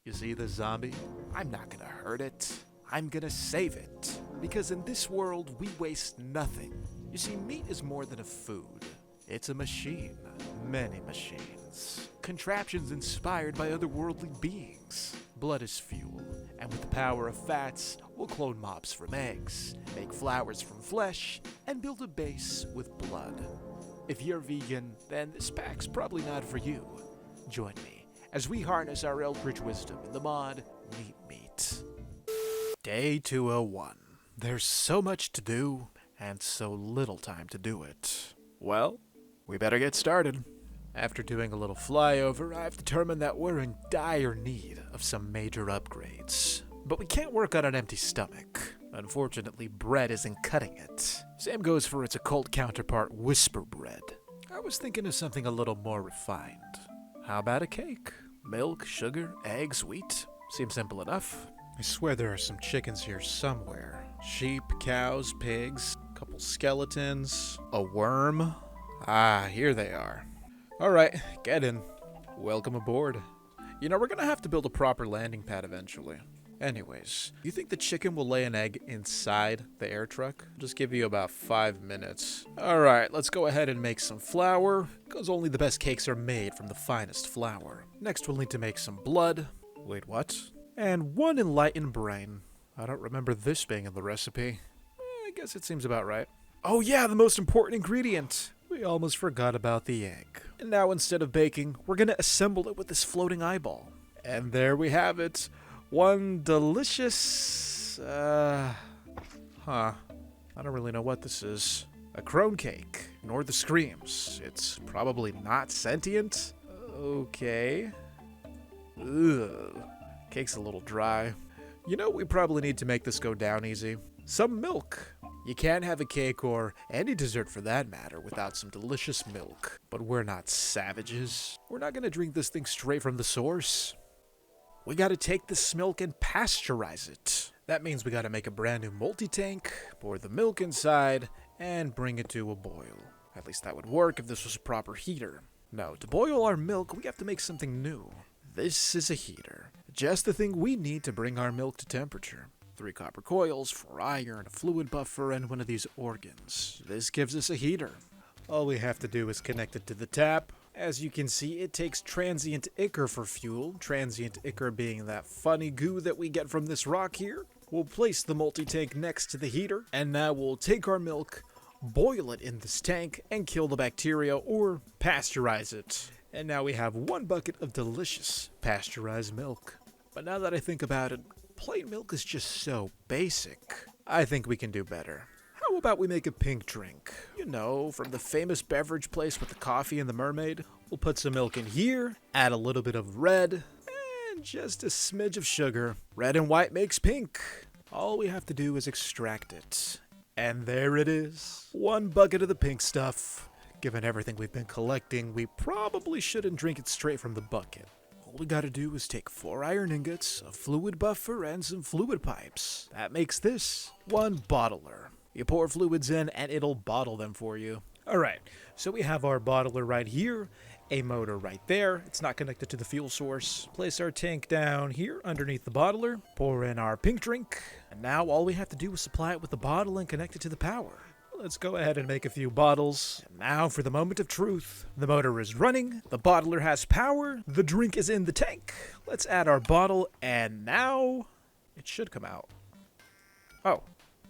You see this zombie? I'm not gonna hurt it. I'm gonna save it. Because in this world, we waste nothing. You see, meat is more than a food. It's a machine. Many machines. Contraptions inspired by otherworldly beings. Blood is fuel, and with the power of fats, we'll clone mobs from eggs, make flowers from flesh, and build a base with blood. If you're vegan, then this pack's probably not for you. Join me as we harness our eldritch wisdom in the mod NEEPMeat. Day 201. There's so much to do, and so little time to do it. Well, we better get started. After doing a little flyover, I've determined that we're in dire need of some major upgrades. But we can't work on an empty stomach. Unfortunately, bread isn't cutting it. Same goes for its occult counterpart, whisper bread. I was thinking of something a little more refined. How about a cake? Milk, sugar, eggs, wheat? Seems simple enough. I swear there are some chickens here somewhere. Sheep, cows, pigs, a couple skeletons, a worm. Ah, here they are. Alright, get in. Welcome aboard. You know, we're gonna have to build a proper landing pad eventually. Anyways, you think the chicken will lay an egg inside the air truck? I'll just give you about 5 minutes. Alright, let's go ahead and make some flour, because only the best cakes are made from the finest flour. Next we'll need to make some blood. Wait, what? And one enlightened brain. I don't remember this being in the recipe. I guess it seems about right. Oh yeah, the most important ingredient! We almost forgot about the egg. And now instead of baking, we're gonna assemble it with this floating eyeball. And there we have it. One delicious, I don't really know what this is. A crone cake. Ignore the screams. It's probably not sentient. Okay. Ugh. Cake's a little dry. You know, we probably need to make this go down easy. Some milk. You can't have a cake or any dessert for that matter without some delicious milk. But we're not savages. We're not gonna drink this thing straight from the source. We gotta take this milk and pasteurize it. That means we gotta make a brand new multi-tank, pour the milk inside, and bring it to a boil. At least that would work if this was a proper heater. No, to boil our milk, we have to make something new. This is a heater. Just the thing we need to bring our milk to temperature. 3 copper coils, 4 iron, a fluid buffer, and one of these organs. This gives us a heater. All we have to do is connect it to the tap. As you can see, it takes transient ichor for fuel, transient ichor being that funny goo that we get from this rock here. We'll place the multi-tank next to the heater, and now we'll take our milk, boil it in this tank, and kill the bacteria or pasteurize it. And now we have 1 bucket of delicious pasteurized milk. But now that I think about it, plain milk is just so basic. I think we can do better. How about we make a pink drink? You know, from the famous beverage place with the coffee and the mermaid. We'll put some milk in here, add a little bit of red, and just a smidge of sugar. Red and white makes pink. All we have to do is extract it. And there it is. 1 bucket of the pink stuff. Given everything we've been collecting, we probably shouldn't drink it straight from the bucket. All we gotta do is take 4 iron ingots, a fluid buffer, and some fluid pipes. That makes this 1 bottler. You pour fluids in and it'll bottle them for you. Alright, so we have our bottler right here, a motor right there. It's not connected to the fuel source. Place our tank down here underneath the bottler, pour in our pink drink, and now all we have to do is supply it with the bottle and connect it to the power. Let's go ahead and make a few bottles. And now for the moment of truth. The motor is running, the bottler has power, the drink is in the tank. Let's add our bottle, and now it should come out. Oh,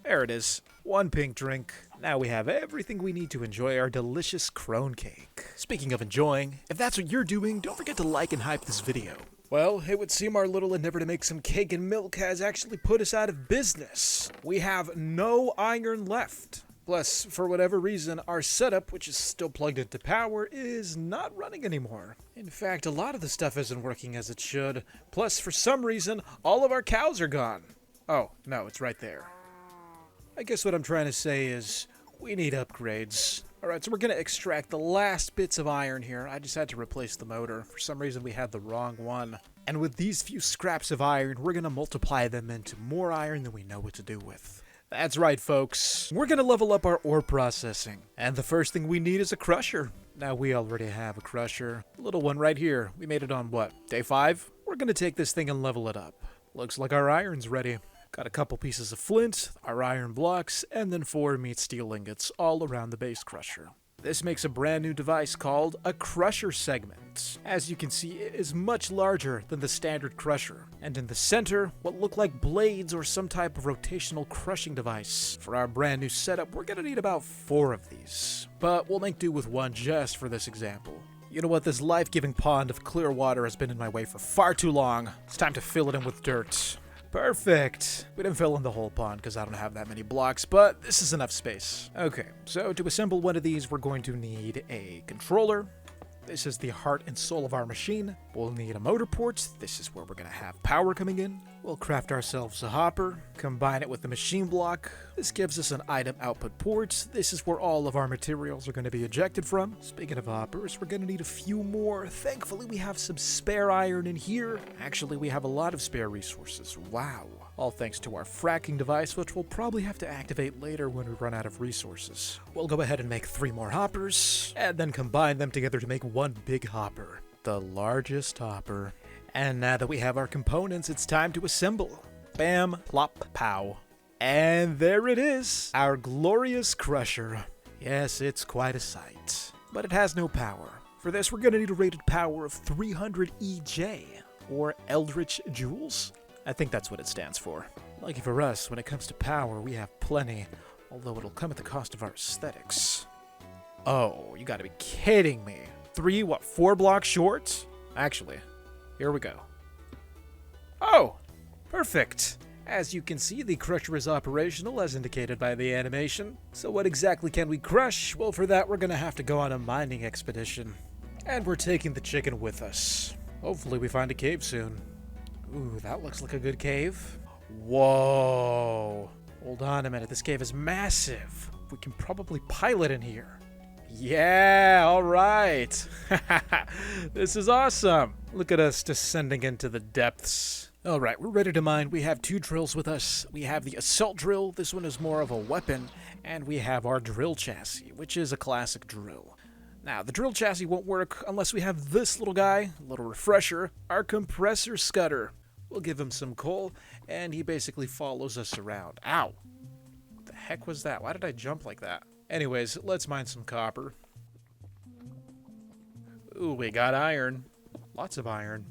there it is. 1 pink drink. Now we have everything we need to enjoy our delicious crone cake. Speaking of enjoying, if that's what you're doing, don't forget to like and hype this video. Well, it would seem our little endeavor to make some cake and milk has actually put us out of business. We have no iron left. Plus, for whatever reason, our setup, which is still plugged into power, is not running anymore. In fact, a lot of the stuff isn't working as it should. Plus, for some reason, all of our cows are gone. Oh, no, it's right there. I guess what I'm trying to say is, we need upgrades. Alright, so we're going to extract the last bits of iron here. I just had to replace the motor. For some reason, we had the wrong one. And with these few scraps of iron, we're going to multiply them into more iron than we know what to do with. That's right, folks. We're going to level up our ore processing. And the first thing we need is a crusher. Now, we already have a crusher. A little one right here. We made it on, what, day 5? We're we're gonna take this thing and level it up. Looks like our iron's ready. Got a couple pieces of flint, our iron blocks, and then 4 meat steel ingots all around the base crusher. This makes a brand new device called a crusher segment. As you can see, it is much larger than the standard crusher. And in the center, what look like blades or some type of rotational crushing device. For our brand new setup, we're gonna need about 4 of these. But we'll make do with one just for this example. You know what, this life-giving pond of clear water has been in my way for far too long. It's time to fill it in with dirt. Perfect. We didn't fill in the whole pond because I don't have that many blocks, but this is enough space. Okay, so to assemble one of these, we're going to need a controller. This is the heart and soul of our machine. We'll need a motor port. This is where we're going to have power coming in. We'll craft ourselves a hopper, combine it with the machine block. This gives us an item output port. This is where all of our materials are going to be ejected from. Speaking of hoppers, we're going to need a few more. Thankfully, we have some spare iron in here. Actually, we have a lot of spare resources. Wow. All thanks to our fracking device, which we'll probably have to activate later when we run out of resources. We'll go ahead and make 3 more hoppers, and then combine them together to make one big hopper. The largest hopper. And now that we have our components, it's time to assemble. Bam, plop, pow. And there it is, our glorious crusher. Yes, it's quite a sight. But it has no power. For this, we're going to need a rated power of 300 EJ, or Eldritch joules. I think that's what it stands for. Lucky for us, when it comes to power, we have plenty, although it'll come at the cost of our aesthetics. Oh, you gotta be kidding me. 4 blocks short? Actually, here we go. Oh, perfect. As you can see, the crusher is operational as indicated by the animation. So what exactly can we crush? Well, for that, we're gonna have to go on a mining expedition. And we're taking the chicken with us. Hopefully we find a cave soon. Ooh, that looks like a good cave. Whoa. Hold on a minute, this cave is massive. We can probably pilot in here. Yeah, all right. This is awesome. Look at us descending into the depths. All right, we're ready to mine. We have 2 drills with us. We have the assault drill. This one is more of a weapon. And we have our drill chassis, which is a classic drill. Now, the drill chassis won't work unless we have this little guy, a little refresher, our compressor scudder. We'll give him some coal, and he basically follows us around. Ow! What the heck was that? Why did I jump like that? Anyways, let's mine some copper. Ooh, we got iron. Lots of iron.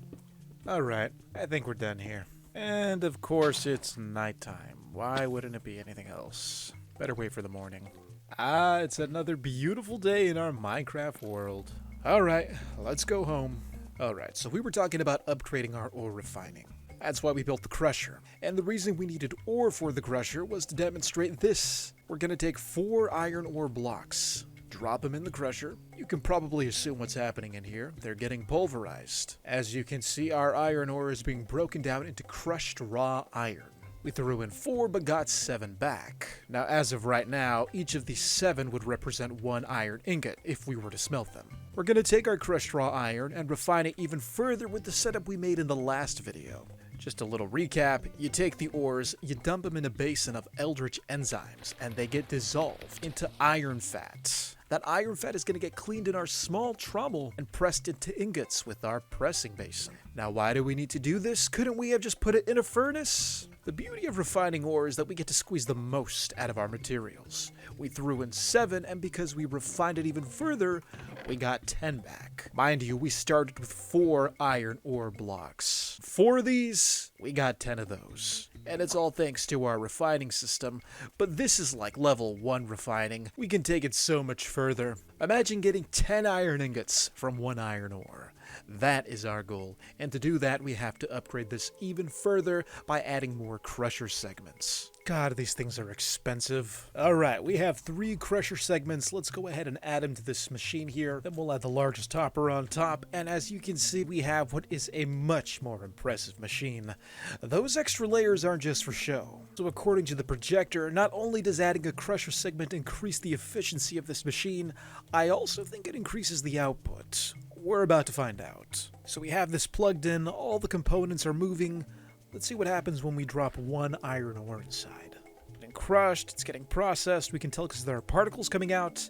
Alright, I think we're done here. And of course, it's nighttime. Why wouldn't it be anything else? Better wait for the morning. Ah, it's another beautiful day in our Minecraft world. Alright, let's go home. Alright, so we were talking about upgrading our ore refining. That's why we built the crusher. And the reason we needed ore for the crusher was to demonstrate this. We're going to take 4 iron ore blocks, drop them in the crusher. You can probably assume what's happening in here. They're getting pulverized. As you can see, our iron ore is being broken down into crushed raw iron. We threw in 4 but got 7 back. Now, as of right now, each of these 7 would represent 1 iron ingot if we were to smelt them. We're going to take our crushed raw iron and refine it even further with the setup we made in the last video. Just a little recap, you take the ores, you dump them in a basin of eldritch enzymes, and they get dissolved into iron fat. That iron fat is going to get cleaned in our small trommel and pressed into ingots with our pressing basin. Now, why do we need to do this? Couldn't we have just put it in a furnace? The beauty of refining ore is that we get to squeeze the most out of our materials. We threw in 7, and because we refined it even further, we got 10 back. Mind you, we started with 4 iron ore blocks. 4 of these, we got 10 of those. And it's all thanks to our refining system, but this is like level 1 refining. We can take it so much further. Imagine getting 10 iron ingots from 1 iron ore. That is our goal, and to do that we have to upgrade this even further by adding more crusher segments. God, these things are expensive. Alright, we have 3 crusher segments. Let's go ahead and add them to this machine here. Then we'll add the largest hopper on top, and as you can see, we have what is a much more impressive machine. Those extra layers aren't just for show. So according to the projector, not only does adding a crusher segment increase the efficiency of this machine, I also think it increases the output. We're about to find out. So we have this plugged in, all the components are moving. Let's see what happens when we drop 1 iron ore inside. Getting crushed, it's getting processed, we can tell because there are particles coming out.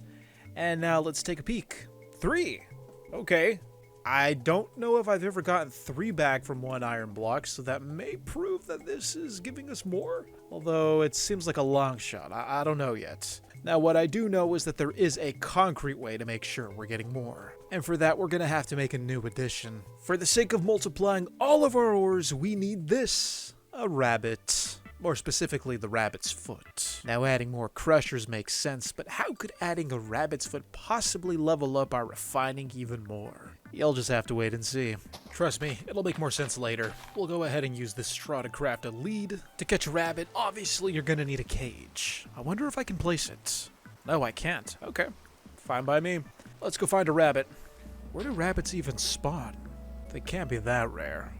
And now let's take a peek. 3! Okay, I don't know if I've ever gotten 3 back from 1 iron block, so that may prove that this is giving us more. Although it seems like a long shot. I don't know yet. Now, what I do know is that there is a concrete way to make sure we're getting more. And for that, we're going to have to make a new addition. For the sake of multiplying all of our ores, we need this. A rabbit. More specifically, the rabbit's foot. Now, adding more crushers makes sense, but how could adding a rabbit's foot possibly level up our refining even more? You'll just have to wait and see. Trust me, it'll make more sense later. We'll go ahead and use this straw to craft a lead. To catch a rabbit, obviously you're gonna need a cage. I wonder if I can place it. No, I can't. Okay, fine by me. Let's go find a rabbit. Where do rabbits even spawn? They can't be that rare.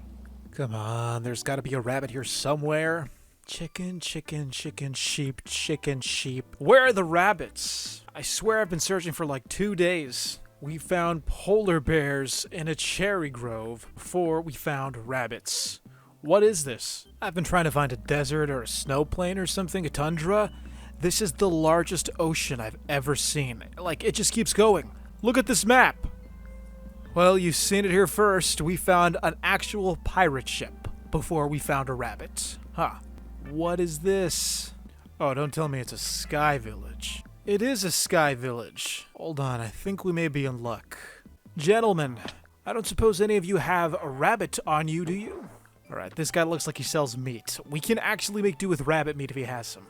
Come on, there's gotta be a rabbit here somewhere. Chicken, chicken, chicken, sheep, chicken, sheep. Where are the rabbits? I swear I've been searching for like 2 days. We found polar bears in a cherry grove before we found rabbits. What is this? I've been trying to find a desert or a snow plain or something, a tundra. This is the largest ocean I've ever seen. Like, it just keeps going. Look at this map. Well, you've seen it here first. We found an actual pirate ship before we found a rabbit. Huh. What is this? Oh, don't tell me it's a sky village. It is a sky village. Hold on, I think we may be in luck. Gentlemen, I don't suppose any of you have a rabbit on you, do you? Alright, this guy looks like he sells meat. We can actually make do with rabbit meat if he has some.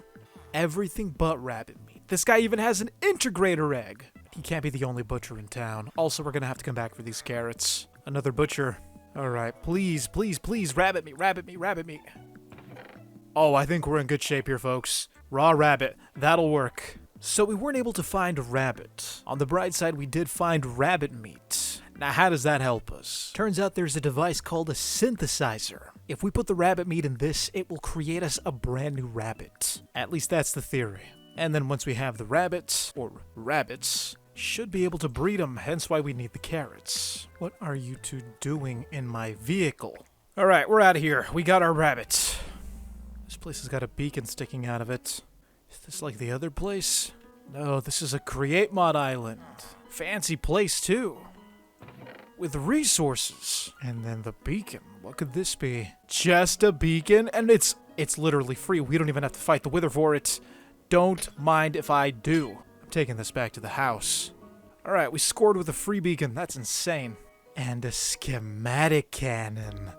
Everything but rabbit meat. This guy even has an integrator egg. He can't be the only butcher in town. Also, we're gonna have to come back for these carrots. Another butcher. Alright, please, please, please, rabbit meat, rabbit meat, rabbit meat. Oh, I think we're in good shape here, folks. Raw rabbit. That'll work. So we weren't able to find a rabbit. On the bright side, we did find rabbit meat. Now, how does that help us? Turns out there's a device called a synthesizer. If we put the rabbit meat in this, it will create us a brand new rabbit. At least that's the theory. And then once we have the rabbits, or rabbits, should be able to breed them, hence why we need the carrots. What are you two doing in my vehicle? Alright, we're out of here. We got our rabbits. This place has got a beacon sticking out of it. Is this like the other place? No, this is a Create Mod Island. Fancy place, too. With resources. And then the beacon. What could this be? Just a beacon? And it's literally free. We don't even have to fight the Wither for it. Don't mind if I do. I'm taking this back to the house. Alright, we scored with a free beacon. That's insane. And a schematic cannon.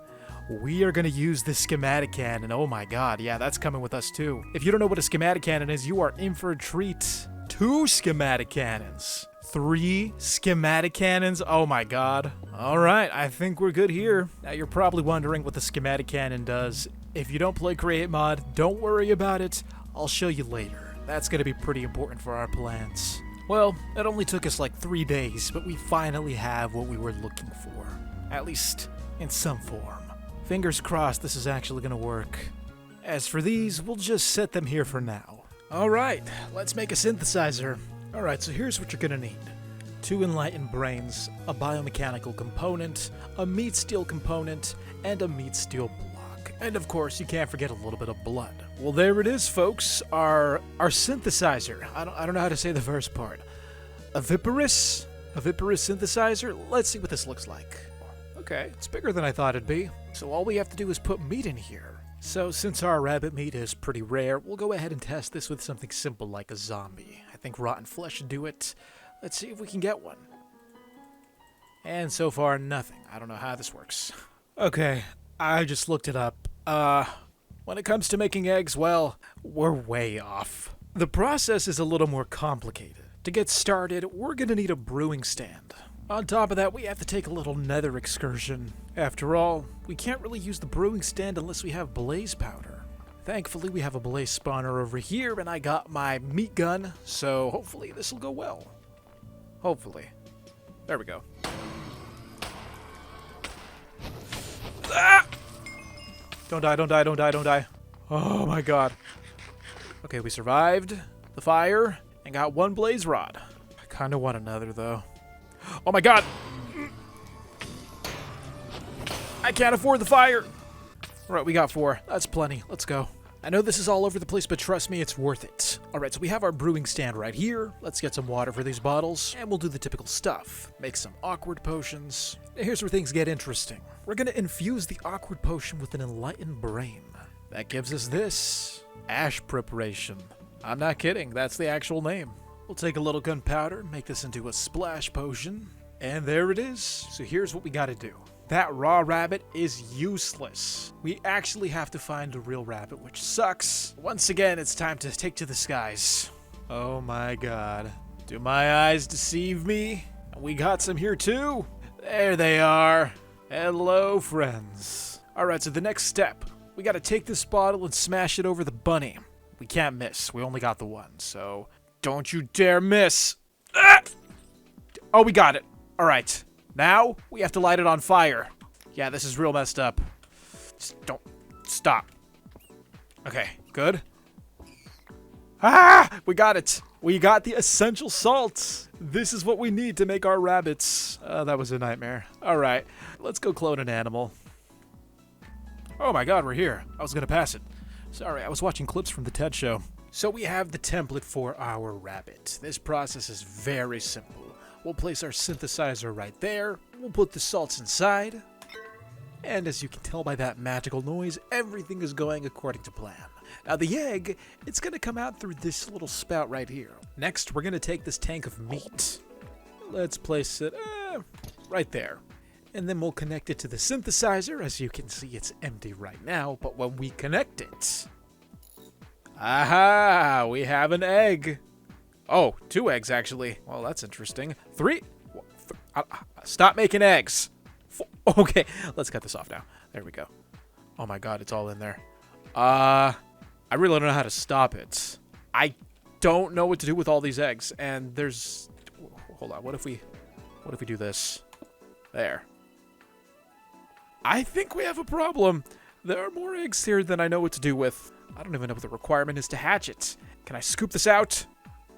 We are going to use this schematic cannon. Oh my god, yeah, that's coming with us too. If you don't know what a schematic cannon is, you are in for a treat. 2 schematic cannons. 3 schematic cannons. Oh my god. Alright, I think we're good here. Now you're probably wondering what the schematic cannon does. If you don't play Create Mod, don't worry about it. I'll show you later. That's going to be pretty important for our plans. Well, it only took us like 3 days, but we finally have what we were looking for. At least, in some form. Fingers crossed this is actually going to work. As for these, we'll just set them here for now. Alright, let's make a synthesizer. Alright, so here's what you're going to need. 2 enlightened brains, a biomechanical component, a meat steel component, and a meat steel block. And of course, you can't forget a little bit of blood. Well, there it is, folks. Our synthesizer. I don't know how to say the first part. A viperous synthesizer? Let's see what this looks like. Okay, it's bigger than I thought it'd be. So all we have to do is put meat in here. So since our rabbit meat is pretty rare, we'll go ahead and test this with something simple like a zombie. I think rotten flesh should do it. Let's see if we can get one. And so far, nothing. I don't know how this works. Okay, I just looked it up. When it comes to making eggs, well, we're way off. The process is a little more complicated. To get started, we're gonna need a brewing stand. On top of that, we have to take a little nether excursion. After all, we can't really use the brewing stand unless we have blaze powder. Thankfully, we have a blaze spawner over here, and I got my meat gun, so hopefully this will go well. Hopefully. There we go. Ah! Don't die, don't die, don't die, don't die. Oh my god. Okay, we survived the fire and got 1 blaze rod. I kind of want another, though. Oh my god! I can't afford the fire! Alright, we got 4. That's plenty. Let's go. I know this is all over the place, but trust me, it's worth it. Alright, so we have our brewing stand right here. Let's get some water for these bottles, and we'll do the typical stuff. Make some awkward potions. Now here's where things get interesting. We're gonna infuse the awkward potion with an enlightened brain. That gives us this. Ash preparation. I'm not kidding, that's the actual name. We'll take a little gunpowder, make this into a splash potion, and there it is. So here's what we gotta do. That raw rabbit is useless. We actually have to find a real rabbit, which sucks. Once again, it's time to take to the skies. Oh my god. Do my eyes deceive me? We got some here too. There they are. Hello, friends. Alright, so the next step. We gotta take this bottle and smash it over the bunny. We can't miss. We only got the one, so don't you dare miss. Ah! Oh, we got it. Alright. Now, we have to light it on fire. Yeah, this is real messed up. Just don't stop. Okay, good. Ah! We got it. We got the essential salts. This is what we need to make our rabbits. That was a nightmare. Alright, let's go clone an animal. Oh my god, we're here. I was gonna pass it. Sorry, I was watching clips from the TED show. So we have the template for our rabbit. This process is very simple. We'll place our synthesizer right there. We'll put the salts inside. And as you can tell by that magical noise, everything is going according to plan. Now the egg, it's going to come out through this little spout right here. Next, we're going to take this tank of meat. Let's place it right there. And then we'll connect it to the synthesizer. As you can see, it's empty right now. But when we connect it... Aha! We have an egg. Oh, 2 eggs, actually. Well, that's interesting. 3? Stop making eggs. 4. Okay, let's cut this off now. There we go. Oh my god, it's all in there. I really don't know how to stop it. I don't know what to do with all these eggs. And there's... Hold on, what if we do this? There. I think we have a problem. There are more eggs here than I know what to do with. I don't even know what the requirement is to hatch it. Can I scoop this out?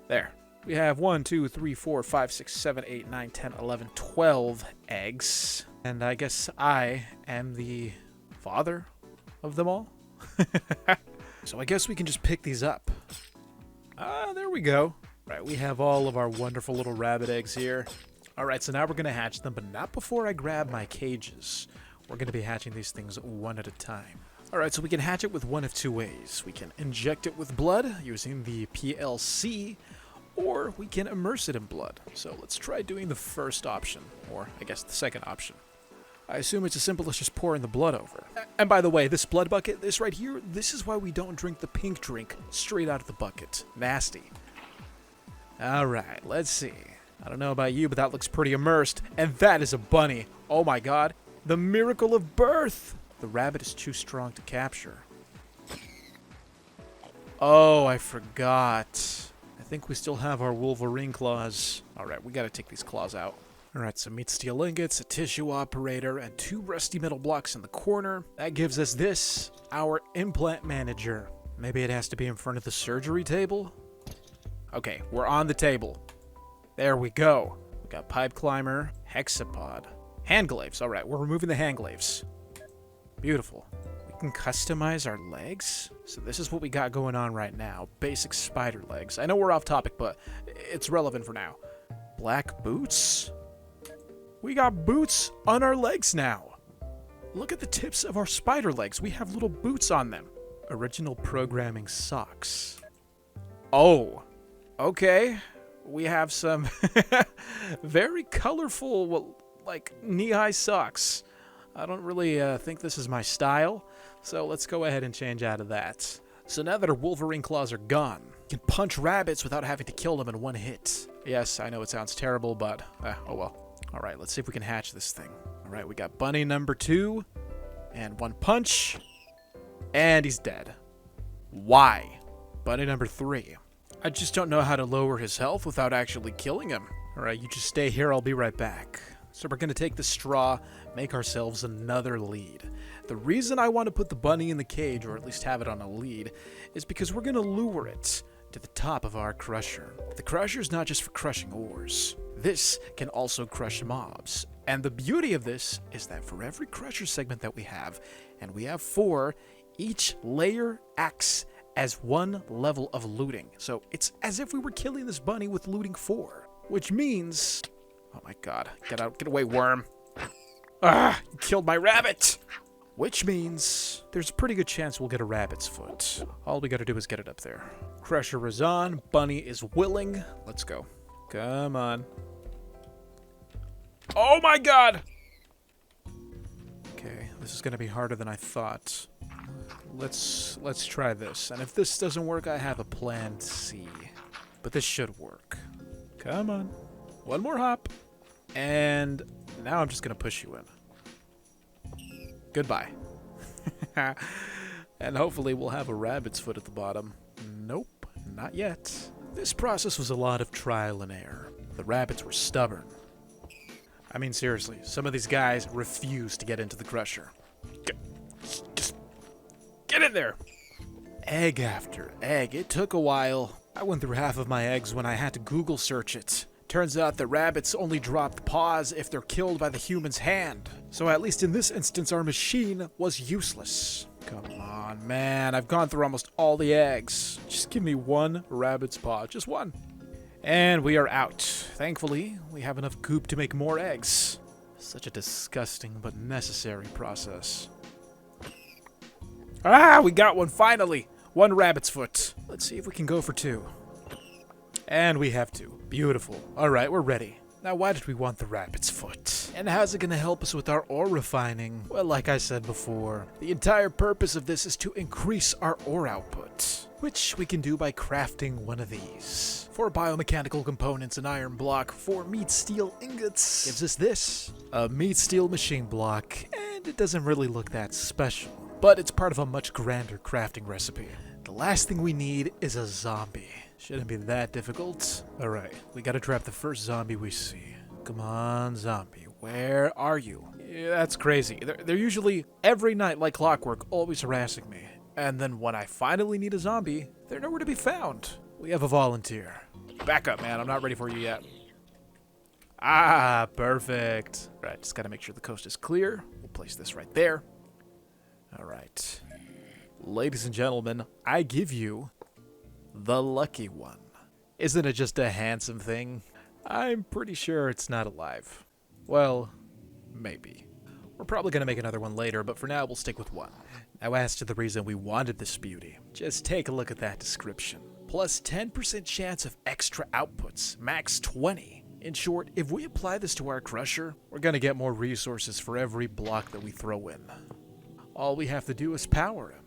There. We have 1, 2, 3, 4, 5, 6, 7, 8, 9, 10, 11, 12 eggs. And I guess I am the father of them all. So I guess we can just pick these up. There we go. Right, we have all of our wonderful little rabbit eggs here. Alright, so now we're going to hatch them, but not before I grab my cages. We're going to be hatching these things one at a time. Alright, so we can hatch it with one of 2 ways. We can inject it with blood using the PLC, or we can immerse it in blood. So let's try doing the first option, or I guess the second option. I assume it's as simple as just pouring the blood over. And by the way, this blood bucket, this right here, this is why we don't drink the pink drink straight out of the bucket. Nasty. Alright, let's see. I don't know about you, but that looks pretty immersed. And that is a bunny. Oh my god. The miracle of birth! The rabbit is too strong to capture. Oh, I forgot. I think we still have our Wolverine claws. Alright, we gotta take these claws out. Alright, so meat steel ingots, a tissue operator, and 2 rusty metal blocks in the corner. That gives us this, our implant manager. Maybe it has to be in front of the surgery table? Okay, we're on the table. There we go. We got pipe climber, hexapod, hand glaives. Alright, we're removing the hand glaives. Beautiful. We can customize our legs. So this is what we got going on right now. Basic spider legs. I know we're off topic, but it's relevant for now. Black boots? We got boots on our legs now. Look at the tips of our spider legs. We have little boots on them. Original programming socks. Oh, okay. We have some very colorful, well, like knee-high socks. I don't really think this is my style, so let's go ahead and change out of that. So now that our Wolverine claws are gone, we can punch rabbits without having to kill them in one hit. Yes, I know it sounds terrible, but oh well. Alright, let's see if we can hatch this thing. Alright, we got bunny number 2, and 1 punch, and he's dead. Why? Bunny number 3. I just don't know how to lower his health without actually killing him. Alright, you just stay here, I'll be right back. So we're going to take the straw, make ourselves another lead. The reason I want to put the bunny in the cage, or at least have it on a lead, is because we're going to lure it to the top of our crusher. The crusher is not just for crushing ores. This can also crush mobs. And the beauty of this is that for every crusher segment that we have, and we have 4, Each layer acts as one level of looting. So it's as if we were killing this bunny with looting 4. Which means... Oh my god. Get out. Get away, worm. Ah! You killed my rabbit! Which means there's a pretty good chance we'll get a rabbit's foot. All we gotta do is get it up there. Crusher is on. Bunny is willing. Let's go. Come on. Oh my god! Okay, this is gonna be harder than I thought. Let's try this. And if this doesn't work, I have a plan C. But this should work. Come on. One more hop. And now I'm just gonna push you in. Goodbye. And hopefully we'll have a rabbit's foot at the bottom. Nope, not yet. This process was a lot of trial and error. The rabbits were stubborn. I mean, seriously, some of these guys refuse to get into the crusher. Just get in there! Egg after egg. It took a while. I went through half of my eggs when I had to Google search it. Turns out that rabbits only drop paws if they're killed by the human's hand. So at least in this instance, our machine was useless. Come on, man. I've gone through almost all the eggs. Just give me one rabbit's paw. Just one. And we are out. Thankfully, we have enough goop to make more eggs. Such a disgusting but necessary process. Ah, we got one finally. One rabbit's foot. Let's see if we can go for 2. And we have 2. Beautiful. Alright, we're ready. Now, why did we want the rabbit's foot? And how's it going to help us with our ore refining? Well, like I said before, the entire purpose of this is to increase our ore output, which we can do by crafting one of these. 4 biomechanical components, an iron block, 4 meat steel ingots gives us this. A meat steel machine block, and it doesn't really look that special, but it's part of a much grander crafting recipe. The last thing we need is a zombie. Shouldn't be that difficult. Alright, we gotta trap the first zombie we see. Come on, zombie. Where are you? Yeah, that's crazy. They're usually, every night like clockwork, always harassing me. And then when I finally need a zombie, they're nowhere to be found. We have a volunteer. Back up, man. I'm not ready for you yet. Ah, perfect. Right, just gotta make sure the coast is clear. We'll place this right there. Alright. Ladies and gentlemen, I give you the lucky one. Isn't it just a handsome thing? I'm pretty sure it's not alive. Well, maybe. We're probably going to make another one later, but for now we'll stick with one. Now as to the reason we wanted this beauty, just take a look at that description. Plus 10% chance of extra outputs, max 20. In short, if we apply this to our crusher, we're going to get more resources for every block that we throw in. All we have to do is power him.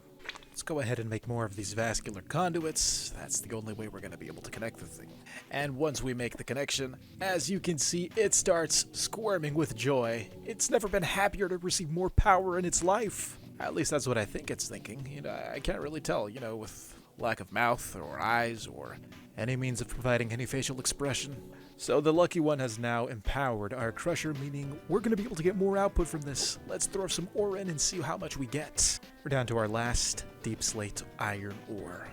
Let's go ahead and make more of these vascular conduits. That's the only way we're going to be able to connect the thing. And once we make the connection, as you can see, it starts squirming with joy. It's never been happier to receive more power in its life. At least that's what I think it's thinking. You know, I can't really tell, you know, with lack of mouth or eyes or any means of providing any facial expression. So the lucky one has now empowered our crusher, meaning we're going to be able to get more output from this. Let's throw some ore in and see how much we get. We're down to our last deep slate iron ore.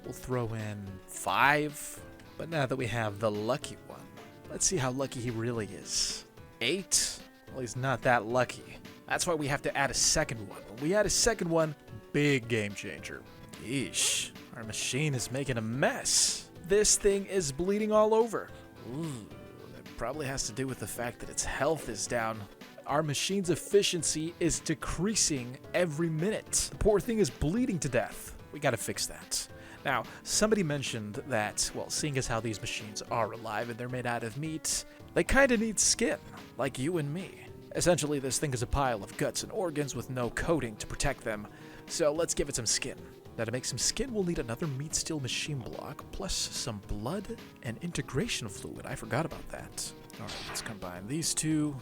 We'll throw in 5, but now that we have the lucky one, let's see how lucky he really is. 8? Well, he's not that lucky. That's why we have to add a second one. When we add a second one, big game changer. Yeesh, our machine is making a mess. This thing is bleeding all over. Ooh, that probably has to do with the fact that its health is down. Our machine's efficiency is decreasing every minute. The poor thing is bleeding to death. We gotta fix that. Now, somebody mentioned that, well, seeing as how these machines are alive and they're made out of meat, they kinda need skin, like you and me. Essentially, this thing is a pile of guts and organs with no coating to protect them, so let's give it some skin. Now to make some skin, we'll need another meat steel machine block, plus some blood and integration fluid. I forgot about that. Alright, let's combine these two.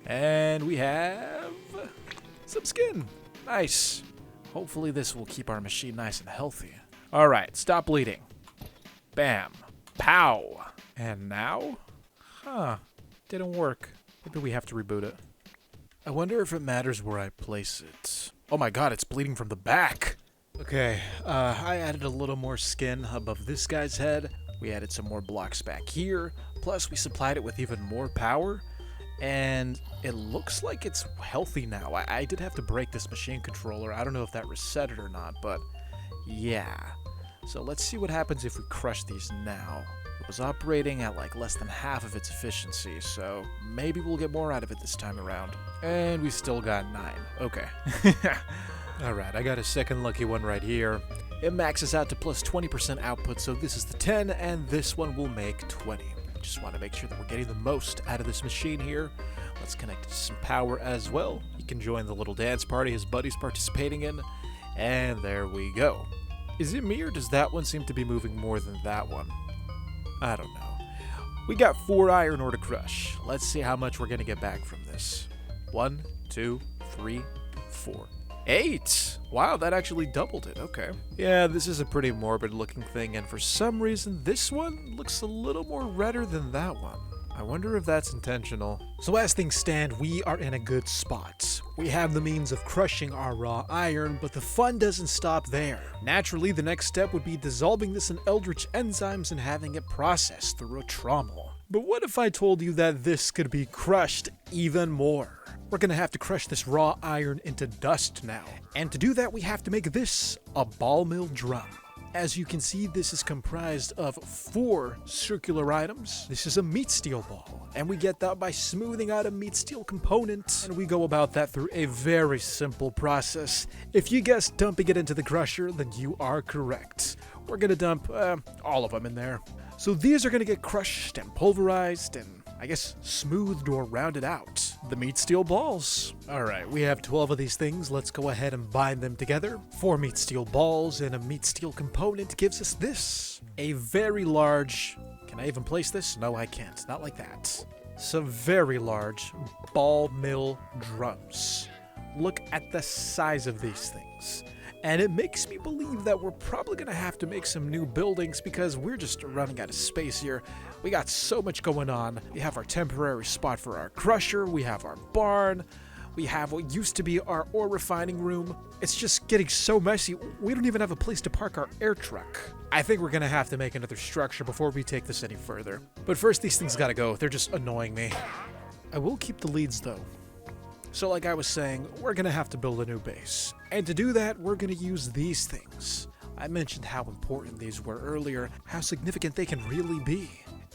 And we have some skin. Nice. Hopefully this will keep our machine nice and healthy. Alright, stop bleeding. Bam. Pow. And now? Huh. Didn't work. Maybe we have to reboot it. I wonder if it matters where I place it. Oh my god, it's bleeding from the back. Okay, I added a little more skin above this guy's head. We added some more blocks back here. Plus, we supplied it with even more power. And it looks like it's healthy now. I did have to break this machine controller. I don't know if that reset it or not, but yeah. So let's see what happens if we crush these now. It was operating at like less than half of its efficiency, so maybe we'll get more out of it this time around. And we still got 9. Okay. Alright, I got a second lucky one right here. It maxes out to plus 20% output, so this is the 10, and this one will make 20. Just want to make sure that we're getting the most out of this machine here. Let's connect it to some power as well. You can join the little dance party his buddy's participating in. And there we go. Is it me, or does that one seem to be moving more than that one? I don't know. We got 4 iron ore to crush. Let's see how much we're going to get back from this. 1, 2, 3, 4. 8! Wow, that actually doubled it. Okay. Yeah, this is a pretty morbid looking thing, and for some reason, this one looks a little more redder than that one. I wonder if that's intentional. So as things stand, we are in a good spot. We have the means of crushing our raw iron, but the fun doesn't stop there. Naturally, the next step would be dissolving this in eldritch enzymes and having it processed through a trommel. But what if I told you that this could be crushed even more? We're gonna have to crush this raw iron into dust now. And to do that, we have to make this a ball mill drum. As you can see, this is comprised of 4 circular items. This is a meat steel ball, and we get that by smoothing out a meat steel component, and we go about that through a very simple process. If you guessed dumping it into the crusher, then you are correct. We're gonna dump all of them in there. So these are gonna get crushed and pulverized and, I guess, smoothed or rounded out. The meat steel balls. Alright, we have 12 of these things. Let's go ahead and bind them together. 4 meat steel balls and a meat steel component gives us this. A very large... Can I even place this? No, I can't. Not like that. Some very large ball mill drums. Look at the size of these things. And it makes me believe that we're probably going to have to make some new buildings because we're just running out of space here. We got so much going on. We have our temporary spot for our crusher. We have our barn. We have what used to be our ore refining room. It's just getting so messy. We don't even have a place to park our air truck. I think we're going to have to make another structure before we take this any further. But first, these things got to go. They're just annoying me. I will keep the leads, though. So like I was saying, we're going to have to build a new base. And to do that, we're going to use these things. I mentioned how important these were earlier, how significant they can really be.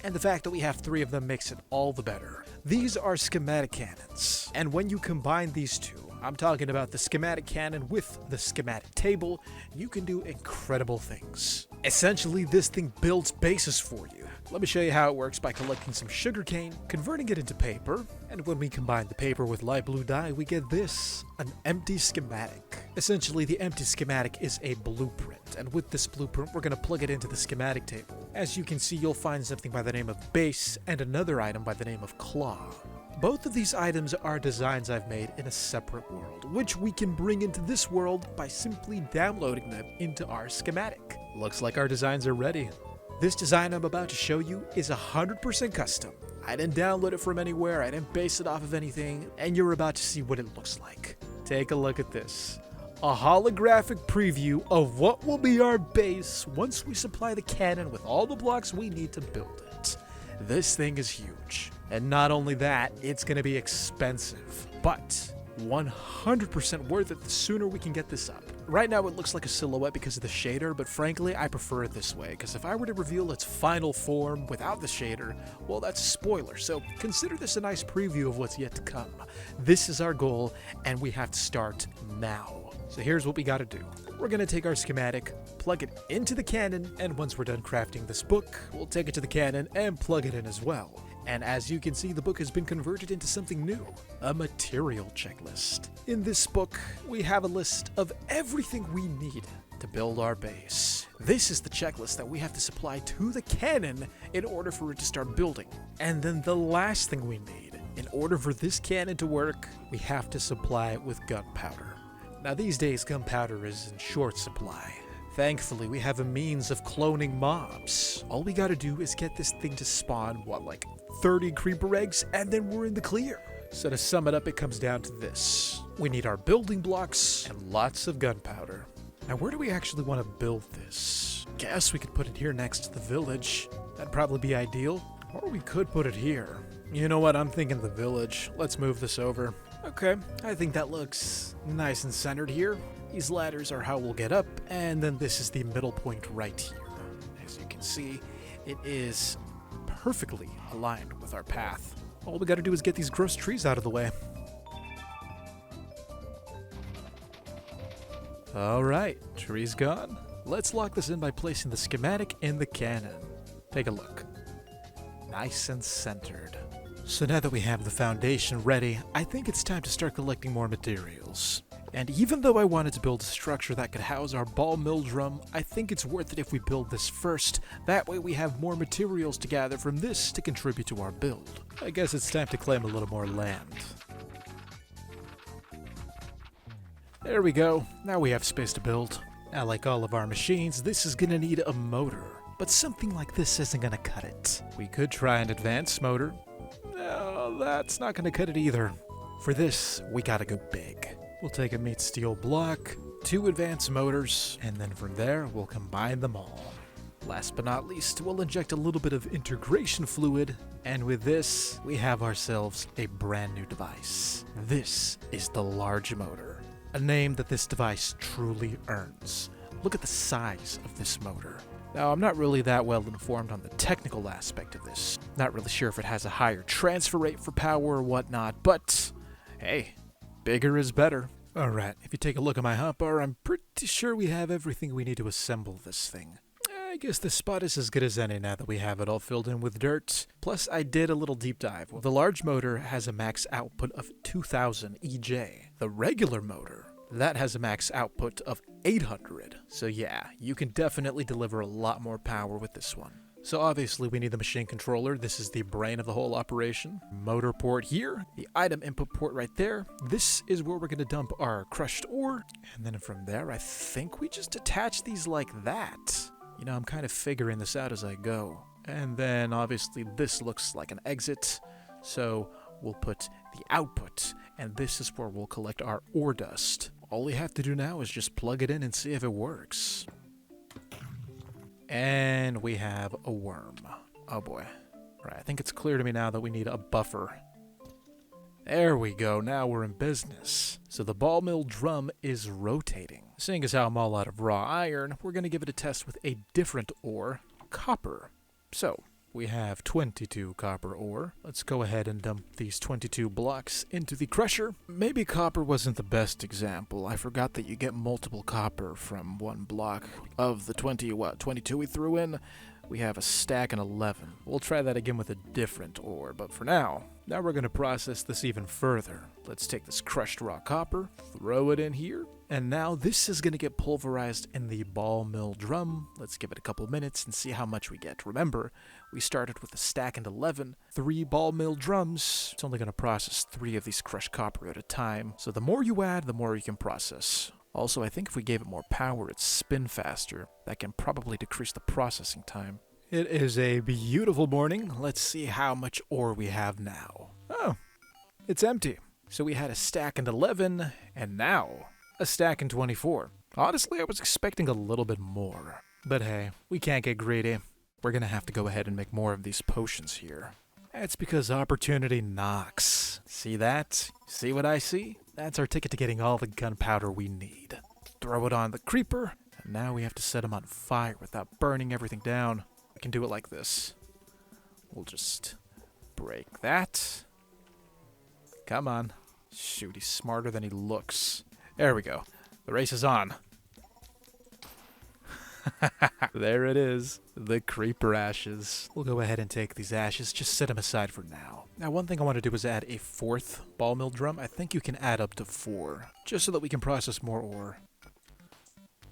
And the fact that we have 3 of them makes it all the better. These are schematic cannons. And when you combine these two, I'm talking about the schematic cannon with the schematic table, you can do incredible things. Essentially, this thing builds bases for you. Let me show you how it works by collecting some sugarcane, converting it into paper, and when we combine the paper with light blue dye, we get this, an empty schematic. Essentially, the empty schematic is a blueprint, and with this blueprint, we're going to plug it into the schematic table. As you can see, you'll find something by the name of base, and another item by the name of claw. Both of these items are designs I've made in a separate world, which we can bring into this world by simply downloading them into our schematic. Looks like our designs are ready. This design I'm about to show you is 100% custom. I didn't download it from anywhere, I didn't base it off of anything, and you're about to see what it looks like. Take a look at this. A holographic preview of what will be our base once we supply the cannon with all the blocks we need to build it. This thing is huge. And not only that, it's going to be expensive, but 100% worth it the sooner we can get this up. Right now it looks like a silhouette because of the shader, but frankly I prefer it this way, because if I were to reveal its final form without the shader, well, that's a spoiler, so consider this a nice preview of what's yet to come. This is our goal, and we have to start now. So here's what we gotta do. We're gonna take our schematic, plug it into the cannon, and once we're done crafting this book, we'll take it to the cannon and plug it in as well. And as you can see, the book has been converted into something new, a material checklist. In this book, we have a list of everything we need to build our base. This is the checklist that we have to supply to the cannon in order for it to start building. And then the last thing we need, in order for this cannon to work, we have to supply it with gunpowder. Now these days, gunpowder is in short supply. Thankfully, we have a means of cloning mobs. All we gotta do is get this thing to spawn, like 30 creeper eggs, and then we're in the clear. So to sum it up, it comes down to this. We need our building blocks and lots of gunpowder. Now where do we actually want to build this? Guess we could put it here next to the village. That'd probably be ideal. Or we could put it here. You know what? I'm thinking the village. Let's move this over. Okay, I think that looks nice and centered here. These ladders are how we'll get up, and then this is the middle point right here. As you can see, it is perfectly aligned with our path. All we gotta do is get these gross trees out of the way. Alright, trees gone. Let's lock this in by placing the schematic in the cannon. Take a look. Nice and centered. So now that we have the foundation ready, I think it's time to start collecting more materials. And even though I wanted to build a structure that could house our ball mill drum, I think it's worth it if we build this first. That way we have more materials to gather from this to contribute to our build. I guess it's time to claim a little more land. There we go. Now we have space to build. Now, like all of our machines, this is gonna need a motor. But something like this isn't gonna cut it. We could try an advanced motor. No, that's not gonna cut it either. For this, we gotta go big. We'll take a meat steel block, 2 advanced motors, and then from there, we'll combine them all. Last but not least, we'll inject a little bit of integration fluid, and with this, we have ourselves a brand new device. This is the large motor, a name that this device truly earns. Look at the size of this motor. Now, I'm not really that well informed on the technical aspect of this. Not really sure if it has a higher transfer rate for power or whatnot, but hey, bigger is better. Alright, if you take a look at my hotbar, I'm pretty sure we have everything we need to assemble this thing. I guess this spot is as good as any now that we have it all filled in with dirt. Plus, I did a little deep dive. The large motor has a max output of 2000 EJ. The regular motor, that has a max output of 800. So yeah, you can definitely deliver a lot more power with this one. So obviously we need the machine controller. This is the brain of the whole operation. Motor port here, the item input port right there. This is where we're going to dump our crushed ore. And then from there, I think we just attach these like that. You know, I'm kind of figuring this out as I go. And then obviously this looks like an exit. So we'll put the output, and this is where we'll collect our ore dust. All we have to do now is just plug it in and see if it works. And we have a worm. Oh boy. Right, I think it's clear to me now that we need a buffer. There we go, now we're in business. So the ball mill drum is rotating. Seeing as how I'm all out of raw iron, we're going to give it a test with a different ore, copper. So, we have 22 copper ore. Let's go ahead and dump these 22 blocks into the crusher. Maybe copper wasn't the best example. I forgot that you get multiple copper from one block. Of the 22 we threw in, we have a stack and 11. We'll try that again with a different ore, but for now we're going to process this even further. Let's take this crushed raw copper, throw it in here, and now this is going to get pulverized in the ball mill drum. Let's give it a couple minutes and see how much we get. Remember, we started with a stack and 11, 3 ball mill drums. It's only going to process 3 of these crushed copper at a time, so the more you add, the more you can process. Also, I think if we gave it more power, it'd spin faster. That can probably decrease the processing time. It is a beautiful morning. Let's see how much ore we have now. Oh, it's empty. So we had a stack and 11, and now a stack and 24. Honestly, I was expecting a little bit more. But hey, we can't get greedy. We're gonna have to go ahead and make more of these potions here. That's because opportunity knocks. See that? See what I see? That's our ticket to getting all the gunpowder we need. Throw it on the creeper, and now we have to set him on fire without burning everything down. We can do it like this. We'll just break that. Come on. Shoot, he's smarter than he looks. There we go. The race is on. There it is. The creeper ashes. We'll go ahead and take these ashes, just set them aside for now. Now, one thing I want to do is add a 4th ball mill drum. I think you can add up to 4, just so that we can process more ore.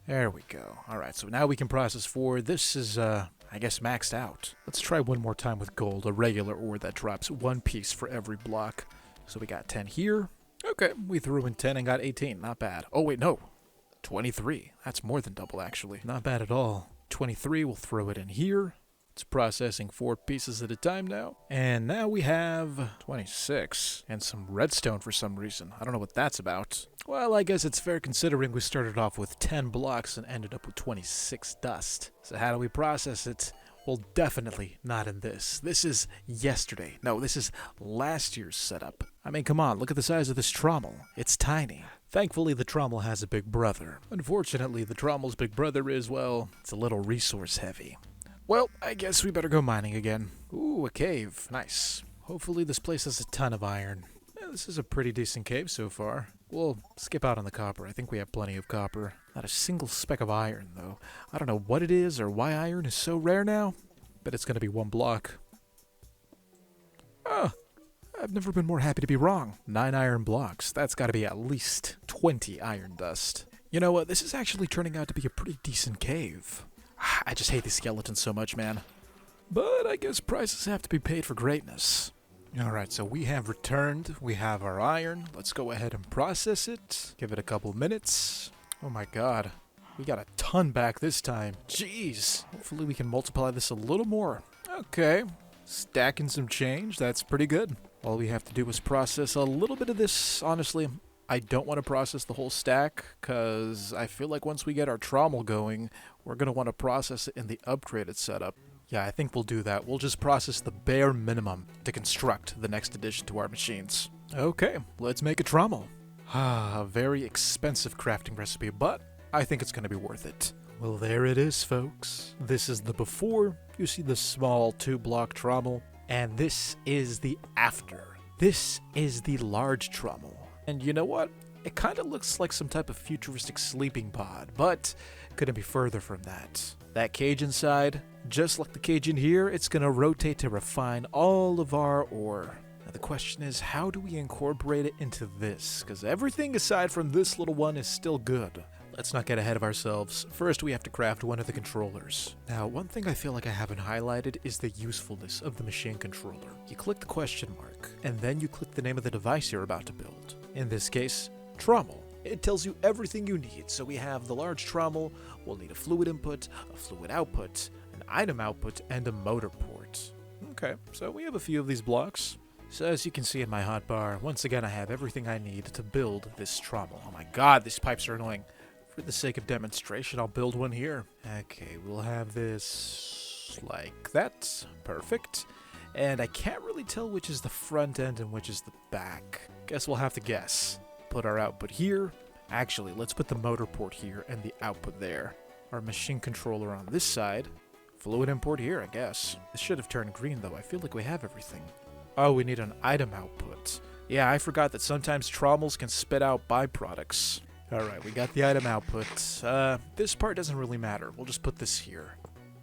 There we go. Alright, so now we can process 4. This is, I guess, maxed out. Let's try one more time with gold, a regular ore that drops 1 piece for every block. So we got 10 here. Okay, we threw in 10 and got 18. Not bad. Oh, wait, no. 23. That's more than double, actually. Not bad at all. 23, we'll throw it in here. It's processing 4 pieces at a time now. And now we have 26. And some redstone for some reason. I don't know what that's about. Well, I guess it's fair considering we started off with 10 blocks and ended up with 26 dust. So how do we process it? Well, definitely not in this. This is yesterday. No, this is last year's setup. I mean, come on, look at the size of this trommel. It's tiny. Thankfully, the trommel has a big brother. Unfortunately, the trommel's big brother is, well, it's a little resource heavy. Well, I guess we better go mining again. Ooh, a cave. Nice. Hopefully this place has a ton of iron. Yeah, this is a pretty decent cave so far. We'll skip out on the copper. I think we have plenty of copper. Not a single speck of iron, though. I don't know what it is or why iron is so rare now, but it's going to be 1 block. Oh, I've never been more happy to be wrong. 9 iron blocks. That's got to be at least 20 iron dust. You know what? This is actually turning out to be a pretty decent cave. I just hate these skeletons so much, man. But I guess prices have to be paid for greatness. Alright, so we have returned. We have our iron. Let's go ahead and process it. Give it a couple minutes. Oh my god. We got a ton back this time. Jeez. Hopefully we can multiply this a little more. Okay. Stacking some change. That's pretty good. All we have to do is process a little bit of this. Honestly, I don't want to process the whole stack, because I feel like once we get our trommel going, we're going to want to process it in the upgraded setup. Yeah, I think we'll do that. We'll just process the bare minimum to construct the next addition to our machines. Okay, let's make a trommel. A very expensive crafting recipe, but I think it's going to be worth it. Well, there it is, folks. This is the before. You see the small 2-block trommel. And this is the after. This is the large trommel. And you know what? It kind of looks like some type of futuristic sleeping pod, but couldn't be further from that. That cage inside, just like the cage in here, it's going to rotate to refine all of our ore. Now the question is, how do we incorporate it into this? Because everything aside from this little one is still good. Let's not get ahead of ourselves. First, we have to craft one of the controllers. Now, one thing I feel like I haven't highlighted is the usefulness of the machine controller. You click the question mark, and then you click the name of the device you're about to build. In this case, trommel. It tells you everything you need. So we have the large trommel, we'll need a fluid input, a fluid output, an item output, and a motor port. Okay, so we have a few of these blocks. So as you can see in my hotbar, once again I have everything I need to build this trommel. Oh my god, these pipes are annoying. For the sake of demonstration, I'll build one here. Okay, we'll have this like that. Perfect. And I can't really tell which is the front end and which is the back. Guess we'll have to guess. Put our output here. Actually, let's put the motor port here and the output there. Our machine controller on this side. Fluid import here, I guess. This should have turned green though. I feel like we have everything. Oh, we need an item output. Yeah, I forgot that sometimes trommels can spit out byproducts. Alright, we got the item output. This part doesn't really matter. We'll just put this here.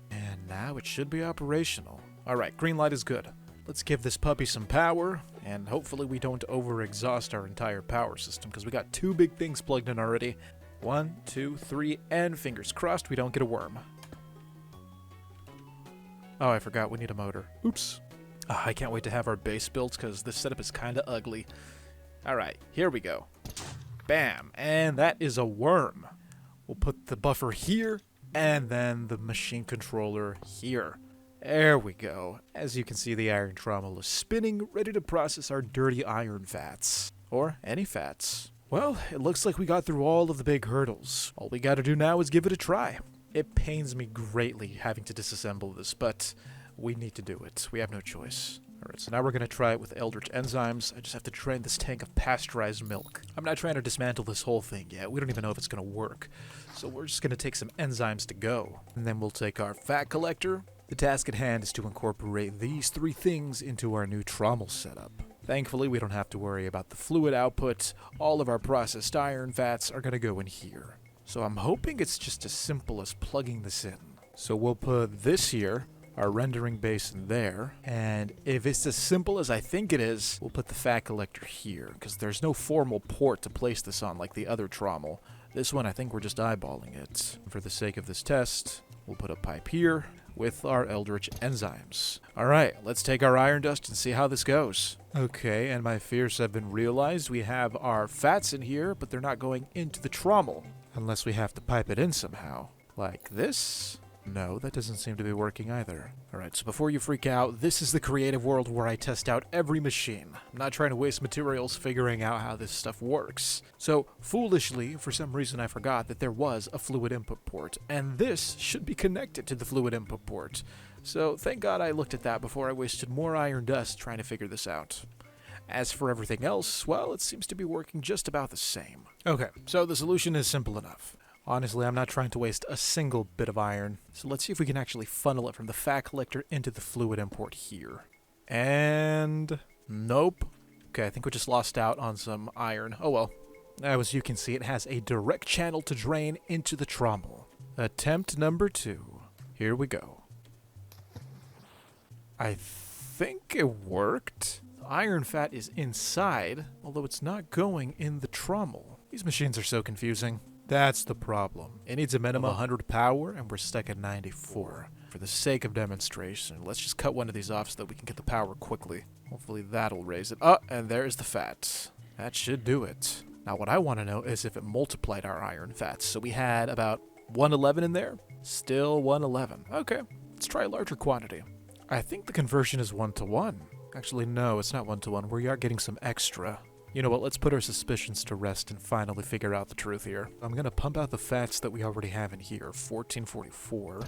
And now it should be operational. Alright, green light is good. Let's give this puppy some power, and hopefully we don't overexhaust our entire power system, because we got 2 big things plugged in already. 1, 2, 3, and fingers crossed we don't get a worm. Oh, I forgot we need a motor. Oops. I can't wait to have our base built, because this setup is kind of ugly. Alright, here we go. Bam! And that is a worm. We'll put the buffer here, and then the machine controller here. There we go. As you can see, the iron trommel is spinning, ready to process our dirty iron fats. Or any fats. Well, it looks like we got through all of the big hurdles. All we gotta do now is give it a try. It pains me greatly having to disassemble this, but we need to do it. We have no choice. Alright, so now we're going to try it with ELDRITCH enzymes. I just have to drain this tank of pasteurized milk. I'm not trying to dismantle this whole thing yet. We don't even know if it's going to work. So we're just going to take some enzymes to go. And then we'll take our fat collector. The task at hand is to incorporate these 3 things into our new trommel setup. Thankfully, we don't have to worry about the fluid output. All of our processed iron fats are going to go in here. So I'm hoping it's just as simple as plugging this in. So we'll put this here. Our rendering basin there, and if it's as simple as I think it is, we'll put the fat collector here, because there's no formal port to place this on like the other trommel. This one, I think we're just eyeballing it. For the sake of this test, we'll put a pipe here with our ELDRITCH enzymes. Alright, let's take our iron dust and see how this goes. Okay, and my fears have been realized. We have our fats in here, but they're not going into the trommel, unless we have to pipe it in somehow. Like this. No, that doesn't seem to be working either. Alright, so before you freak out, this is the creative world where I test out every machine. I'm not trying to waste materials figuring out how this stuff works. So, foolishly, for some reason I forgot that there was a fluid input port, and this should be connected to the fluid input port. So, thank God I looked at that before I wasted more iron dust trying to figure this out. As for everything else, well, it seems to be working just about the same. Okay, so the solution is simple enough. Honestly, I'm not trying to waste a single bit of iron, so let's see if we can actually funnel it from the fat collector into the fluid import here. And... nope. Okay, I think we just lost out on some iron. Oh well. Now, as you can see, it has a direct channel to drain into the trommel. Attempt number 2. Here we go. I think it worked. The iron fat is inside, although it's not going in the trommel. These machines are so confusing. That's the problem. It needs a minimum of 100 power, and we're stuck at 94. For the sake of demonstration, let's just cut one of these off so that we can get the power quickly. Hopefully that'll raise it. Oh, and there's the fat. That should do it. Now what I want to know is if it multiplied our iron fats. So we had about 111 in there. Still 111. Okay, let's try a larger quantity. I think the conversion is 1-to-1. Actually, no, it's not 1-to-1. We are getting some extra. You know what, let's put our suspicions to rest and finally figure out the truth here. I'm going to pump out the fats that we already have in here, 1444.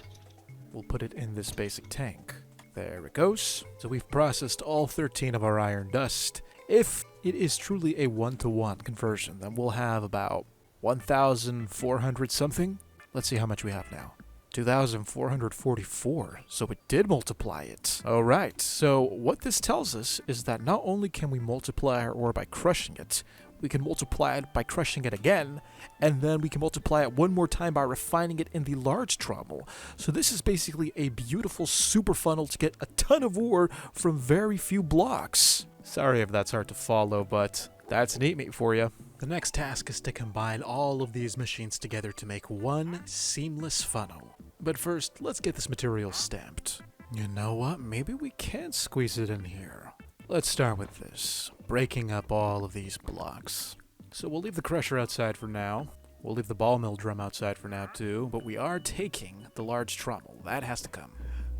We'll put it in this basic tank. There it goes. So we've processed all 13 of our iron dust. If it is truly a 1-to-1 conversion, then we'll have about 1,400 something. Let's see how much we have now. 2,444, so it did multiply it. Alright, so what this tells us is that not only can we multiply our ore by crushing it, we can multiply it by crushing it again, and then we can multiply it one more time by refining it in the large trommel. So this is basically a beautiful super funnel to get a ton of ore from very few blocks. Sorry if that's hard to follow, but that's NEEPMeat for you. The next task is to combine all of these machines together to make one seamless funnel. But first, let's get this material stamped. You know what? Maybe we can squeeze it in here. Let's start with this, breaking up all of these blocks. So we'll leave the crusher outside for now. We'll leave the ball mill drum outside for now too, but we are taking the large trommel. That has to come.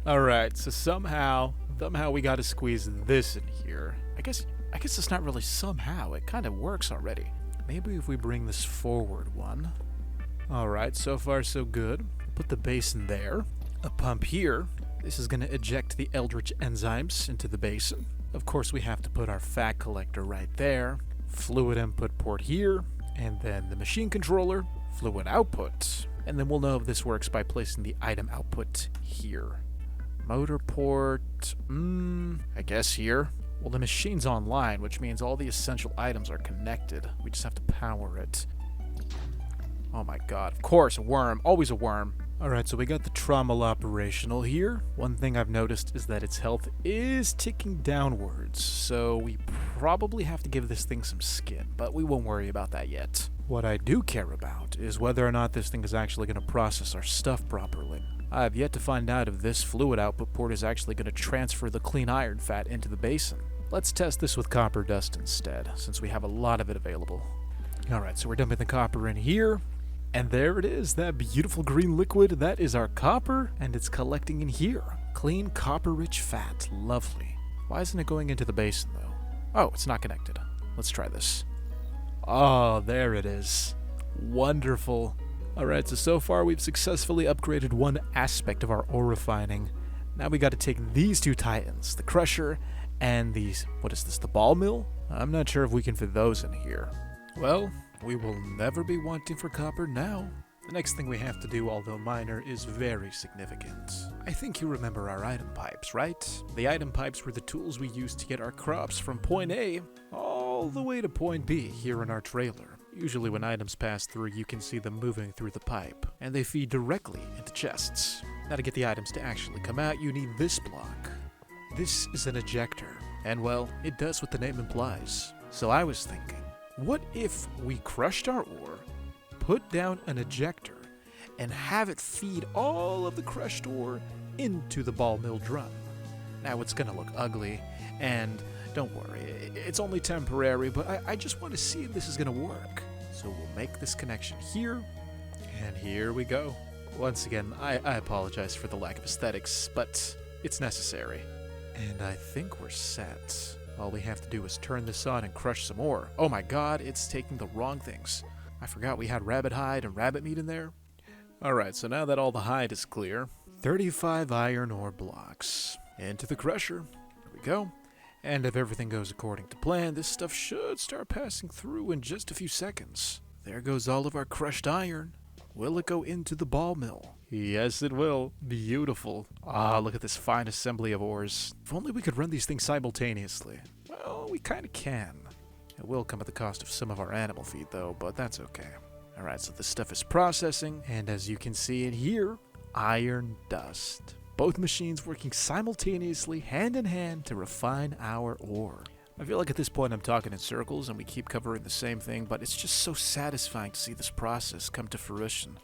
Alright, so somehow we gotta squeeze this in here. I guess it's not really somehow. It kind of works already. Maybe if we bring this forward one. Alright, so far so good. Put the basin there. A pump here. This is going to eject the ELDRITCH enzymes into the basin. Of course, we have to put our fat collector right there. Fluid input port here. And then the machine controller. Fluid output. And then we'll know if this works by placing the item output here. Motor port. I guess here. Well, the machine's online, which means all the essential items are connected. We just have to power it. Oh my god, of course, a worm. Always a worm. Alright, so we got the trommel operational here. One thing I've noticed is that its health is ticking downwards, so we probably have to give this thing some skin, but we won't worry about that yet. What I do care about is whether or not this thing is actually going to process our stuff properly. I have yet to find out if this fluid output port is actually going to transfer the clean iron fat into the basin. Let's test this with copper dust instead, since we have a lot of it available. Alright, so we're dumping the copper in here. And there it is, that beautiful green liquid. That is our copper, and it's collecting in here. Clean copper-rich fat. Lovely. Why isn't it going into the basin, though? Oh, it's not connected. Let's try this. Oh, there it is. Wonderful. Alright, so far we've successfully upgraded one aspect of our ore refining. Now we gotta take these two titans, the crusher and these, what is this, the ball mill? I'm not sure if we can fit those in here. Well, we will never be wanting for copper now. The next thing we have to do, although minor, is very significant. I think you remember our item pipes, right? The item pipes were the tools we used to get our crops from point A all the way to point B here in our trailer. Usually when items pass through, you can see them moving through the pipe, and they feed directly into chests. Now to get the items to actually come out, you need this block. This is an ejector, and well, it does what the name implies. So I was thinking, what if we crushed our ore, put down an ejector, and have it feed all of the crushed ore into the ball mill drum? Now it's gonna look ugly, and don't worry, it's only temporary, but I just want to see if this is gonna work. So we'll make this connection here, and here we go. Once again, I apologize for the lack of aesthetics, but it's necessary. And I think we're set. All we have to do is turn this on and crush some ore. Oh my god, it's taking the wrong things. I forgot we had rabbit hide and rabbit meat in there. Alright, so now that all the hide is clear, 35 iron ore blocks. Into the crusher. There we go. And if everything goes according to plan, this stuff should start passing through in just a few seconds. There goes all of our crushed iron. Will it go into the ball mill? Yes, it will. Beautiful. Ah, look at this fine assembly of ores. If only we could run these things simultaneously. Well, we kind of can. It will come at the cost of some of our animal feed, though, but that's okay. Alright, so this stuff is processing, and as you can see in here, iron dust. Both machines working simultaneously, hand in hand, to refine our ore. I feel like at this point I'm talking in circles and we keep covering the same thing, but it's just so satisfying to see this process come to fruition.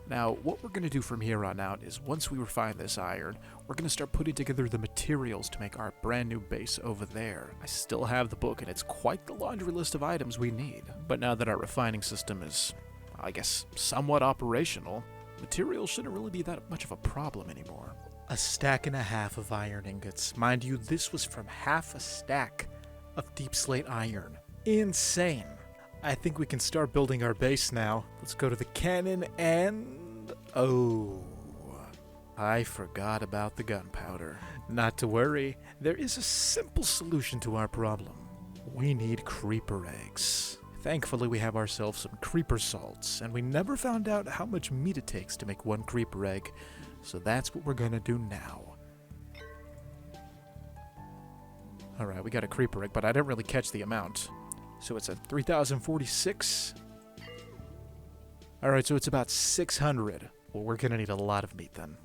Now, what we're going to do from here on out is once we refine this iron, we're going to start putting together the materials to make our brand new base over there. I still have the book and it's quite the laundry list of items we need. But now that our refining system is, I guess, somewhat operational, materials shouldn't really be that much of a problem anymore. A stack and a half of iron ingots. Mind you, this was from half a stack of deep slate iron. Insane. I think we can start building our base now. Let's go to the cannon and... oh, I forgot about the gunpowder. Not to worry, there is a simple solution to our problem. We need creeper eggs. Thankfully, we have ourselves some creeper salts, and we never found out how much meat it takes to make one creeper egg, so that's what we're gonna do now. Alright, we got a creeper egg, but I didn't really catch the amount. So it's at 3,046. Alright, so it's about 600. Well, we're gonna need a lot of meat then.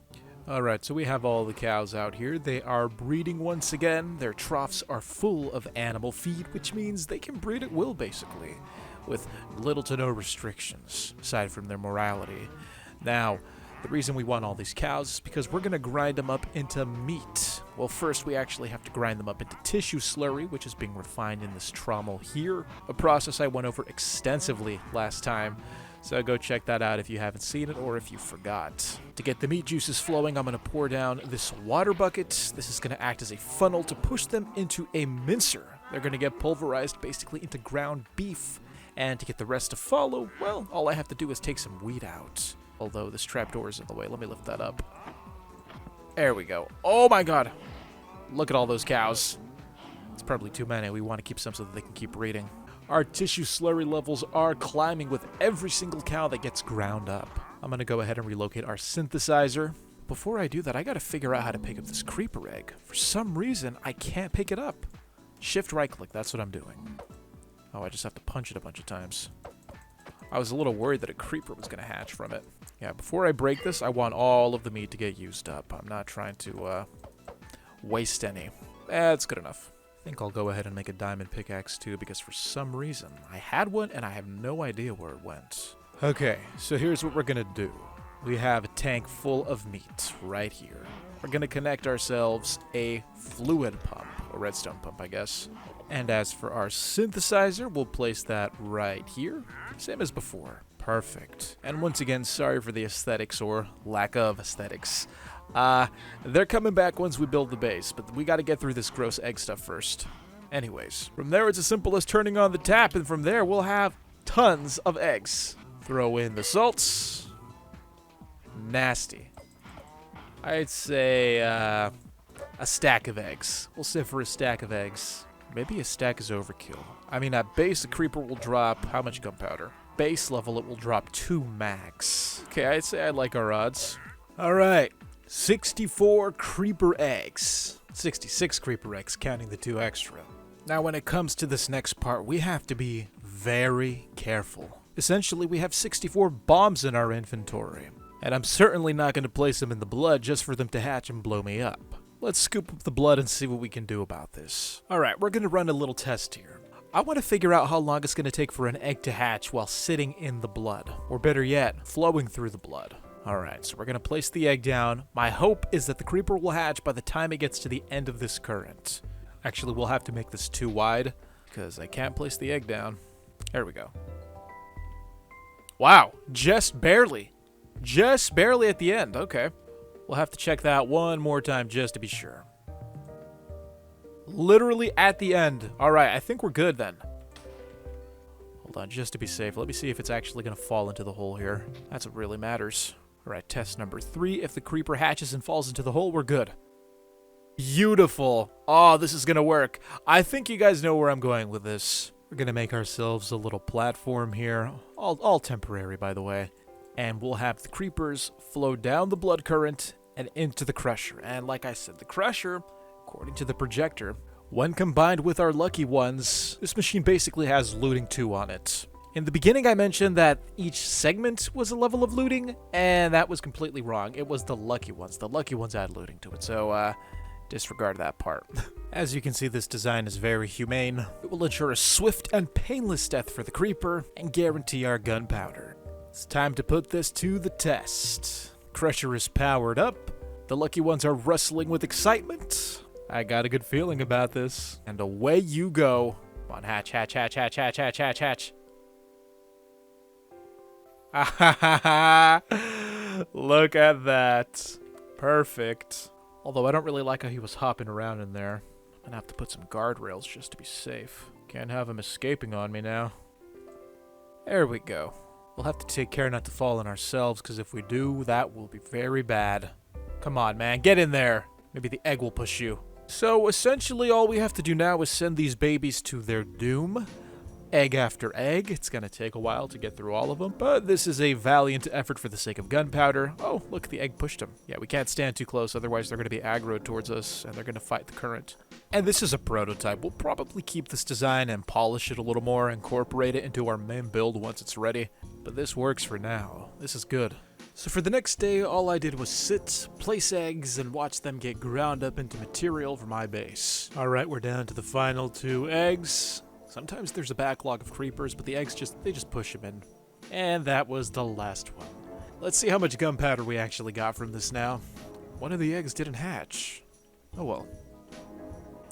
Alright, so we have all the cows out here. They are breeding once again. Their troughs are full of animal feed, which means they can breed at will, basically, with little to no restrictions, aside from their morality. Now, the reason we want all these cows is because we're going to grind them up into meat. Well, first we actually have to grind them up into tissue slurry, which is being refined in this trommel here, a process I went over extensively last time. So go check that out if you haven't seen it or if you forgot. To get the meat juices flowing, I'm going to pour down this water bucket. This is going to act as a funnel to push them into a mincer. They're going to get pulverized basically into ground beef. And to get the rest to follow, well, all I have to do is take some wheat out. Although this trapdoor is in the way. Let me lift that up. There we go. Oh my god. Look at all those cows. It's probably too many. We want to keep some so that they can keep breeding. Our tissue slurry levels are climbing with every single cow that gets ground up. I'm going to go ahead and relocate our synthesizer. Before I do that, I got to figure out how to pick up this creeper egg. For some reason, I can't pick it up. Shift right click. That's what I'm doing. Oh, I just have to punch it a bunch of times. I was a little worried that a creeper was going to hatch from it. Yeah, before I break this, I want all of the meat to get used up. I'm not trying to waste any. That's good enough. I think I'll go ahead and make a diamond pickaxe too, because for some reason, I had one and I have no idea where it went. Okay, so here's what we're going to do. We have a tank full of meat right here. We're going to connect ourselves a fluid pump, a redstone pump, I guess. And as for our synthesizer, we'll place that right here. Same as before. Perfect. And once again, sorry for the aesthetics or lack of aesthetics. They're coming back once we build the base, but we got to get through this gross egg stuff first. Anyways, from there it's as simple as turning on the tap, and from there we'll have tons of eggs. Throw in the salts. Nasty. I'd say a stack of eggs. We'll sit for a stack of eggs. Maybe a stack is overkill. I mean, at base, a creeper will drop how much gunpowder? Base level, it will drop 2 max. Okay, I'd say I like our odds. Alright, 64 creeper eggs. 66 creeper eggs, counting the 2 extra. Now, when it comes to this next part, we have to be very careful. Essentially, we have 64 bombs in our inventory. And I'm certainly not going to place them in the blood just for them to hatch and blow me up. Let's scoop up the blood and see what we can do about this. Alright, we're going to run a little test here. I want to figure out how long it's going to take for an egg to hatch while sitting in the blood. Or better yet, flowing through the blood. Alright, so we're going to place the egg down. My hope is that the creeper will hatch by the time it gets to the end of this current. Actually, we'll have to make this too wide, because I can't place the egg down. There we go. Wow, just barely. Just barely at the end. Okay. We'll have to check that one more time just to be sure. Literally at the end. All right, I think we're good then. Hold on, just to be safe. Let me see if it's actually going to fall into the hole here. That's what really matters. All right, test number 3. If the creeper hatches and falls into the hole, we're good. Beautiful. Oh, this is going to work. I think you guys know where I'm going with this. We're going to make ourselves a little platform here. All temporary, by the way. And we'll have the creepers flow down the blood current and into the crusher. And like I said, the crusher, according to the projector, when combined with our lucky ones, this machine basically has looting 2 on it. In the beginning, I mentioned that each segment was a level of looting, and that was completely wrong. It was the lucky ones. The lucky ones add looting to it, so disregard that part. As you can see, this design is very humane. It will ensure a swift and painless death for the creeper and guarantee our gunpowder. It's time to put this to the test. Crusher is powered up. The lucky ones are rustling with excitement. I got a good feeling about this. And away you go. Come on, hatch, hatch, hatch, hatch, hatch, hatch, hatch, hatch. Look at that. Perfect. Although I don't really like how he was hopping around in there. I'm gonna have to put some guardrails just to be safe. Can't have him escaping on me now. There we go. We'll have to take care not to fall on ourselves, because if we do, that will be very bad. Come on, man, get in there. Maybe the egg will push you. So essentially all we have to do now is send these babies to their doom. Egg after egg. It's going to take a while to get through all of them, but this is a valiant effort for the sake of gunpowder. Oh, look, the egg pushed him. Yeah, we can't stand too close, otherwise they're going to be aggroed towards us, and they're going to fight the current. And this is a prototype. We'll probably keep this design and polish it a little more, incorporate it into our main build once it's ready. But this works for now. This is good. So for the next day, all I did was sit, place eggs, and watch them get ground up into material for my base. Alright, we're down to the final 2 eggs. Sometimes there's a backlog of creepers, but the eggs they just push them in. And that was the last one. Let's see how much gunpowder we actually got from this now. One of the eggs didn't hatch. Oh well.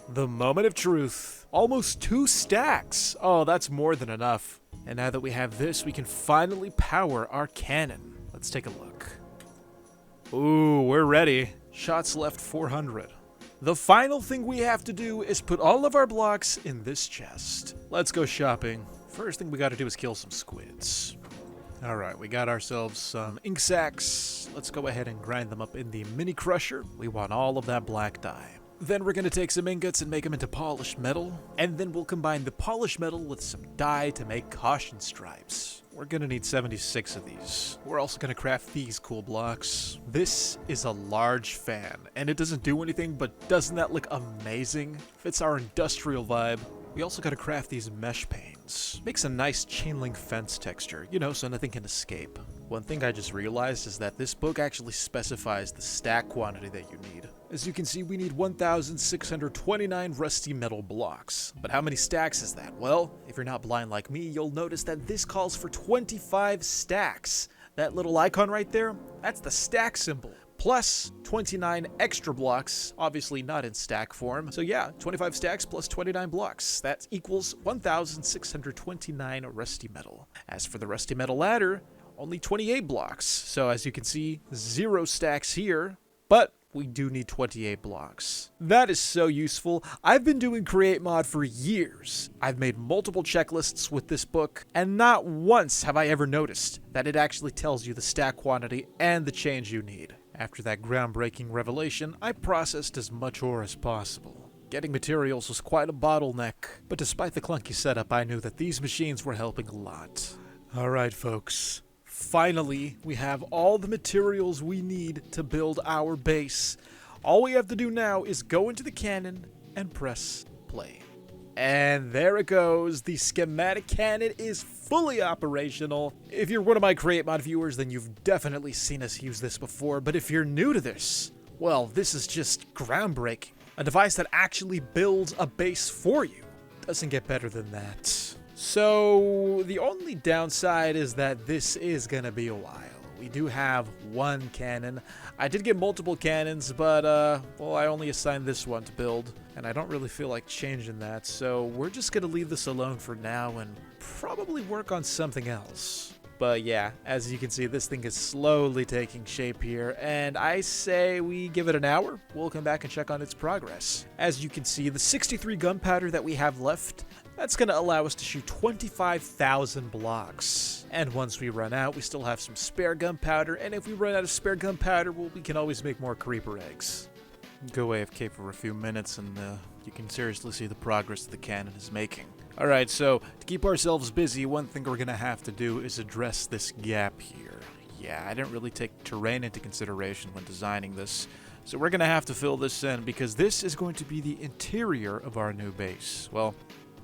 The moment of truth. Almost 2 stacks. Oh, that's more than enough. And now that we have this, we can finally power our cannon. Let's take a look. Ooh, we're ready. Shots left 400. The final thing we have to do is put all of our blocks in this chest. Let's go shopping. First thing we gotta do is kill some squids. Alright, we got ourselves some ink sacs. Let's go ahead and grind them up in the mini crusher. We want all of that black dye. Then we're gonna take some ingots and make them into polished metal. And then we'll combine the polished metal with some dye to make caution stripes. We're gonna need 76 of these. We're also gonna craft these cool blocks. This is a large fan, and it doesn't do anything, but doesn't that look amazing? Fits our industrial vibe. We also gotta craft these mesh panes. Makes a nice chain link fence texture, you know, so nothing can escape. One thing I just realized is that this book actually specifies the stack quantity that you need. As you can see, we need 1,629 rusty metal blocks. But how many stacks is that? Well, if you're not blind like me, you'll notice that this calls for 25 stacks. That little icon right there, that's the stack symbol. Plus 29 extra blocks, obviously not in stack form. So yeah, 25 stacks plus 29 blocks. That equals 1,629 rusty metal. As for the rusty metal ladder, only 28 blocks. So as you can see, 0 stacks here, but we do need 28 blocks. That is so useful. I've been doing Create Mod for years. I've made multiple checklists with this book, and not once have I ever noticed that it actually tells you the stack quantity and the change you need. After that groundbreaking revelation, I processed as much ore as possible. Getting materials was quite a bottleneck, but despite the clunky setup, I knew that these machines were helping a lot. Alright folks, finally we have all the materials we need to build our base. All we have to do now is go into the cannon and press play. And there it goes. The schematic cannon is fully operational. If you're one of my Create Mod viewers, then you've definitely seen us use this before. But if you're new to this, well, this is just groundbreaking. A device that actually builds a base for you. Doesn't get better than that. So the only downside is that this is gonna be a while. We do have one cannon. I did get multiple cannons, but, well, I only assigned this one to build, and I don't really feel like changing that, so we're just gonna leave this alone for now and probably work on something else. But yeah, as you can see, this thing is slowly taking shape here, and I say we give it an hour. We'll come back and check on its progress. As you can see, the 63 gunpowder that we have left, that's going to allow us to shoot 25,000 blocks. And once we run out, we still have some spare gunpowder, and if we run out of spare gunpowder, well, we can always make more creeper eggs. Go AFK for a few minutes, and you can seriously see the progress the cannon is making. Alright, so to keep ourselves busy, one thing we're going to have to do is address this gap here. Yeah, I didn't really take terrain into consideration when designing this, so we're going to have to fill this in because this is going to be the interior of our new base. Well,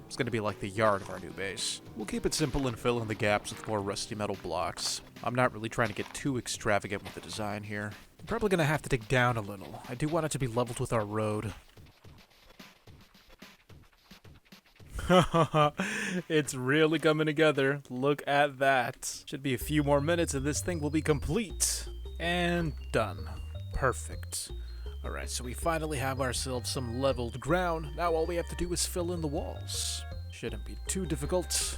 it's going to be like the yard of our new base. We'll keep it simple and fill in the gaps with more rusty metal blocks. I'm not really trying to get too extravagant with the design here. I'm probably going to have to dig down a little. I do want it to be leveled with our road. It's really coming together. Look at that. Should be a few more minutes and this thing will be complete. And done. Perfect. Alright, so we finally have ourselves some leveled ground. Now all we have to do is fill in the walls. Shouldn't be too difficult.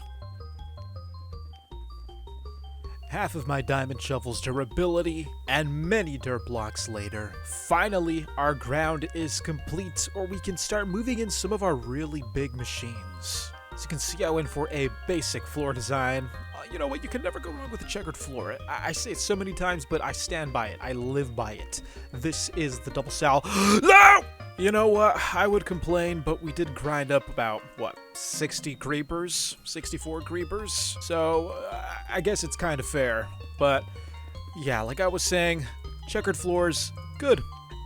Half of my diamond shovel's durability, and many dirt blocks later, finally our ground is complete, or we can start moving in some of our really big machines. As you can see, I went for a basic floor design. You know what, you can never go wrong with a checkered floor. I say it so many times, but I stand by it. I live by it. This is the Doublesal. No! You know what, I would complain, but we did grind up about, 60 creepers? 64 creepers? So, I guess it's kind of fair. But, yeah, like I was saying, checkered floors, good.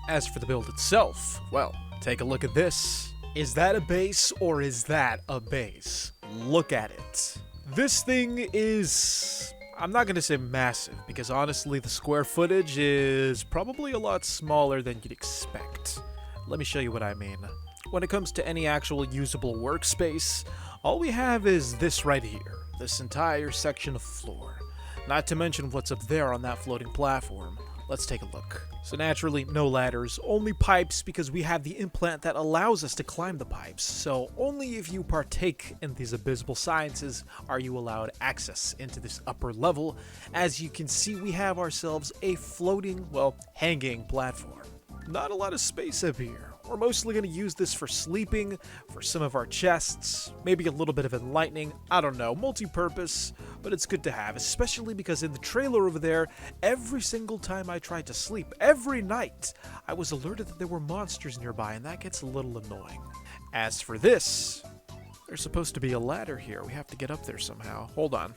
As for the build itself, well, take a look at this. Is that a base, or is that a base? Look at it. This thing is... I'm not going to say massive, because honestly, the square footage is probably a lot smaller than you'd expect. Let me show you what I mean. When it comes to any actual usable workspace, all we have is this right here, this entire section of floor. Not to mention what's up there on that floating platform. Let's take a look. So naturally, no ladders, only pipes because we have the implant that allows us to climb the pipes. So only if you partake in these abysmal sciences are you allowed access into this upper level. As you can see, we have ourselves a floating, well, hanging platform. Not a lot of space up here. We're mostly going to use this for sleeping, for some of our chests, maybe a little bit of enlightening, I don't know, multi-purpose, but it's good to have, especially because in the trailer over there, every single time I tried to sleep, every night, I was alerted that there were monsters nearby, and that gets a little annoying. As for this, there's supposed to be a ladder here. We have to get up there somehow. Hold on.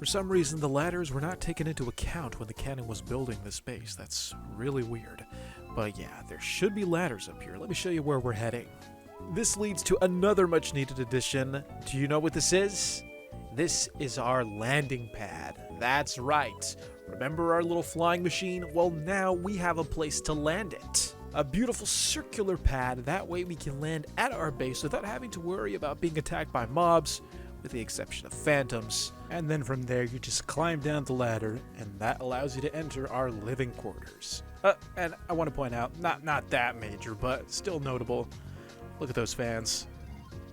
For some reason, the ladders were not taken into account when the cannon was building this base. That's really weird. But yeah, there should be ladders up here. Let me show you where we're heading. This leads to another much needed addition. Do you know what this is? This is our landing pad. That's right. Remember our little flying machine? Well, now we have a place to land it. A beautiful circular pad. That way we can land at our base without having to worry about being attacked by mobs, with the exception of phantoms. And then from there, you just climb down the ladder, and that allows you to enter our living quarters. And I want to point out, not that major, but still notable. Look at those fans.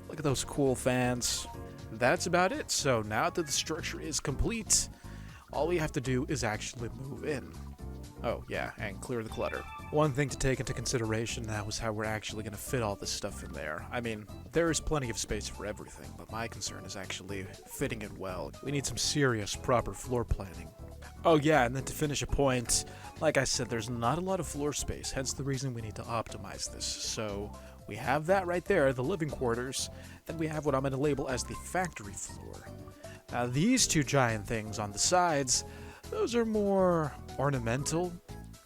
Look at those cool fans. That's about it. So now that the structure is complete, all we have to do is actually move in. Oh, yeah, and clear the clutter. One thing to take into consideration now is how we're actually going to fit all this stuff in there. I mean, there is plenty of space for everything, but my concern is actually fitting it well. We need some serious, proper floor planning. Oh yeah, and then to finish a point, like I said, there's not a lot of floor space, hence the reason we need to optimize this. So we have that right there, the living quarters, then we have what I'm going to label as the factory floor. Now these two giant things on the sides, those are more ornamental.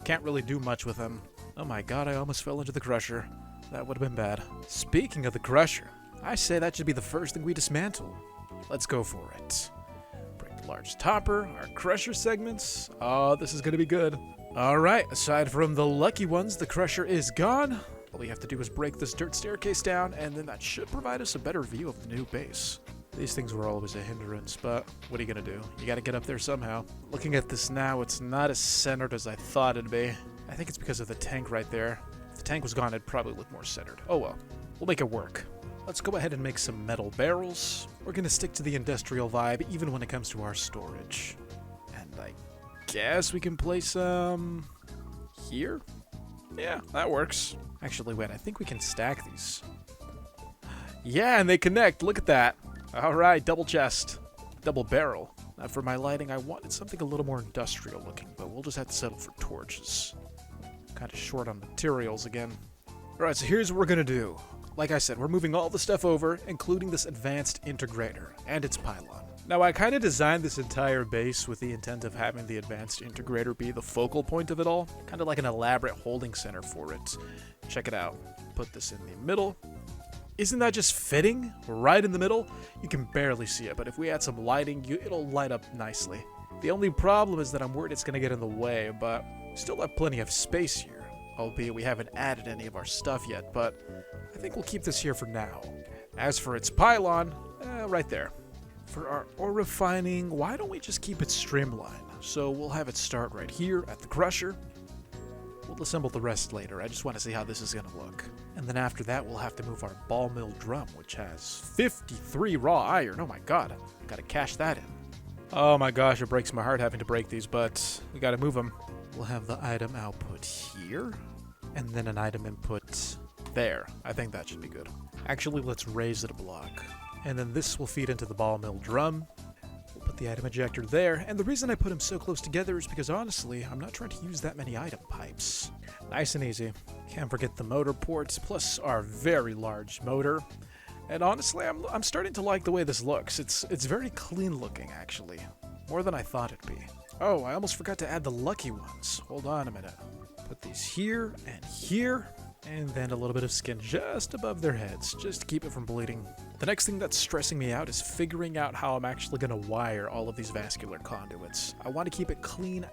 Can't really do much with them. Oh my god, I almost fell into the crusher. That would have been bad. Speaking of the crusher, I say that should be the first thing we dismantle. Let's go for it. Break the large topper, our crusher segments. Oh, this is gonna be good. Alright, aside from the lucky ones, the crusher is gone. All we have to do is break this dirt staircase down, and then that should provide us a better view of the new base. These things were always a hindrance, but what are you gonna do? You gotta get up there somehow. Looking at this now, it's not as centered as I thought it'd be. I think it's because of the tank right there. If the tank was gone, it'd probably look more centered. Oh well, we'll make it work. let's go ahead and make some metal barrels. We're going to stick to the industrial vibe even when it comes to our storage. And I guess we can place some here? Yeah, that works. Actually, wait, I think we can stack these. Yeah, and they connect. Look at that. All right, double chest. Double barrel. Now for my lighting, I wanted something a little more industrial looking, but we'll just have to settle for torches. Kind of short on materials again. Alright, so here's what we're gonna do. Like I said, we're moving all the stuff over, including this advanced integrator and its pylon. Now, I kind of designed this entire base with the intent of having the advanced integrator be the focal point of it all. Kind of like an elaborate holding center for it. Check it out. Put this in the middle. Isn't that just fitting? Right in the middle? You can barely see it, but if we add some lighting, it'll light up nicely. The only problem is that I'm worried it's going to get in the way, but we still have plenty of space here. Albeit we haven't added any of our stuff yet, but I think we'll keep this here for now. As for its pylon, right there. For our ore refining, why don't we just keep it streamlined? So we'll have it start right here at the crusher. We'll assemble the rest later. I just want to see how this is going to look. And then after that, we'll have to move our ball mill drum, which has 53 raw iron. Oh my god, I gotta cash that in. Oh my gosh, it breaks my heart having to break these, but we gotta move them. We'll have the item output here, and then an item input there. I think that should be good. Actually, let's raise it a block. And then this will feed into the ball mill drum. We'll put the item ejector there, and the reason I put them so close together is because honestly, I'm not trying to use that many item pipes. Nice and easy. Can't forget the motor ports, plus our very large motor. And honestly, I'm starting to like the way this looks. It's very clean looking, actually. More than I thought it'd be. Oh, I almost forgot to add the lucky ones. Hold on a minute. Put these here, and then a little bit of skin just above their heads, just to keep it from bleeding. The next thing that's stressing me out is figuring out how I'm actually going to wire all of these vascular conduits. I want to keep it clean.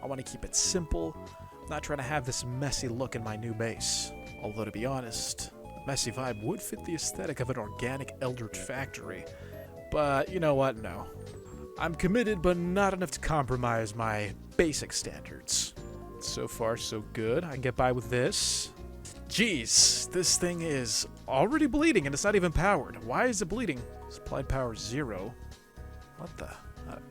I want to keep it simple. I'm not trying to have this messy look in my new base. Although, to be honest, the messy vibe would fit the aesthetic of an organic Eldritch factory. But you know what? No. I'm committed, but not enough to compromise my basic standards. So far, so good. I can get by with this. Jeez, this thing is already bleeding and it's not even powered. Why is it bleeding? Supplied power 0. What the?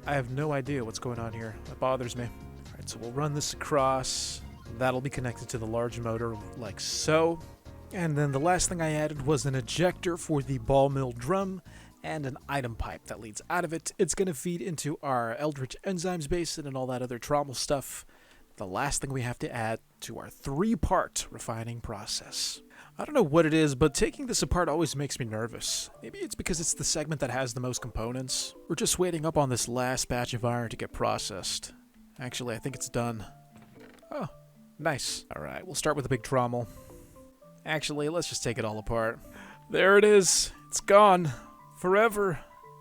I have no idea what's going on here. That bothers me. Alright, so we'll run this across. That'll be connected to the large motor like so. And then the last thing I added was an ejector for the ball mill drum and an item pipe that leads out of it. It's going to feed into our Eldritch enzymes basin and all that other trommel stuff. The last thing we have to add to our 3-part refining process. I don't know what it is, but taking this apart always makes me nervous. Maybe it's because it's the segment that has the most components. We're just waiting up on this last batch of iron to get processed. Actually, I think it's done. Oh, nice. Alright, we'll start with the big trommel. Actually, let's just take it all apart. There it is. It's gone. Forever.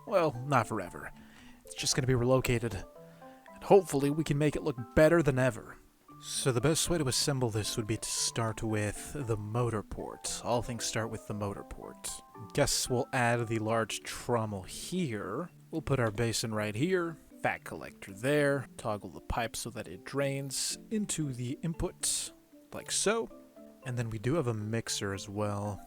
Well, not forever. It's just going to be relocated. Hopefully we can make it look better than ever. So the best way to assemble this would be to start with the motor port. All things start with the motor port. Guess we'll add the large trommel here. We'll put our basin right here. Fat collector there. Toggle the pipe so that it drains into the input, like so. And then we do have a mixer as well.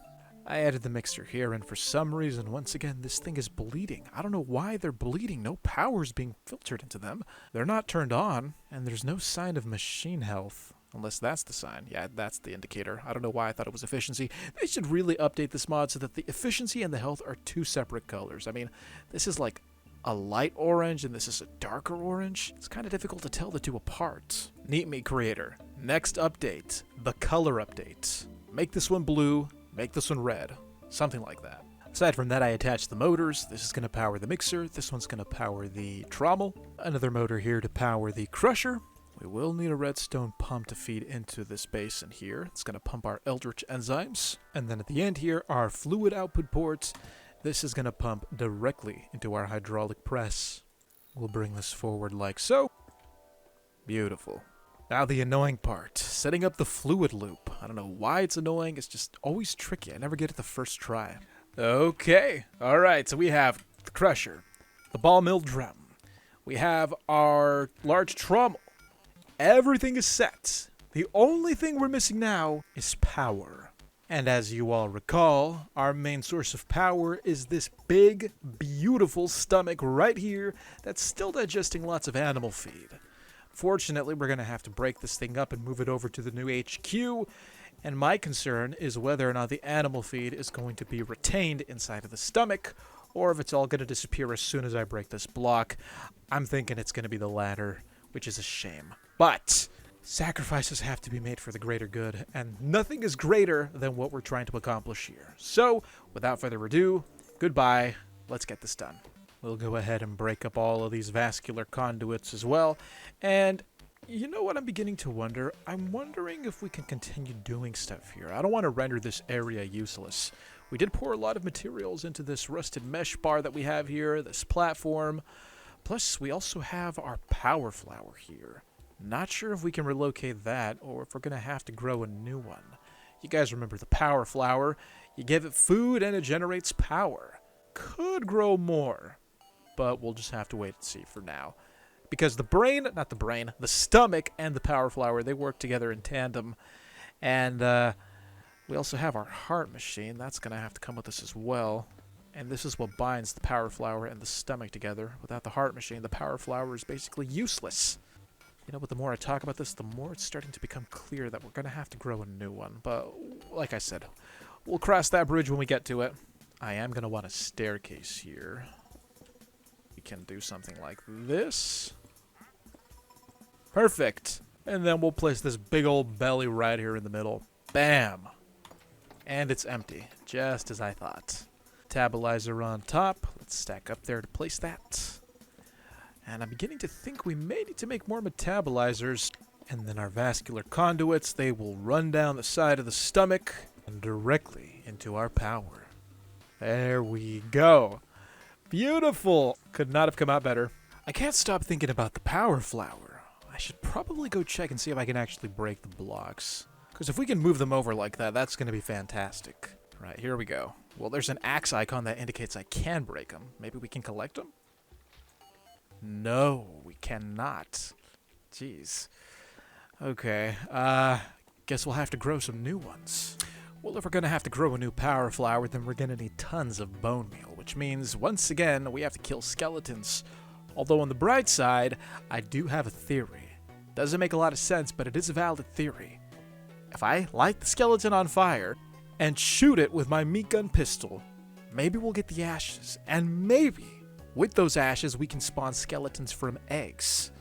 I added the mixer here, and for some reason, once again, this thing is bleeding. I don't know why they're bleeding. No power's being filtered into them. They're not turned on, and there's no sign of machine health. Unless that's the sign. Yeah, that's the indicator. I don't know why I thought it was efficiency. They should really update this mod so that the efficiency and the health are 2 separate colors. I mean, this is like a light orange, and this is a darker orange. It's kind of difficult to tell the two apart. NEEPMeat creator. Next update. The color update. Make this one blue. Make this one red. Something like that. Aside from that, I attached the motors. This is going to power the mixer. This one's going to power the trommel. Another motor here to power the crusher. We will need a redstone pump to feed into this basin here. It's going to pump our Eldritch enzymes. And then at the end here, our fluid output ports. This is going to pump directly into our hydraulic press. We'll bring this forward like so. Beautiful. Now the annoying part, setting up the fluid loop. I don't know why it's annoying, it's just always tricky. I never get it the first try. Okay, alright, so we have the crusher, the ball mill drum. We have our large trommel. Everything is set. The only thing we're missing now is power. And as you all recall, our main source of power is this big, beautiful stomach right here that's still digesting lots of animal feed. Fortunately, we're going to have to break this thing up and move it over to the new HQ, and my concern is whether or not the animal feed is going to be retained inside of the stomach, or if it's all going to disappear as soon as I break this block. I'm thinking it's going to be the latter, which is a shame. But sacrifices have to be made for the greater good, and nothing is greater than what we're trying to accomplish here. So, without further ado, goodbye. Let's get this done. We'll go ahead and break up all of these vascular conduits as well. And you know what I'm beginning to wonder? I'm wondering if we can continue doing stuff here. I don't want to render this area useless. We did pour a lot of materials into this rusted mesh bar that we have here, this platform. Plus, we also have our power flower here. Not sure if we can relocate that or if we're going to have to grow a new one. You guys remember the power flower. You give it food and it generates power. Could grow more, but we'll just have to wait and see for now. Because the stomach and the power flower, they work together in tandem. And we also have our heart machine. That's going to have to come with us as well. And this is what binds the power flower and the stomach together. Without the heart machine, the power flower is basically useless. You know, but the more I talk about this, the more it's starting to become clear that we're going to have to grow a new one. But like I said, we'll cross that bridge when we get to it. I am going to want a staircase here. We can do something like this. Perfect. And then we'll place this big old belly right here in the middle. Bam. And it's empty, just as I thought. Tabalizer on top. Let's stack up there to place that. And I'm beginning to think we may need to make more metabolizers. And then our vascular conduits, they will run down the side of the stomach and directly into our power. There we go. Beautiful. Could not have come out better. I can't stop thinking about the power flower. I should probably go check and see if I can actually break the blocks. Because if we can move them over like that, that's going to be fantastic. Right, here we go. Well, there's an axe icon that indicates I can break them. Maybe we can collect them? No, we cannot. Jeez. Okay, guess we'll have to grow some new ones. Well, if we're going to have to grow a new power flower, then we're going to need tons of bone meal, which means, once again, we have to kill skeletons. Although on the bright side, I do have a theory. Doesn't make a lot of sense, but it is a valid theory. If I light the skeleton on fire and shoot it with my meat gun pistol, maybe we'll get the ashes, and maybe with those ashes, we can spawn skeletons from eggs.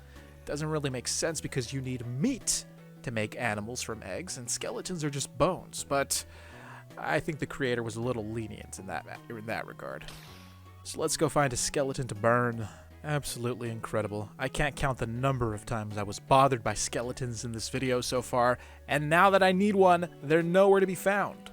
Doesn't really make sense because you need meat to make animals from eggs, and skeletons are just bones. But I think the creator was a little lenient in that regard. So let's go find a skeleton to burn. Absolutely incredible. I can't count the number of times I was bothered by skeletons in this video so far, and now that I need one, they're nowhere to be found.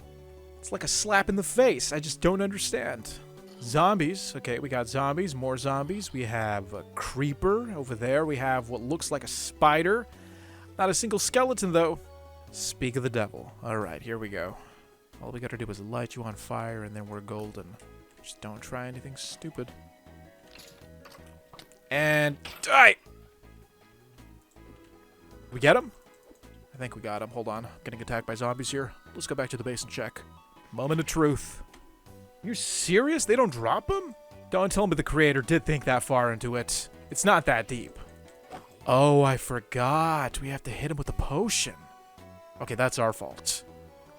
It's like a slap in the face. I just don't understand. Zombies. Okay, we got zombies, more zombies. We have a creeper over there. We have what looks like a spider. Not a single skeleton, though. Speak of the devil. Alright, here we go. All we gotta do is light you on fire, and then we're golden. Just don't try anything stupid. And die! We get him? I think we got him. Hold on. Getting attacked by zombies here. Let's go back to the base and check. Moment of truth. You serious? They don't drop him? Don't tell me the creator did think that far into it. It's not that deep. Oh, I forgot. We have to hit him with a potion. Okay, that's our fault.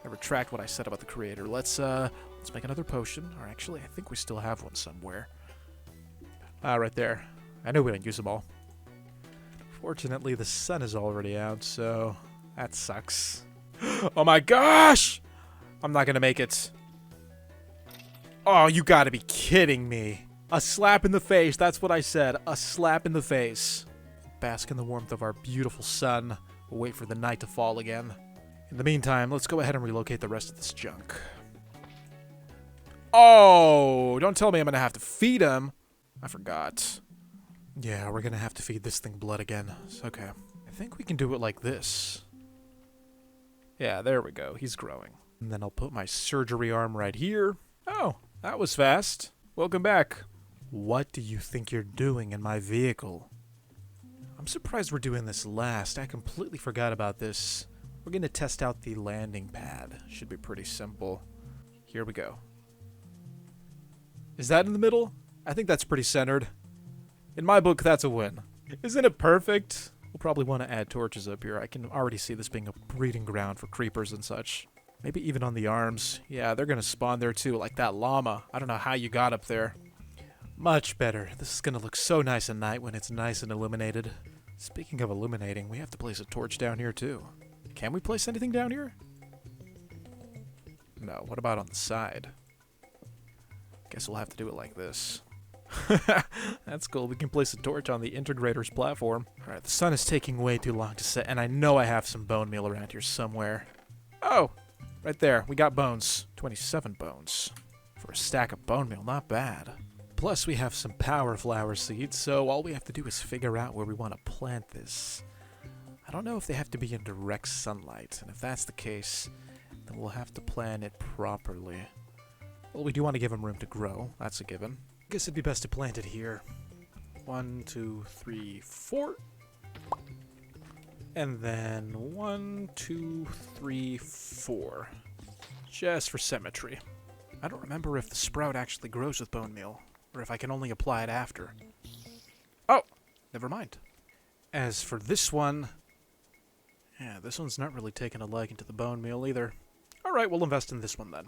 I retract what I said about the creator. Let's make another potion. Or actually, I think we still have one somewhere. Ah, right there. I know we didn't use them all. Fortunately, the sun is already out, so that sucks. Oh my gosh! I'm not gonna make it. Oh, you gotta be kidding me. A slap in the face, that's what I said. A slap in the face. Bask in the warmth of our beautiful sun. We'll wait for the night to fall again. In the meantime, let's go ahead and relocate the rest of this junk. Oh, don't tell me I'm gonna have to feed him. I forgot. Yeah, we're gonna have to feed this thing blood again. It's okay. I think we can do it like this. Yeah, there we go. He's growing. And then I'll put my surgery arm right here. Oh, that was fast. Welcome back. What do you think you're doing in my vehicle? I'm surprised we're doing this last. I completely forgot about this. We're going to test out the landing pad. Should be pretty simple. Here we go. Is that in the middle? I think that's pretty centered. In my book, that's a win. Isn't it perfect? We'll probably want to add torches up here. I can already see this being a breeding ground for creepers and such. Maybe even on the arms. Yeah, they're going to spawn there too, like that llama. I don't know how you got up there. Much better. This is going to look so nice at night when it's nice and illuminated. Speaking of illuminating, we have to place a torch down here too. Can we place anything down here? No. What about on the side? Guess we'll have to do it like this. That's cool. We can place a torch on the integrator's platform. Alright, the sun is taking way too long to set, and I know I have some bone meal around here somewhere. Oh! Right there. We got bones. 27 bones. For a stack of bone meal, not bad. Plus, we have some power flower seeds, so all we have to do is figure out where we want to plant this. I don't know if they have to be in direct sunlight, and if that's the case, then we'll have to plant it properly. Well, we do want to give them room to grow. That's a given. I guess it'd be best to plant it here. 1, 2, 3, 4. And then 1, 2, 3, 4. Just for symmetry. I don't remember if the sprout actually grows with bone meal, or if I can only apply it after. Oh! Never mind. As for this one... yeah, this one's not really taking a liking to the bone meal either. Alright, we'll invest in this one then.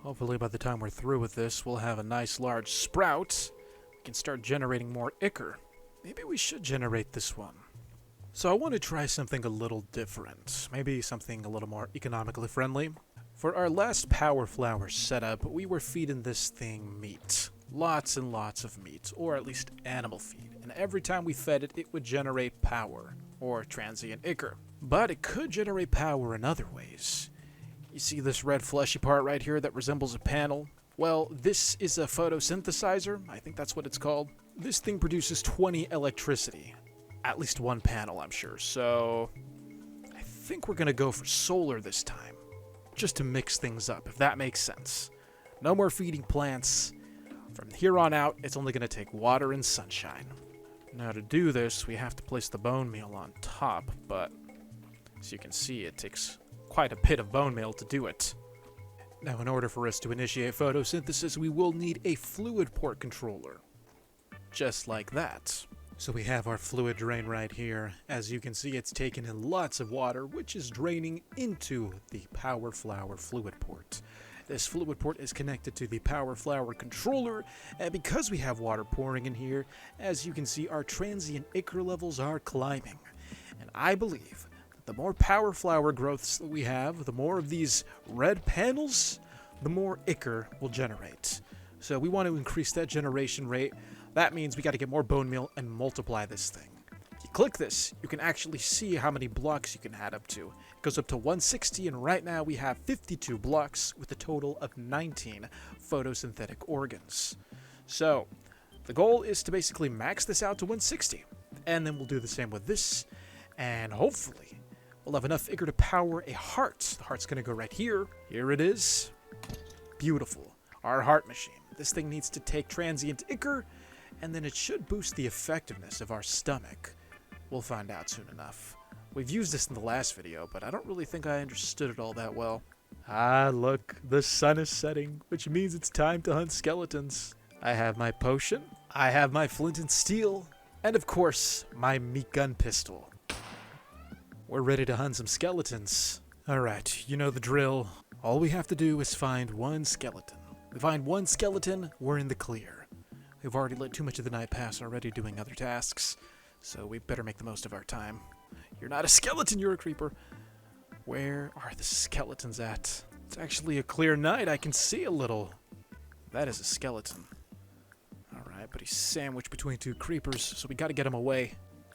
Hopefully by the time we're through with this, we'll have a nice large sprout. We can start generating more ichor. Maybe we should generate this one. So I want to try something a little different. Maybe something a little more economically friendly. For our last power flower setup, we were feeding this thing meat. Lots and lots of meat, or at least animal feed. And every time we fed it, it would generate power, or transient ichor. But it could generate power in other ways. You see this red fleshy part right here that resembles a panel? Well, this is a photosynthesizer. I think that's what it's called. This thing produces 20 electricity. At least one panel, I'm sure. So I think we're going to go for solar this time. Just to mix things up, if that makes sense. No more feeding plants. From here on out, it's only going to take water and sunshine. Now to do this, we have to place the bone meal on top, but as you can see, it takes quite a bit of bone meal to do it. Now, in order for us to initiate photosynthesis, we will need a fluid port controller. Just like that. So we have our fluid drain right here. As you can see, it's taking in lots of water, which is draining into the power flower fluid port. This fluid port is connected to the power flower controller, and because we have water pouring in here, as you can see, our transient ichor levels are climbing. And I believe the more power flower growths that we have, the more of these red panels, the more ichor will generate. So we want to increase that generation rate. That means we got to get more bone meal and multiply this thing. If you click this, you can actually see how many blocks you can add up to. It goes up to 160, and right now we have 52 blocks with a total of 19 photosynthetic organs. So the goal is to basically max this out to 160. And then we'll do the same with this, and hopefully we'll have enough ichor to power a heart. The heart's going to go right here. Here it is. Beautiful. Our heart machine. This thing needs to take transient ichor, and then it should boost the effectiveness of our stomach. We'll find out soon enough. We've used this in the last video, but I don't really think I understood it all that well. Ah, look, the sun is setting, which means it's time to hunt skeletons. I have my potion, I have my flint and steel, and of course, my meat gun pistol. We're ready to hunt some skeletons. Alright, you know the drill. All we have to do is find one skeleton. We find one skeleton, we're in the clear. We've already let too much of the night pass already doing other tasks, so we better make the most of our time. You're not a skeleton, you're a creeper. Where are the skeletons at? It's actually a clear night, I can see a little. That is a skeleton. Alright, but he's sandwiched between two creepers, so we gotta get him away.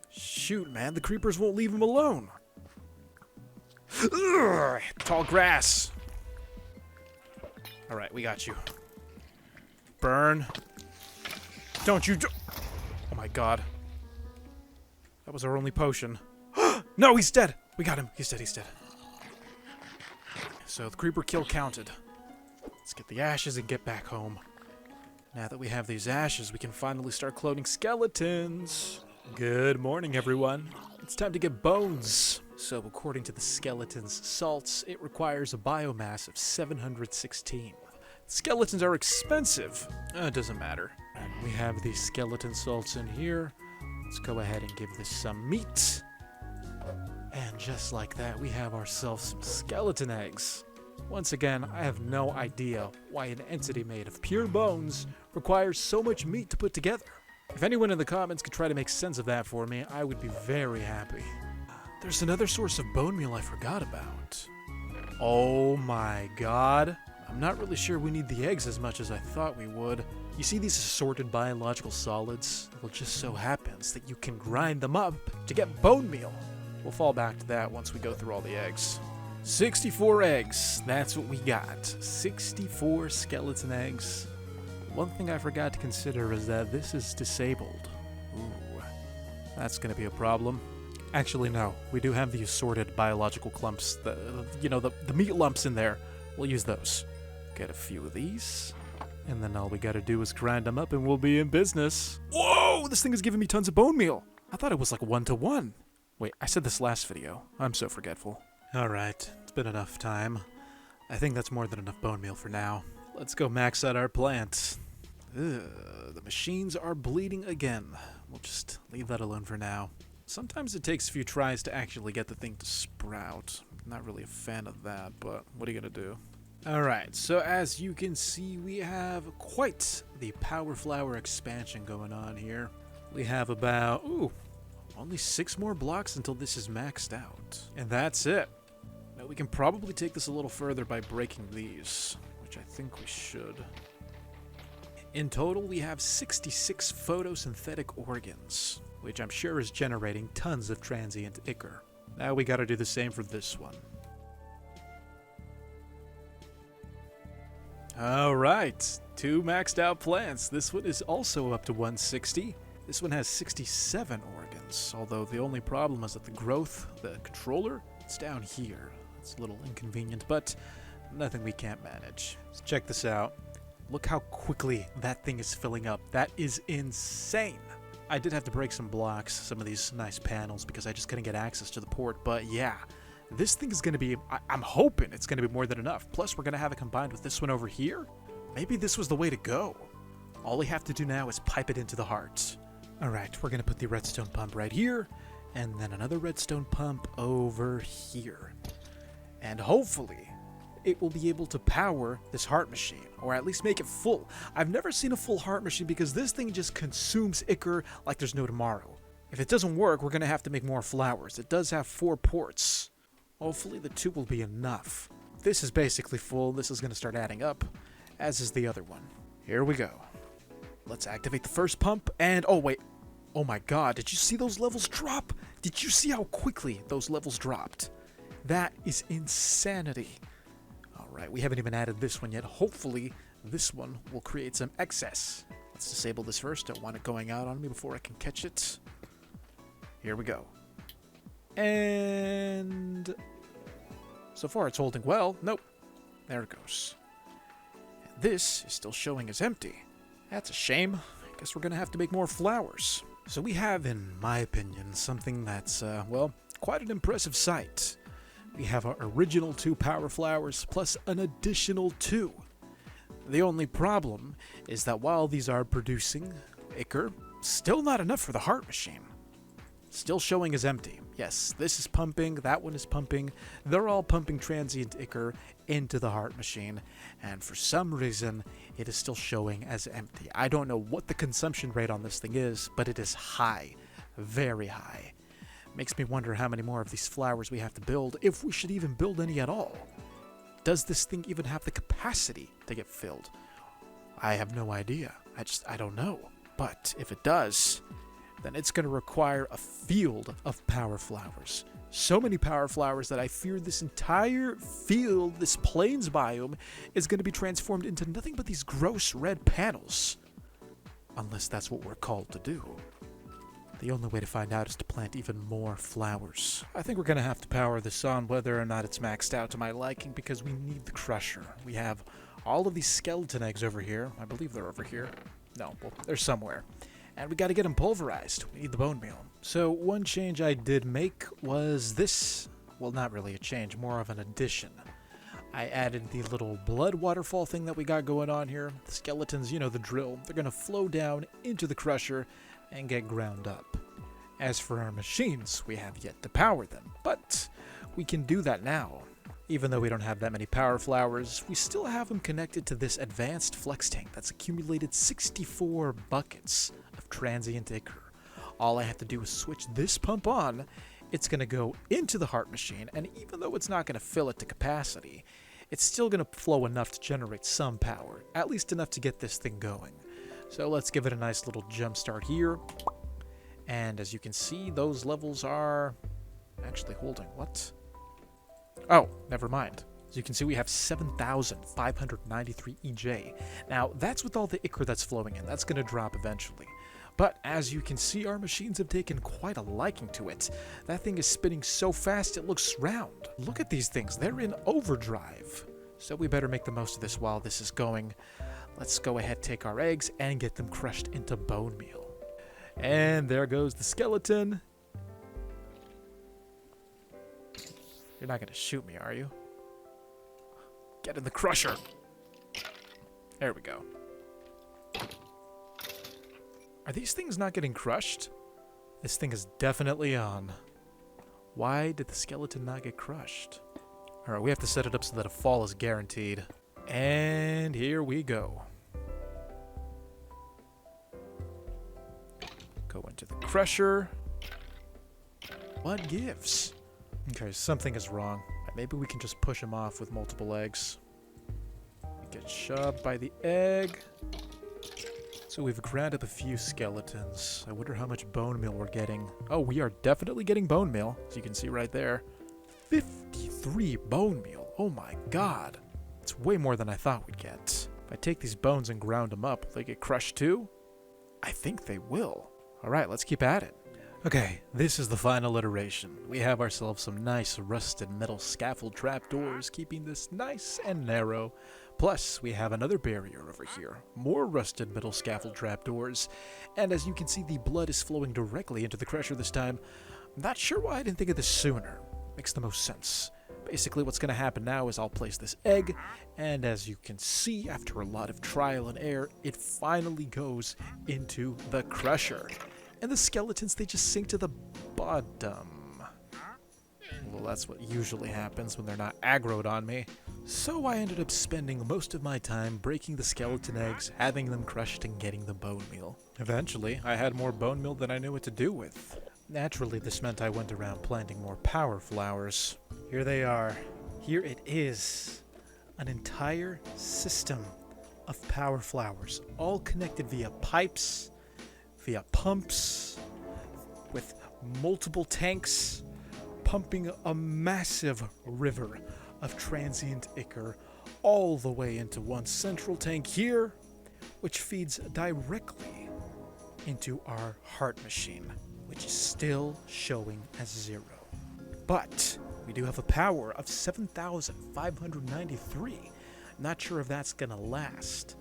Shoot, man, the creepers won't leave him alone. Ugh, tall grass. Alright, we got you. Burn. Don't you oh my god. That was our only potion. No, he's dead! We got him. He's dead, he's dead. So the creeper kill counted. Let's get the ashes and get back home. Now that we have these ashes, we can finally start cloning skeletons. Good morning, everyone. It's time to get bones. So, according to the skeleton's salts, it requires a biomass of 716. Skeletons are expensive. It doesn't matter. And we have these skeleton salts in here. Let's go ahead and give this some meat. And just like that, we have ourselves some skeleton eggs. Once again, I have no idea why an entity made of pure bones requires so much meat to put together. If anyone in the comments could try to make sense of that for me, I would be very happy. There's another source of bone meal I forgot about. Oh my god. I'm not really sure we need the eggs as much as I thought we would. You see these assorted biological solids? Well, it just so happens that you can grind them up to get bone meal. We'll fall back to that once we go through all the eggs. 64 eggs, that's what we got. 64 skeleton eggs. One thing I forgot to consider is that this is disabled. Ooh, that's gonna be a problem. Actually, no. We do have the assorted biological clumps, the meat lumps in there. We'll use those. Get a few of these. And then all we gotta do is grind them up and we'll be in business. Whoa! This thing is giving me tons of bone meal. I thought it was like 1-to-1. Wait, I said this last video. I'm so forgetful. Alright, it's been enough time. I think that's more than enough bone meal for now. Let's go max out our plant. Ugh, the machines are bleeding again. We'll just leave that alone for now. Sometimes it takes a few tries to actually get the thing to sprout. Not really a fan of that, but what are you gonna do? Alright, so as you can see, we have quite the power flower expansion going on here. We have about, only 6 more blocks until this is maxed out. And that's it. Now we can probably take this a little further by breaking these, which I think we should. In total, we have 66 photosynthetic organs, which I'm sure is generating tons of transient ichor. Now we gotta do the same for this one. Alright, 2 maxed out plants. This one is also up to 160. This one has 67 organs, although the only problem is that the growth, the controller, it's down here. It's a little inconvenient, but nothing we can't manage. Let's check this out. Look how quickly that thing is filling up. That is insane. I did have to break some blocks, some of these nice panels, because I just couldn't get access to the port, but yeah. This thing is going to be, I'm hoping it's going to be more than enough. Plus, we're going to have it combined with this one over here. Maybe this was the way to go. All we have to do now is pipe it into the heart. Alright, we're going to put the redstone pump right here, and then another redstone pump over here. And hopefully, it will be able to power this heart machine, or at least make it full. I've never seen a full heart machine because this thing just consumes ichor like there's no tomorrow. If it doesn't work, we're going to have to make more flowers. It does have 4 ports. Hopefully the 2 will be enough. This is basically full. This is going to start adding up, as is the other one. Here we go. Let's activate the first pump, and oh wait. Oh my god, did you see those levels drop? Did you see how quickly those levels dropped? That is insanity. Alright, we haven't even added this one yet. Hopefully, this one will create some excess. Let's disable this first. Don't want it going out on me before I can catch it. Here we go. And so far it's holding well. Nope. There it goes. And this is still showing as empty. That's a shame. I guess we're going to have to make more flowers. So we have, in my opinion, something that's, well, quite an impressive sight. We have our original 2 power flowers plus an additional 2. The only problem is that while these are producing ichor, still not enough for the heart machine. Still showing as empty. Yes, this is pumping, that one is pumping. They're all pumping transient ichor into the heart machine, and for some reason, it is still showing as empty. I don't know what the consumption rate on this thing is, but it is high. Very high. Makes me wonder how many more of these flowers we have to build, if we should even build any at all. Does this thing even have the capacity to get filled? I have no idea. I don't know. But if it does, then it's going to require a field of power flowers. So many power flowers that I fear this entire field, this plains biome, is going to be transformed into nothing but these gross red panels. Unless that's what we're called to do. The only way to find out is to plant even more flowers. I think we're going to have to power this on whether or not it's maxed out to my liking because we need the crusher. We have all of these skeleton eggs over here. I believe they're over here. No, well, they're somewhere. And we got to get them pulverized. We need the bone meal. So one change I did make was this. Well, not really a change, more of an addition. I added the little blood waterfall thing that we got going on here. The skeletons, you know the drill. They're going to flow down into the crusher and get ground up. As for our machines, we have yet to power them, but we can do that now. Even though we don't have that many power flowers, we still have them connected to this advanced flex tank that's accumulated 64 buckets of transient ichor. All I have to do is switch this pump on. It's going to go into the heart machine, and even though it's not going to fill it to capacity, it's still going to flow enough to generate some power, at least enough to get this thing going. So let's give it a nice little jump start here. And as you can see, those levels are actually holding. What? Oh, never mind. As you can see, we have 7,593 EJ. Now, that's with all the ichor that's flowing in. That's going to drop eventually. But as you can see, our machines have taken quite a liking to it. That thing is spinning so fast it looks round. Look at these things. They're in overdrive. So we better make the most of this while this is going. Let's go ahead, take our eggs, and get them crushed into bone meal. And there goes the skeleton. You're not going to shoot me, are you? Get in the crusher. There we go. Are these things not getting crushed? This thing is definitely on. Why did the skeleton not get crushed? Alright, we have to set it up so that a fall is guaranteed. And here we go. Go into the crusher. What gives? Okay, something is wrong. Maybe we can just push him off with multiple eggs. Get shoved by the egg. So we've ground up a few skeletons. I wonder how much bone meal we're getting. Oh, we are definitely getting bone meal, as you can see right there. 53 bone meal. Oh my god. It's way more than I thought we'd get. If I take these bones and ground them up, will they get crushed too? I think they will. Alright, let's keep at it. Okay, this is the final iteration. We have ourselves some nice rusted metal scaffold trapdoors, keeping this nice and narrow. Plus, we have another barrier over here. More rusted metal scaffold trapdoors. And as you can see, the blood is flowing directly into the crusher this time. I'm not sure why I didn't think of this sooner. Makes the most sense. Basically, what's going to happen now is I'll place this egg, and as you can see, after a lot of trial and error, it finally goes into the crusher. And the skeletons, they just sink to the bottom. Well, that's what usually happens when they're not aggroed on me. So I ended up spending most of my time breaking the skeleton eggs, having them crushed, and getting the bone meal. Eventually, I had more bone meal than I knew what to do with. Naturally, this meant I went around planting more power flowers. Here they are. Here it is. An entire system of power flowers, all connected via pipes, via pumps, with multiple tanks, pumping a massive river of transient ichor all the way into one central tank here, which feeds directly into our heart machine, which is still showing as 0. But we do have a power of 7,593. Not sure if that's gonna last,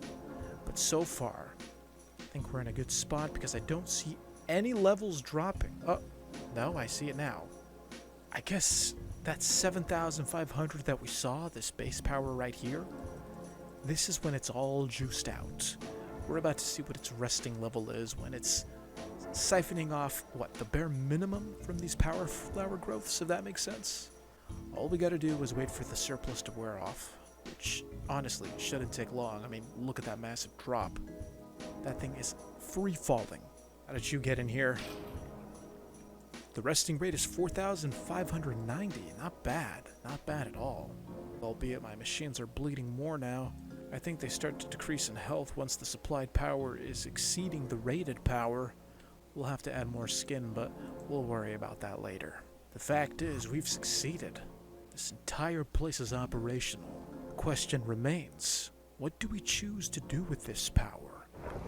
but so far I think we're in a good spot because I don't see any levels dropping. Oh, no, I see it now. I guess that 7,500 that we saw, this base power right here, this is when it's all juiced out. We're about to see what its resting level is when it's siphoning off, what, the bare minimum from these power flower growths, if that makes sense. All we gotta do is wait for the surplus to wear off, which honestly shouldn't take long. I mean, look at that massive drop. That thing is free falling. How did you get in here? The resting rate is 4,590. Not bad. Not bad at all. Albeit my machines are bleeding more now. I think they start to decrease in health once the supplied power is exceeding the rated power. We'll have to add more skin, but we'll worry about that later. The fact is, we've succeeded. This entire place is operational. The question remains, what do we choose to do with this power?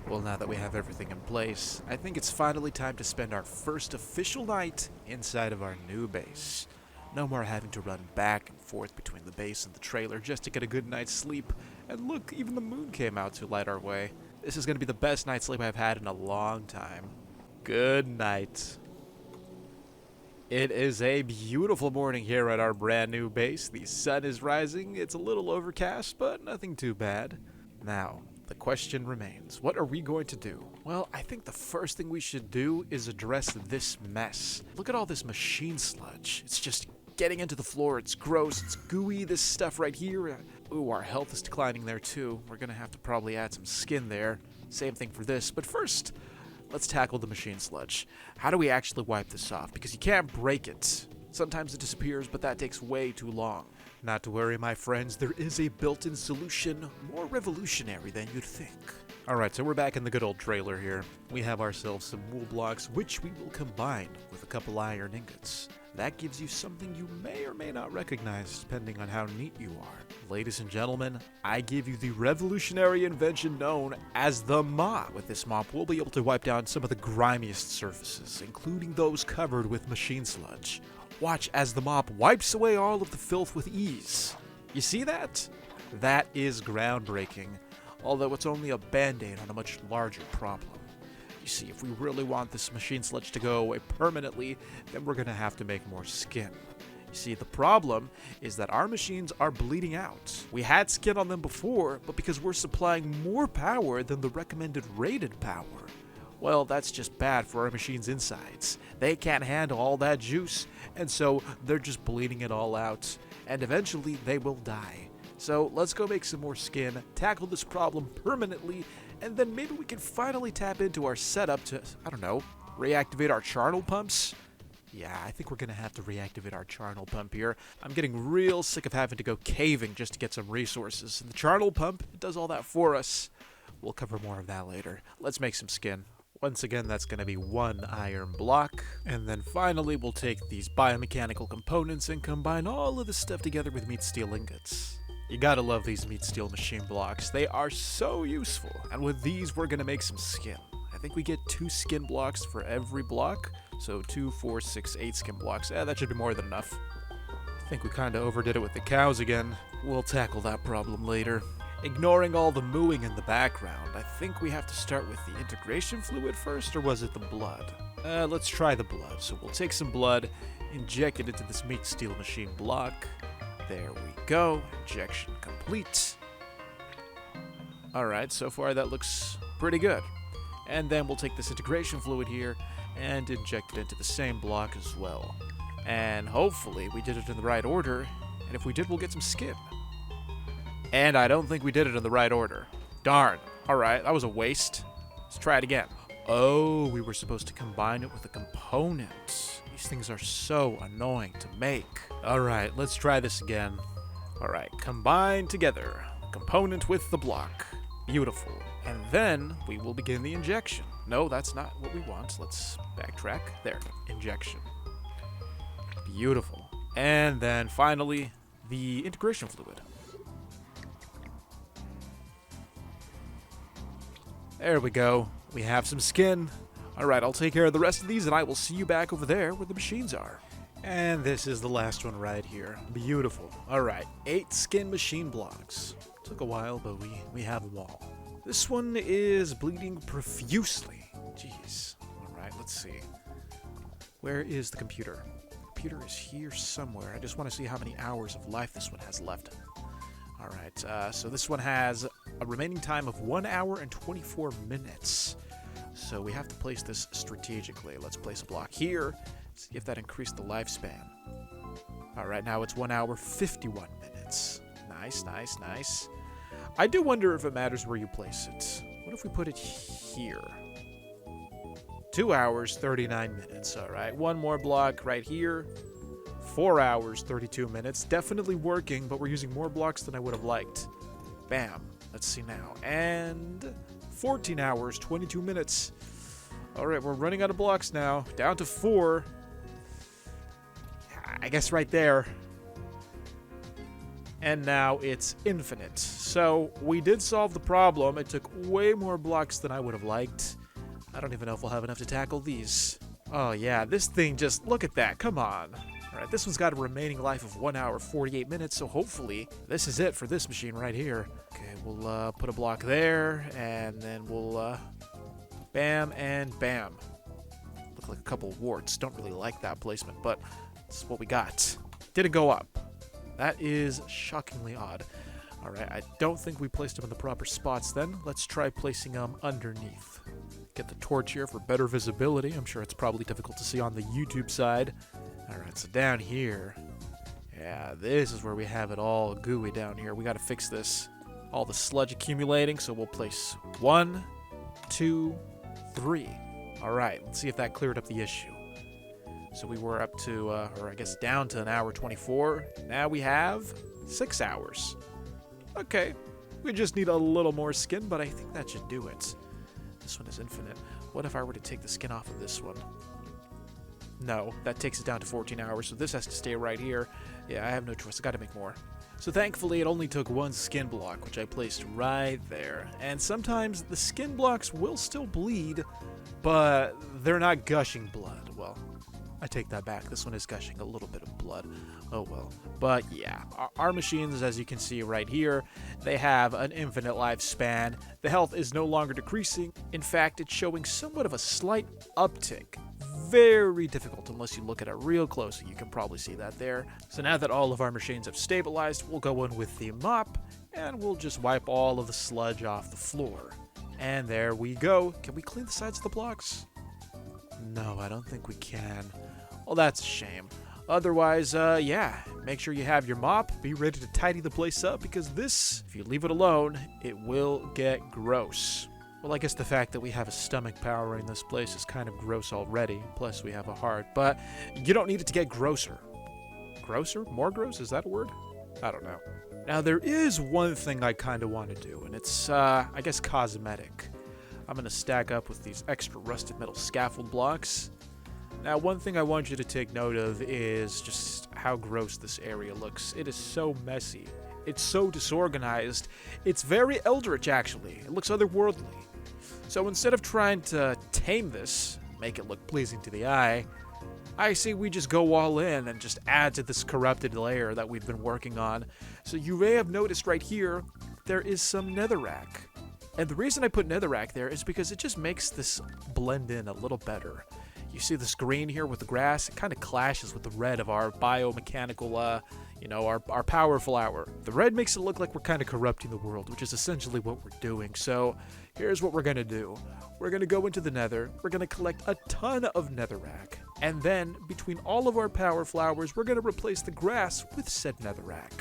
Well, now that we have everything in place, I think it's finally time to spend our first official night inside of our new base. No more having to run back and forth between the base and the trailer just to get a good night's sleep. And look, even the moon came out to light our way. This is going to be the best night's sleep I've had in a long time. Good night. It is a beautiful morning here at our brand new base. The sun is rising. It's a little overcast, but nothing too bad. Now, the question remains, what are we going to do? Well, I think the first thing we should do is address this mess. Look at all this machine sludge. It's just getting into the floor. It's gross. It's gooey. This stuff right here. Ooh, our health is declining there too. We're going to have to probably add some skin there. Same thing for this. But first, let's tackle the machine sludge. How do we actually wipe this off? Because you can't break it. Sometimes it disappears, but that takes way too long. Not to worry, my friends, there is a built-in solution, more revolutionary than you'd think. Alright, so we're back in the good old trailer here. We have ourselves some wool blocks, which we will combine with a couple iron ingots. That gives you something you may or may not recognize, depending on how neat you are. Ladies and gentlemen, I give you the revolutionary invention known as the mop. With this mop, we'll be able to wipe down some of the grimiest surfaces, including those covered with machine sludge. Watch as the mop wipes away all of the filth with ease. You see that? That is groundbreaking, although it's only a band-aid on a much larger problem. You see, if we really want this machine sludge to go away permanently, then we're going to have to make more skin. You see, the problem is that our machines are bleeding out. We had skin on them before, but because we're supplying more power than the recommended rated power, well, that's just bad for our machine's insides. They can't handle all that juice, and so they're just bleeding it all out, and eventually they will die. So let's go make some more skin, tackle this problem permanently, and then maybe we can finally tap into our setup to, I don't know, reactivate our charnel pumps? Yeah, I think we're going to have to reactivate our charnel pump here. I'm getting real sick of having to go caving just to get some resources. And the charnel pump, it does all that for us. We'll cover more of that later. Let's make some skin. Once again, that's going to be 1 iron block. And then finally, we'll take these biomechanical components and combine all of this stuff together with meat steel ingots. You gotta love these meat steel machine blocks. They are so useful. And with these, we're gonna make some skin. I think we get 2 skin blocks for every block. So 2, 4, 6, 8 skin blocks. That should be more than enough. I think we kinda overdid it with the cows again. We'll tackle that problem later. Ignoring all the mooing in the background, I think we have to start with the integration fluid first, or was it the blood? Let's try the blood. So we'll take some blood, inject it into this meat steel machine block. There we go. Injection complete. Alright, so far that looks pretty good. And then we'll take this integration fluid here and inject it into the same block as well. And hopefully we did it in the right order, and if we did, we'll get some skin. And I don't think we did it in the right order. Darn. Alright, that was a waste. Let's try it again. Oh, we were supposed to combine it with a component. These things are so annoying to make. Alright, let's try this again. Alright, combine together. Component with the block. Beautiful. And then we will begin the injection. No, that's not what we want. Let's backtrack. There, injection. Beautiful. And then finally, the integration fluid. There we go. We have some skin. Alright, I'll take care of the rest of these, and I will see you back over there where the machines are. And this is the last one right here. Beautiful. Alright, 8 skin machine blocks. Took a while, but we have them all. This one is bleeding profusely. Jeez. Alright, let's see. Where is the computer? The computer is here somewhere. I just want to see how many hours of life this one has left. Alright, so this one has a remaining time of 1 hour and 24 minutes. So we have to place this strategically. Let's place a block here. See if that increased the lifespan. Alright, now it's 1 hour 51 minutes. Nice, nice, nice. I do wonder if it matters where you place it. What if we put it here? 2 hours 39 minutes. Alright, one more block right here. 4 hours 32 minutes. Definitely working, but we're using more blocks than I would have liked. Bam. Let's see now. And 14 hours, 22 minutes. Alright, we're running out of blocks now. Down to 4. I guess right there. And now it's infinite. So we did solve the problem. It took way more blocks than I would have liked. I don't even know if we'll have enough to tackle these. Oh yeah, this thing just, look at that, come on. Alright, this one's got a remaining life of 1 hour, 48 minutes, so hopefully this is it for this machine right here. Okay, we'll put a block there, and then we'll bam and bam. Look like a couple warts. Don't really like that placement, but this is what we got. Didn't go up. That is shockingly odd. Alright, I don't think we placed them in the proper spots then. Let's try placing them underneath. Get the torch here for better visibility. I'm sure it's probably difficult to see on the YouTube side. Alright, so down here. Yeah, this is where we have it all gooey down here. We gotta fix this. All the sludge accumulating, so we'll place 1, 2, 3. Alright, let's see if that cleared up the issue. So we were up to, or I guess down to 1 hour 24. Now we have 6 hours. Okay, we just need a little more skin, but I think that should do it. This one is infinite. What if I were to take the skin off of this one? No, that takes it down to 14 hours, so this has to stay right here. Yeah, I have no choice. I gotta make more. So thankfully, it only took 1 skin block, which I placed right there. And sometimes the skin blocks will still bleed, but they're not gushing blood. Well, I take that back. This one is gushing a little bit of blood. Oh well. But yeah, our machines, as you can see right here, they have an infinite lifespan. The health is no longer decreasing. In fact, it's showing somewhat of a slight uptick. Very difficult unless you look at it real close. You can probably see that there. So now that all of our machines have stabilized, we'll go in with the mop and we'll just wipe all of the sludge off the floor. And there we go. Can we clean the sides of the blocks? No, I don't think we can. Well, that's a shame. Otherwise, yeah, make sure you have your mop. Be ready to tidy the place up because this, if you leave it alone, it will get gross. Well, I guess the fact that we have a stomach powering this place is kind of gross already. Plus, we have a heart. But you don't need it to get grosser. Grosser? More gross? Is that a word? I don't know. Now, there is one thing I kind of want to do, and it's, I guess, cosmetic. I'm going to stack up with these extra rusted metal scaffold blocks. Now, one thing I want you to take note of is just how gross this area looks. It is so messy. It's so disorganized. It's very eldritch, actually. It looks otherworldly. So instead of trying to tame this, make it look pleasing to the eye, I say we just go all in and just add to this corrupted layer that we've been working on. So you may have noticed right here, there is some netherrack. And the reason I put netherrack there is because it just makes this blend in a little better. You see this green here with the grass? It kind of clashes with the red of our biomechanical, our power flower. The red makes it look like we're kind of corrupting the world, which is essentially what we're doing. So here's what we're going to do. We're going to go into the nether. We're going to collect a ton of netherrack. And then, between all of our power flowers, we're going to replace the grass with said netherrack.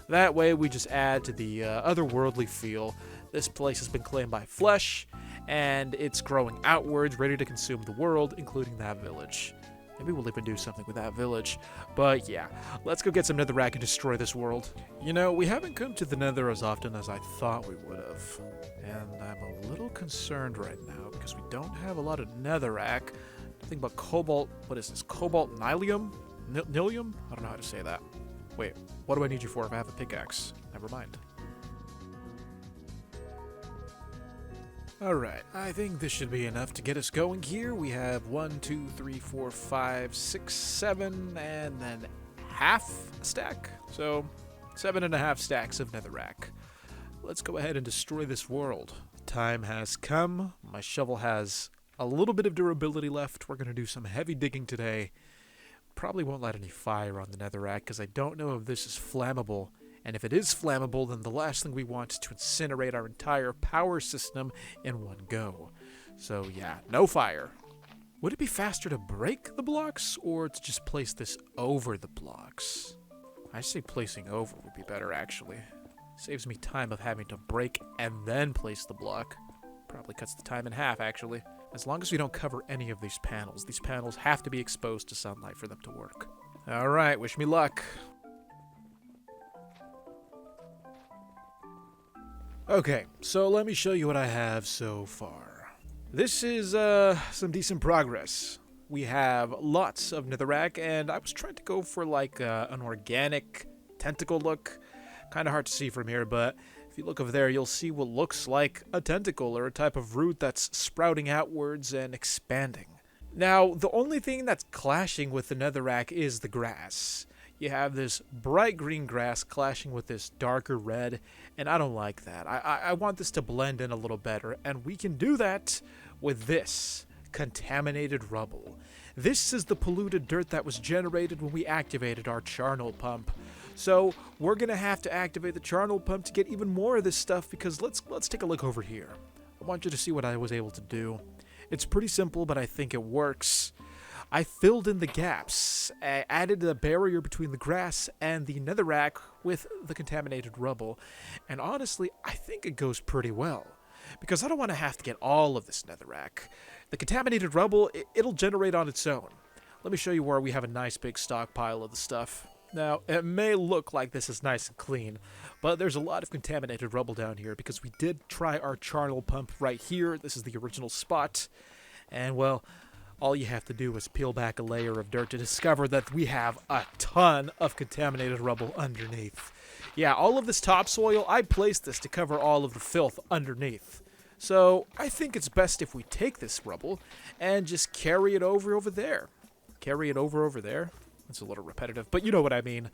That way, we just add to the otherworldly feel. This place has been claimed by flesh, and it's growing outwards, ready to consume the world, including that village. Maybe we'll even do something with that village. But yeah, let's go get some netherrack and destroy this world. You know, we haven't come to the nether as often as I thought we would have. And I'm a little concerned right now because we don't have a lot of netherrack. Nothing but cobalt, what is this, cobalt nilium? Nilium? I don't know how to say that. Wait, what do I need you for if I have a pickaxe? Never mind. Alright, I think this should be enough to get us going here. We have 1, 2, 3, 4, 5, 6, 7, and then half a stack. So, 7.5 stacks of netherrack. Let's go ahead and destroy this world. Time has come. My shovel has a little bit of durability left. We're going to do some heavy digging today. Probably won't light any fire on the netherrack because I don't know if this is flammable. And if it is flammable, then the last thing we want is to incinerate our entire power system in one go. So yeah, no fire. Would it be faster to break the blocks or to just place this over the blocks? I say placing over would be better actually. Saves me time of having to break and then place the block. Probably cuts the time in half actually. As long as we don't cover any of these panels have to be exposed to sunlight for them to work. Alright, wish me luck. Okay, so let me show you what I have so far. This is some decent progress. We have lots of netherrack, and I was trying to go for like an organic tentacle look. Kind of hard to see from here, but if you look over there, you'll see what looks like a tentacle or a type of root that's sprouting outwards and expanding. Now, the only thing that's clashing with the netherrack is the grass. You have this bright green grass clashing with this darker red, and I don't like that. I want this to blend in a little better, and we can do that with this contaminated rubble. This is the polluted dirt that was generated when we activated our charnel pump. So we're gonna have to activate the charnel pump to get even more of this stuff, because let's take a look over here. I want you to see what I was able to do. It's pretty simple, but I think it works. I filled in the gaps, I added a barrier between the grass and the netherrack with the contaminated rubble, and honestly, I think it goes pretty well, because I don't want to have to get all of this netherrack. The contaminated rubble, it'll generate on its own. Let me show you where we have a nice big stockpile of the stuff. Now, it may look like this is nice and clean, but there's a lot of contaminated rubble down here because we did try our charnel pump right here. This is the original spot, and well, all you have to do is peel back a layer of dirt to discover that we have a ton of contaminated rubble underneath. Yeah, all of this topsoil, I placed this to cover all of the filth underneath. So I think it's best if we take this rubble and just carry it over there. Carry it over there? It's a little repetitive, but you know what I mean.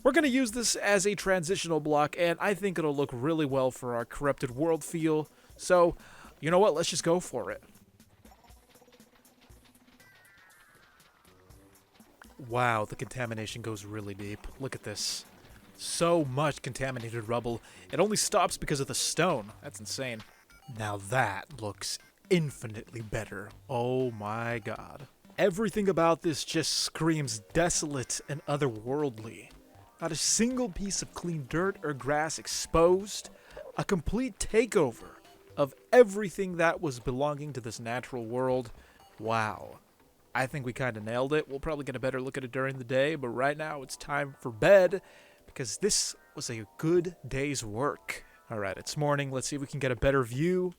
We're going to use this as a transitional block, and I think it'll look really well for our corrupted world feel. So, you know what? Let's just go for it. Wow, the contamination goes really deep. Look at this. So much contaminated rubble. It only stops because of the stone. That's insane. Now that looks infinitely better. Oh my god. Everything about this just screams desolate and otherworldly. Not a single piece of clean dirt or grass exposed. A complete takeover of everything that was belonging to this natural world. Wow. I think we kind of nailed it. We'll probably get a better look at it during the day, but right now it's time for bed because this was a good day's work. Alright, it's morning. Let's see if we can get a better view.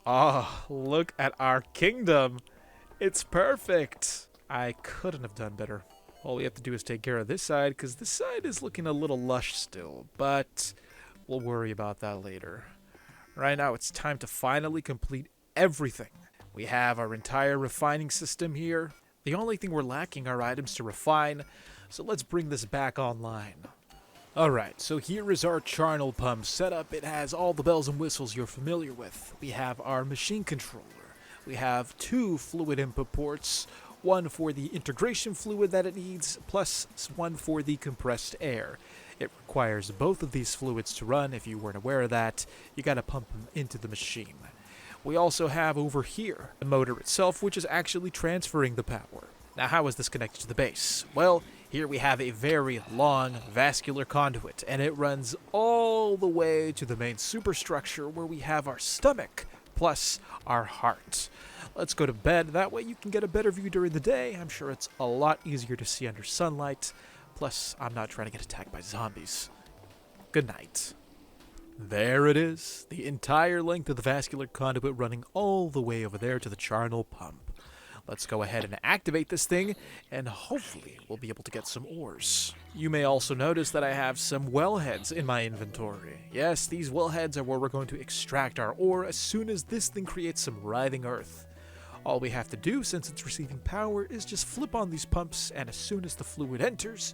Ah, look at our kingdom. It's perfect. I couldn't have done better. All we have to do is take care of this side because this side is looking a little lush still, but we'll worry about that later. Right now it's time to finally complete everything. We have our entire refining system here. The only thing we're lacking are items to refine, so let's bring this back online. Alright, so here is our charnel pump setup. It has all the bells and whistles you're familiar with. We have our machine controller. We have 2 fluid input ports, one for the integration fluid that it needs, plus one for the compressed air. It requires both of these fluids to run. If you weren't aware of that, you gotta pump them into the machine. We also have over here the motor itself, which is actually transferring the power. Now, how is this connected to the base? Well, here we have a very long vascular conduit, and it runs all the way to the main superstructure where we have our stomach plus our heart. Let's go to bed. That way you can get a better view during the day. I'm sure it's a lot easier to see under sunlight. Plus, I'm not trying to get attacked by zombies. Good night. There it is, the entire length of the vascular conduit running all the way over there to the charnel pump. Let's go ahead and activate this thing, and hopefully we'll be able to get some ores. You may also notice that I have some wellheads in my inventory. Yes, these wellheads are where we're going to extract our ore as soon as this thing creates some writhing earth. All we have to do, since it's receiving power, is just flip on these pumps, and as soon as the fluid enters,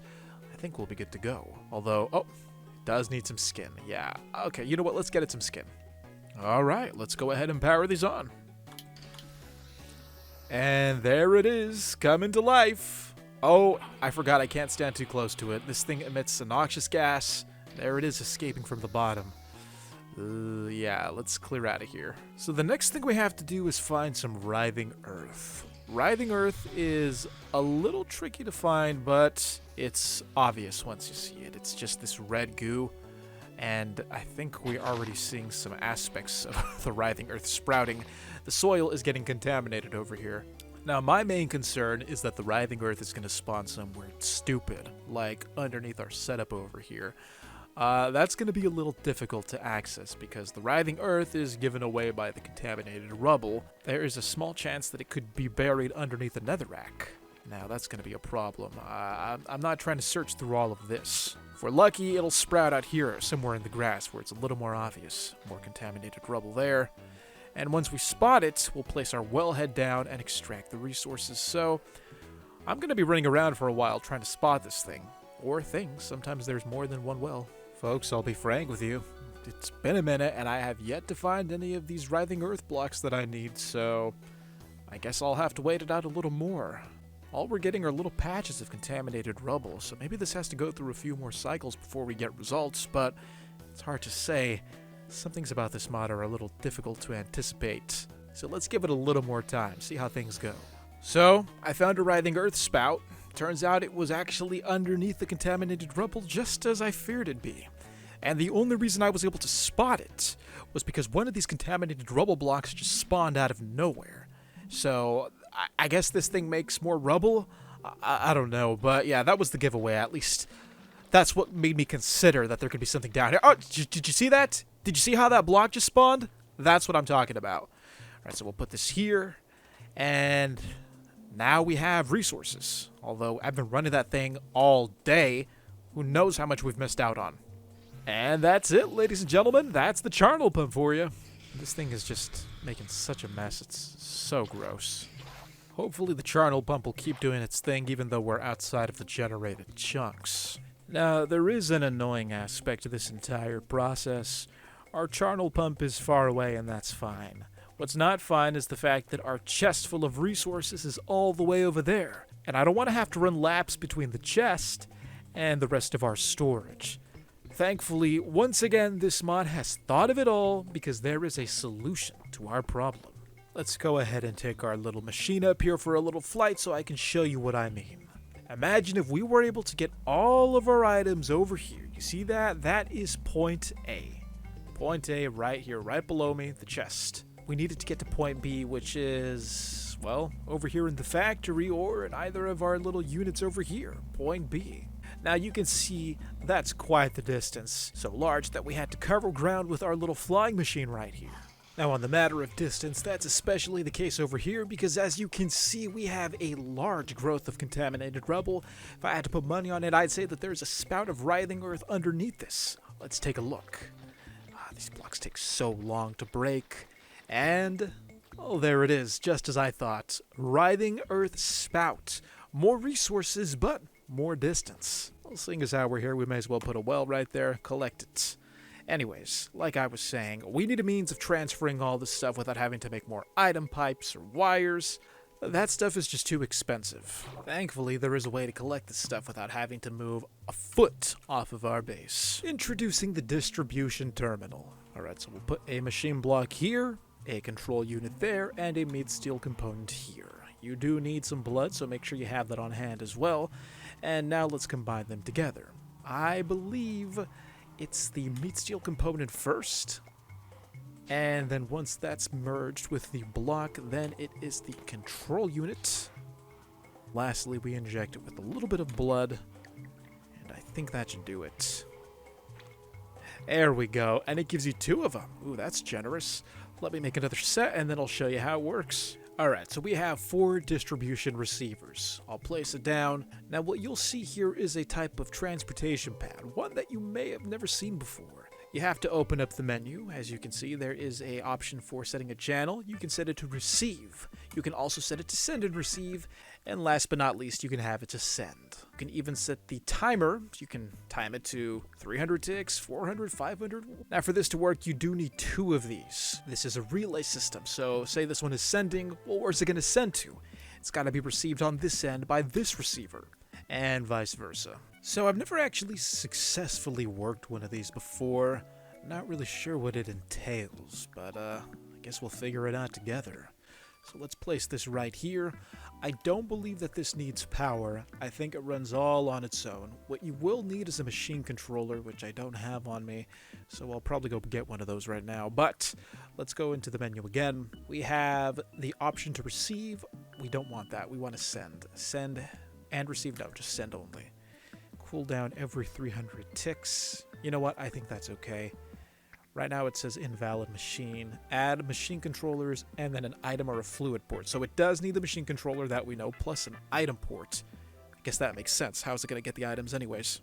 I think we'll be good to go. Although, oh, it does need some skin. Yeah, okay, you know what? Let's get it some skin. Alright, let's go ahead and power these on. And there it is, coming to life. Oh, I forgot I can't stand too close to it. This thing emits a noxious gas. There it is, escaping from the bottom. Yeah, let's clear out of here. So the next thing we have to do is find some writhing earth. Writhing earth is a little tricky to find, but it's obvious once you see it. It's just this red goo, and I think we're already seeing some aspects of the writhing earth sprouting. The soil is getting contaminated over here. Now, my main concern is that the writhing earth is going to spawn somewhere stupid, like underneath our setup over here. That's going to be a little difficult to access because the writhing earth is given away by the contaminated rubble. There is a small chance that it could be buried underneath a netherrack. Now, that's going to be a problem. I'm not trying to search through all of this. If we're lucky, it'll sprout out here, somewhere in the grass, where it's a little more obvious. More contaminated rubble there. And once we spot it, we'll place our wellhead down and extract the resources. So I'm going to be running around for a while trying to spot this thing. Or things. Sometimes there's more than one well. Folks, I'll be frank with you. It's been a minute, and I have yet to find any of these writhing earth blocks that I need, so I guess I'll have to wait it out a little more. All we're getting are little patches of contaminated rubble, so maybe this has to go through a few more cycles before we get results, but it's hard to say. Some things about this mod are a little difficult to anticipate, so let's give it a little more time, see how things go. So, I found a writhing earth spout. Turns out it was actually underneath the contaminated rubble, just as I feared it'd be. And the only reason I was able to spot it was because one of these contaminated rubble blocks just spawned out of nowhere. So, I guess this thing makes more rubble? I don't know, but yeah, that was the giveaway. At least that's what made me consider that there could be something down here. Oh, did you see that? Did you see how that block just spawned? That's what I'm talking about. Alright, so we'll put this here, and now we have resources. Although I've been running that thing all day, who knows how much we've missed out on. And that's it, ladies and gentlemen. That's the charnel pump for you. This thing is just making such a mess. It's so gross. Hopefully the charnel pump will keep doing its thing even though we're outside of the generated chunks. Now, there is an annoying aspect to this entire process. Our charnel pump is far away, and that's fine. What's not fine is the fact that our chest full of resources is all the way over there. And I don't want to have to run laps between the chest and the rest of our storage. Thankfully, once again, this mod has thought of it all because there is a solution to our problem. Let's go ahead and take our little machine up here for a little flight so I can show you what I mean. Imagine if we were able to get all of our items over here. You see that? That is point A. Point A right here, right below me, the chest. We needed to get to point B, which is, well, over here in the factory or in either of our little units over here, point B. Now you can see that's quite the distance, so large that we had to cover ground with our little flying machine right here. Now on the matter of distance, that's especially the case over here because as you can see, we have a large growth of contaminated rubble. If I had to put money on it, I'd say that there's a spout of writhing earth underneath this. Let's take a look. These blocks take so long to break. And, oh, there it is, just as I thought. Writhing earth spout. More resources, but more distance. Well, seeing as how we're here, we may as well put a well right there, collect it. Anyways, like I was saying, we need a means of transferring all this stuff without having to make more item pipes or wires. That stuff is just too expensive. Thankfully, there is a way to collect this stuff without having to move a foot off of our base. Introducing the distribution terminal. Alright, so we'll put a machine block here, a control unit there, and a meat steel component here. You do need some blood, so make sure you have that on hand as well. And now let's combine them together. I believe it's the meat steel component first. And then once that's merged with the block, then it is the control unit. Lastly, we inject it with a little bit of blood. And I think that should do it. There we go. And it gives you 2 of them. Ooh, that's generous. Let me make another set and then I'll show you how it works. Alright, so we have 4 distribution receivers. I'll place it down. Now what you'll see here is a type of transportation pad, one that you may have never seen before. You have to open up the menu. As you can see, there is an option for setting a channel. You can set it to receive. You can also set it to send and receive. And last but not least, you can have it to send. You can even set the timer. You can time it to 300 ticks, 400, 500. Now for this to work, you do need 2 of these. This is a relay system. So say this one is sending, well, where's it going to send to? It's got to be received on this end by this receiver, and vice versa. So I've never actually successfully worked one of these before. Not really sure what it entails, but I guess we'll figure it out together. So let's place this right here. I don't believe that this needs power. I think it runs all on its own. What you will need is a machine controller, which I don't have on me, so I'll probably go get one of those right now. But let's go into the menu again. We have the option to receive. We don't want that. We want to send. Send and receive. No, just send only. Cooldown every 300 ticks. You know what? I think that's okay. Right now it says invalid machine. Add machine controllers and then an item or a fluid port. So it does need the machine controller that we know, plus an item port. I guess that makes sense. How is it going to get the items anyways?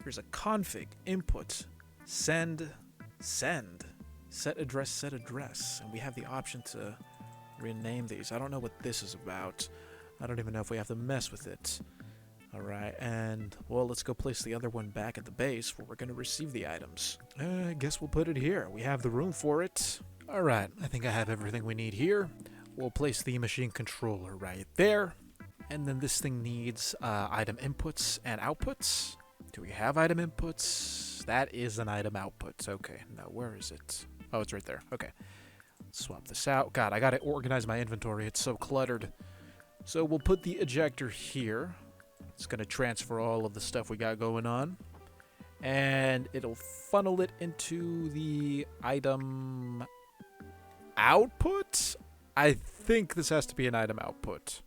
Here's a config, input, send, send, Set address, set address. And we have the option to rename these. I don't know what this is about. I don't even know if we have to mess with it. Alright, and, well, let's go place the other one back at the base where we're going to receive the items. I guess we'll put it here. We have the room for it. Alright, I think I have everything we need here. We'll place the machine controller right there. And then this thing needs item inputs and outputs. Do we have item inputs? That is an item output. Okay, now where is it? Oh, it's right there. Okay. Swap this out. God, I gotta organize my inventory. It's so cluttered. So we'll put the ejector here. It's going to transfer all of the stuff we got going on. And it'll funnel it into the item output? I think this has to be an item output.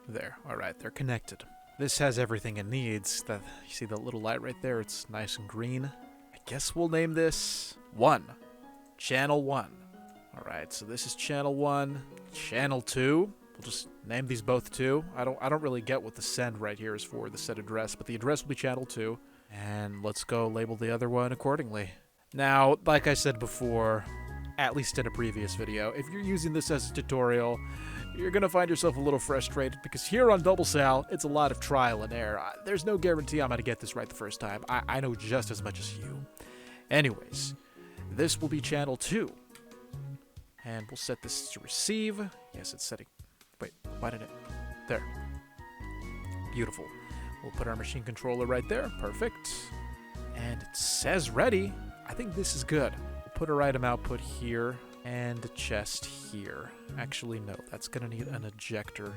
There. Alright, they're connected. This has everything it needs. You see the little light right there? It's nice and green. I guess we'll name this 1. Channel 1. Alright, so this is channel 1. Channel 2. We'll just name these both 2. I don't really get what the send right here is for, the set address, but the address will be channel 2. And let's go label the other one accordingly. Now, like I said before, at least in a previous video, if you're using this as a tutorial, you're going to find yourself a little frustrated because here on Doublesal, it's a lot of trial and error. There's no guarantee I'm going to get this right the first time. I know just as much as you. Anyways, this will be channel 2. And we'll set this to receive. Yes, it's setting. Wait, why did it? There. Beautiful. We'll put our machine controller right there. Perfect. And it says ready. I think this is good. We'll put our item output here and a chest here. Actually, no, that's going to need an ejector.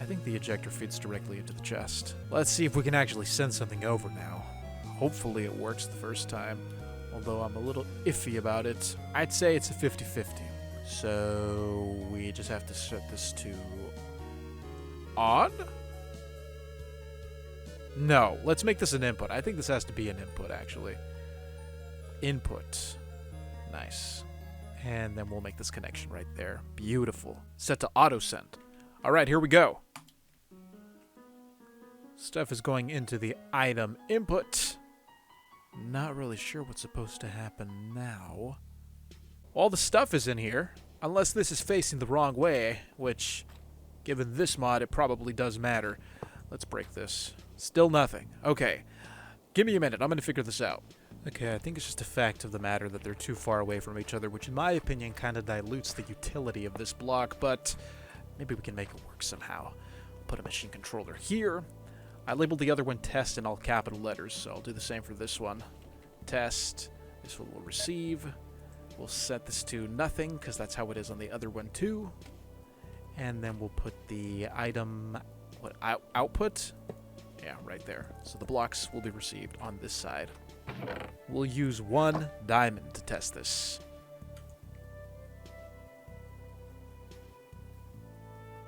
I think the ejector feeds directly into the chest. Let's see if we can actually send something over now. Hopefully it works the first time, although I'm a little iffy about it. I'd say it's a 50-50. So we just have to set this to on? No, let's make this an input. I think this has to be an input, actually. Input. Nice. And then we'll make this connection right there. Beautiful. Set to auto send. All right, here we go. Stuff is going into the item input. Not really sure what's supposed to happen now. All the stuff is in here, unless this is facing the wrong way, which, given this mod, it probably does matter. Let's break this. Still nothing. Okay. Give me a minute. I'm going to figure this out. Okay, I think it's just a fact of the matter that they're too far away from each other, which in my opinion kind of dilutes the utility of this block, but maybe we can make it work somehow. Put a machine controller here. I labeled the other one test in all capital letters, so I'll do the same for this one. Test. This one will receive. We'll set this to nothing, because that's how it is on the other one too. And then we'll put the item output. Yeah, right there. So the blocks will be received on this side. We'll use 1 diamond to test this.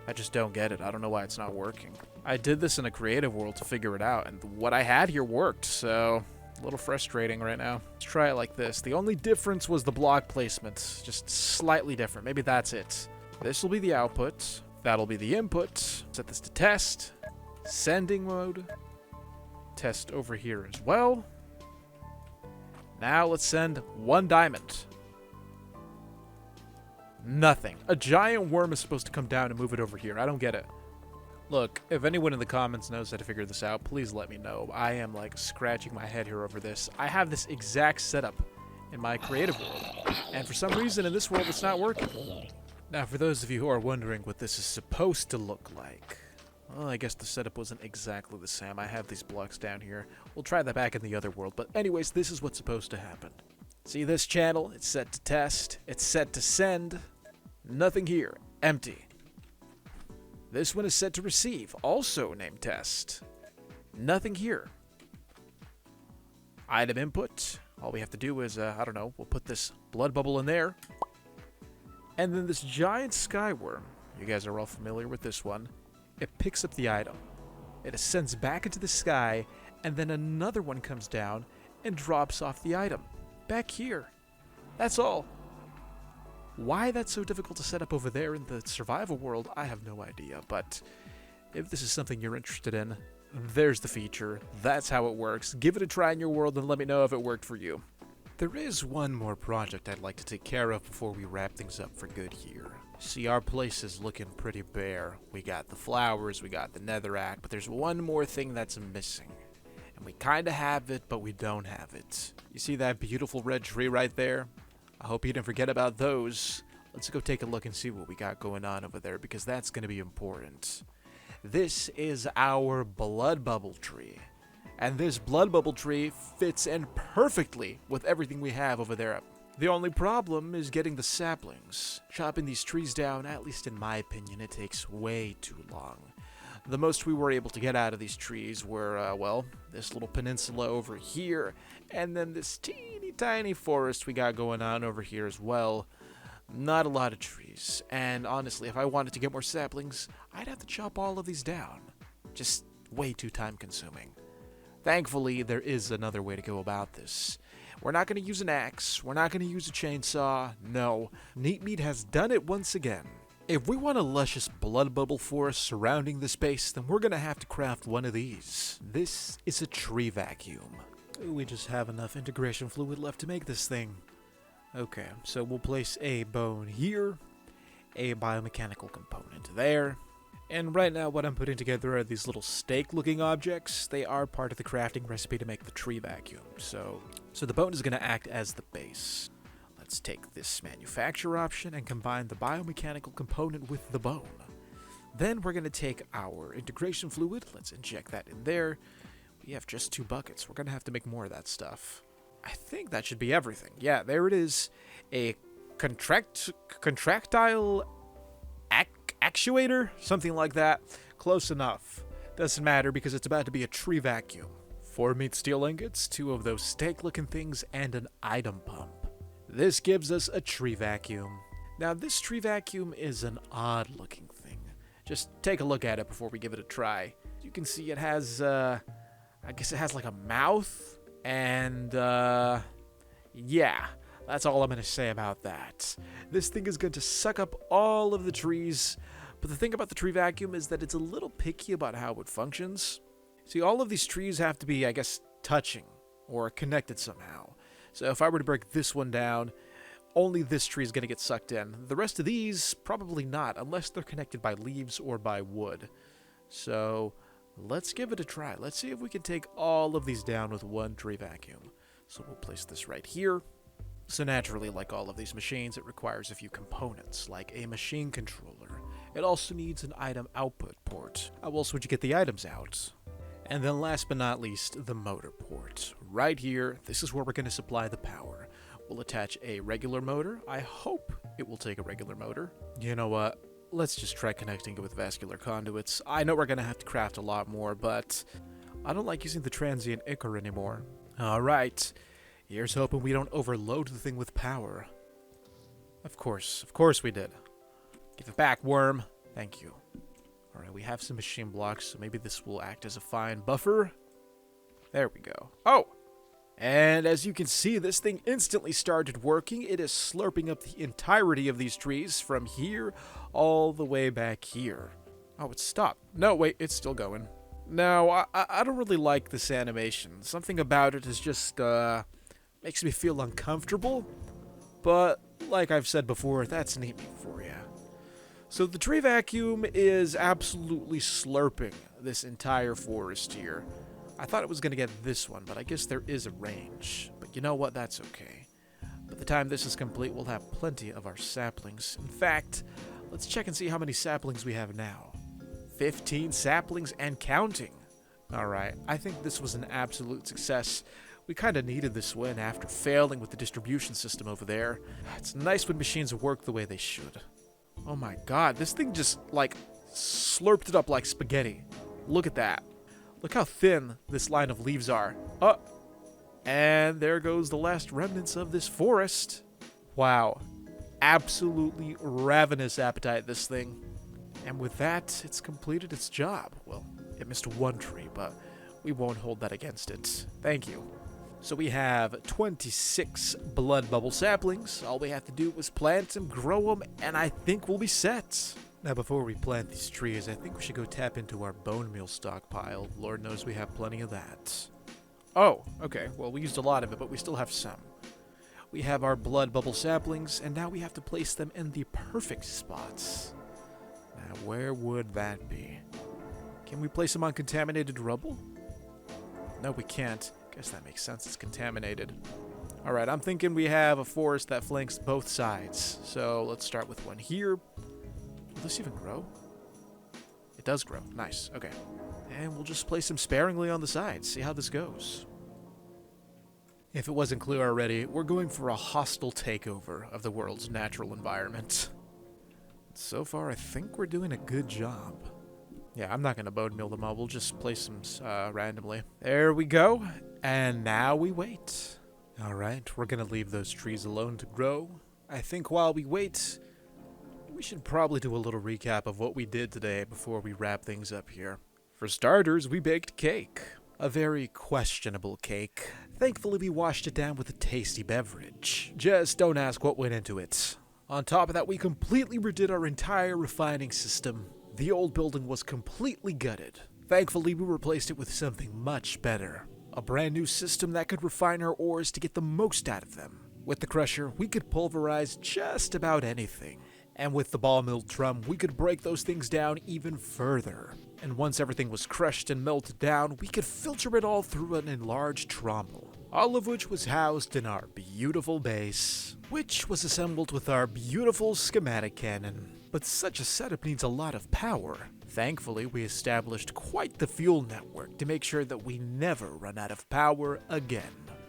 I just don't get it. I don't know why it's not working. I did this in a creative world to figure it out, and what I had here worked, so a little frustrating right now. Let's try it like this. The only difference was the block placement, just slightly different. Maybe that's it. This will be the output. That'll be the input. Set this to test. Sending mode. Test over here as well. Now let's send 1 diamond. Nothing. A giant worm is supposed to come down and move it over here. I don't get it. Look, if anyone in the comments knows how to figure this out, please let me know. I am, like, scratching my head here over this. I have this exact setup in my creative world, and for some reason in this world it's not working. Now, for those of you who are wondering what this is supposed to look like, well, I guess the setup wasn't exactly the same. I have these blocks down here. We'll try that back in the other world, but anyways, this is what's supposed to happen. See this channel? It's set to test. It's set to send. Nothing here. Empty. This one is set to receive, also named test. Nothing here. Item input. All we have to do is, I don't know, we'll put this blood bubble in there. And then this giant skyworm, you guys are all familiar with this one, it picks up the item. It ascends back into the sky, and then another one comes down and drops off the item. Back here. That's all. Why that's so difficult to set up over there in the survival world, I have no idea, but if this is something you're interested in, there's the feature. That's how it works. Give it a try in your world and let me know if it worked for you. There is one more project I'd like to take care of before we wrap things up for good here. See, our place is looking pretty bare. We got the flowers, we got the netherrack, but there's one more thing that's missing. And we kinda have it, but we don't have it. You see that beautiful red tree right there? I hope you didn't forget about those. Let's go take a look and see what we got going on over there, because that's gonna be important. This is our blood bubble tree. And this blood bubble tree fits in perfectly with everything we have over there. The only problem is getting the saplings. Chopping these trees down, at least in my opinion, it takes way too long. The most we were able to get out of these trees were, well, this little peninsula over here, and then this teeny tiny forest we got going on over here as well. Not a lot of trees, and honestly, if I wanted to get more saplings, I'd have to chop all of these down. Just way too time consuming. Thankfully, there is another way to go about this. We're not going to use an axe. We're not going to use a chainsaw. No, NEEPMeat has done it once again. If we want a luscious blood bubble forest surrounding the space, then we're going to have to craft one of these. This is a tree vacuum. We just have enough integration fluid left to make this thing. Okay, so we'll place a bone here, a biomechanical component there. And right now what I'm putting together are these little stake-looking objects. They are part of the crafting recipe to make the tree vacuum. So the bone is going to act as the base. Let's take this manufacture option and combine the biomechanical component with the bone. Then we're going to take our integration fluid. Let's inject that in there. We have just 2 buckets. We're going to have to make more of that stuff. I think that should be everything. Yeah, there it is. A contractile actuator? Something like that. Close enough. Doesn't matter because it's about to be a tree vacuum. 4 meat steel ingots, 2 of those stake-looking things, and an item pump. This gives us a tree vacuum. Now this tree vacuum is an odd-looking thing. Just take a look at it before we give it a try. You can see it has, I guess it has like a mouth, and, yeah. That's all I'm going to say about that. This thing is going to suck up all of the trees, but the thing about the tree vacuum is that it's a little picky about how it functions. See, all of these trees have to be, I guess, touching or connected somehow. So if I were to break this one down, only this tree is going to get sucked in. The rest of these, probably not, unless they're connected by leaves or by wood. So let's give it a try. Let's see if we can take all of these down with one tree vacuum. So we'll place this right here. So naturally, like all of these machines, it requires a few components, like a machine controller. It also needs an item output port. How else would you get the items out? And then last but not least, the motor port. Right here, this is where we're going to supply the power. We'll attach a regular motor. I hope it will take a regular motor. You know what? Let's just try connecting it with vascular conduits. I know we're going to have to craft a lot more, but I don't like using the transient ichor anymore. Alright. Here's hoping we don't overload the thing with power. Of course we did. Give it back, worm. Thank you. Alright, we have some machine blocks, so maybe this will act as a fine buffer. There we go. Oh! And as you can see, this thing instantly started working. It is slurping up the entirety of these trees from here all the way back here. Oh, it stopped. No, wait, it's still going. Now, I don't really like this animation. Something about it is just, makes me feel uncomfortable, but like I've said before, that's NEEPMeat for you. So the tree vacuum is absolutely slurping this entire forest here. I thought it was going to get this one, but I guess there is a range. But you know what? That's okay. By the time this is complete, we'll have plenty of our saplings. In fact, let's check and see how many saplings we have now. 15 saplings and counting. Alright, I think this was an absolute success. We kind of needed this win after failing with the distribution system over there. It's nice when machines work the way they should. Oh my god, this thing just, like, slurped it up like spaghetti. Look at that. Look how thin this line of leaves are. Oh, and there goes the last remnants of this forest. Wow. Absolutely ravenous appetite, this thing. And with that, it's completed its job. Well, it missed one tree, but we won't hold that against it. Thank you. So we have 26 blood bubble saplings. All we have to do is plant them, grow them, and I think we'll be set. Now before we plant these trees, I think we should go tap into our bone meal stockpile. Lord knows we have plenty of that. Oh, okay. Well, we used a lot of it, but we still have some. We have our blood bubble saplings, and now we have to place them in the perfect spots. Now, where would that be? Can we place them on contaminated rubble? No, we can't. Guess that makes sense. It's contaminated. Alright, I'm thinking we have a forest that flanks both sides. So let's start with one here. Will this even grow? It does grow. Nice. Okay. And we'll just place them sparingly on the sides. See how this goes. If it wasn't clear already, we're going for a hostile takeover of the world's natural environment. So far, I think we're doing a good job. Yeah, I'm not going to bone mill them all. We'll just place them randomly. There we go. And now we wait. Alright, we're going to leave those trees alone to grow. I think while we wait, we should probably do a little recap of what we did today before we wrap things up here. For starters, we baked cake. A very questionable cake. Thankfully, we washed it down with a tasty beverage. Just don't ask what went into it. On top of that, we completely redid our entire refining system. The old building was completely gutted. Thankfully, we replaced it with something much better. A brand new system that could refine our ores to get the most out of them. With the crusher, we could pulverize just about anything. And with the ball mill drum, we could break those things down even further. And once everything was crushed and melted down, we could filter it all through an enlarged trommel. All of which was housed in our beautiful base, which was assembled with our beautiful schematic cannon. But such a setup needs a lot of power. Thankfully, we established quite the fuel network to make sure that we never run out of power again.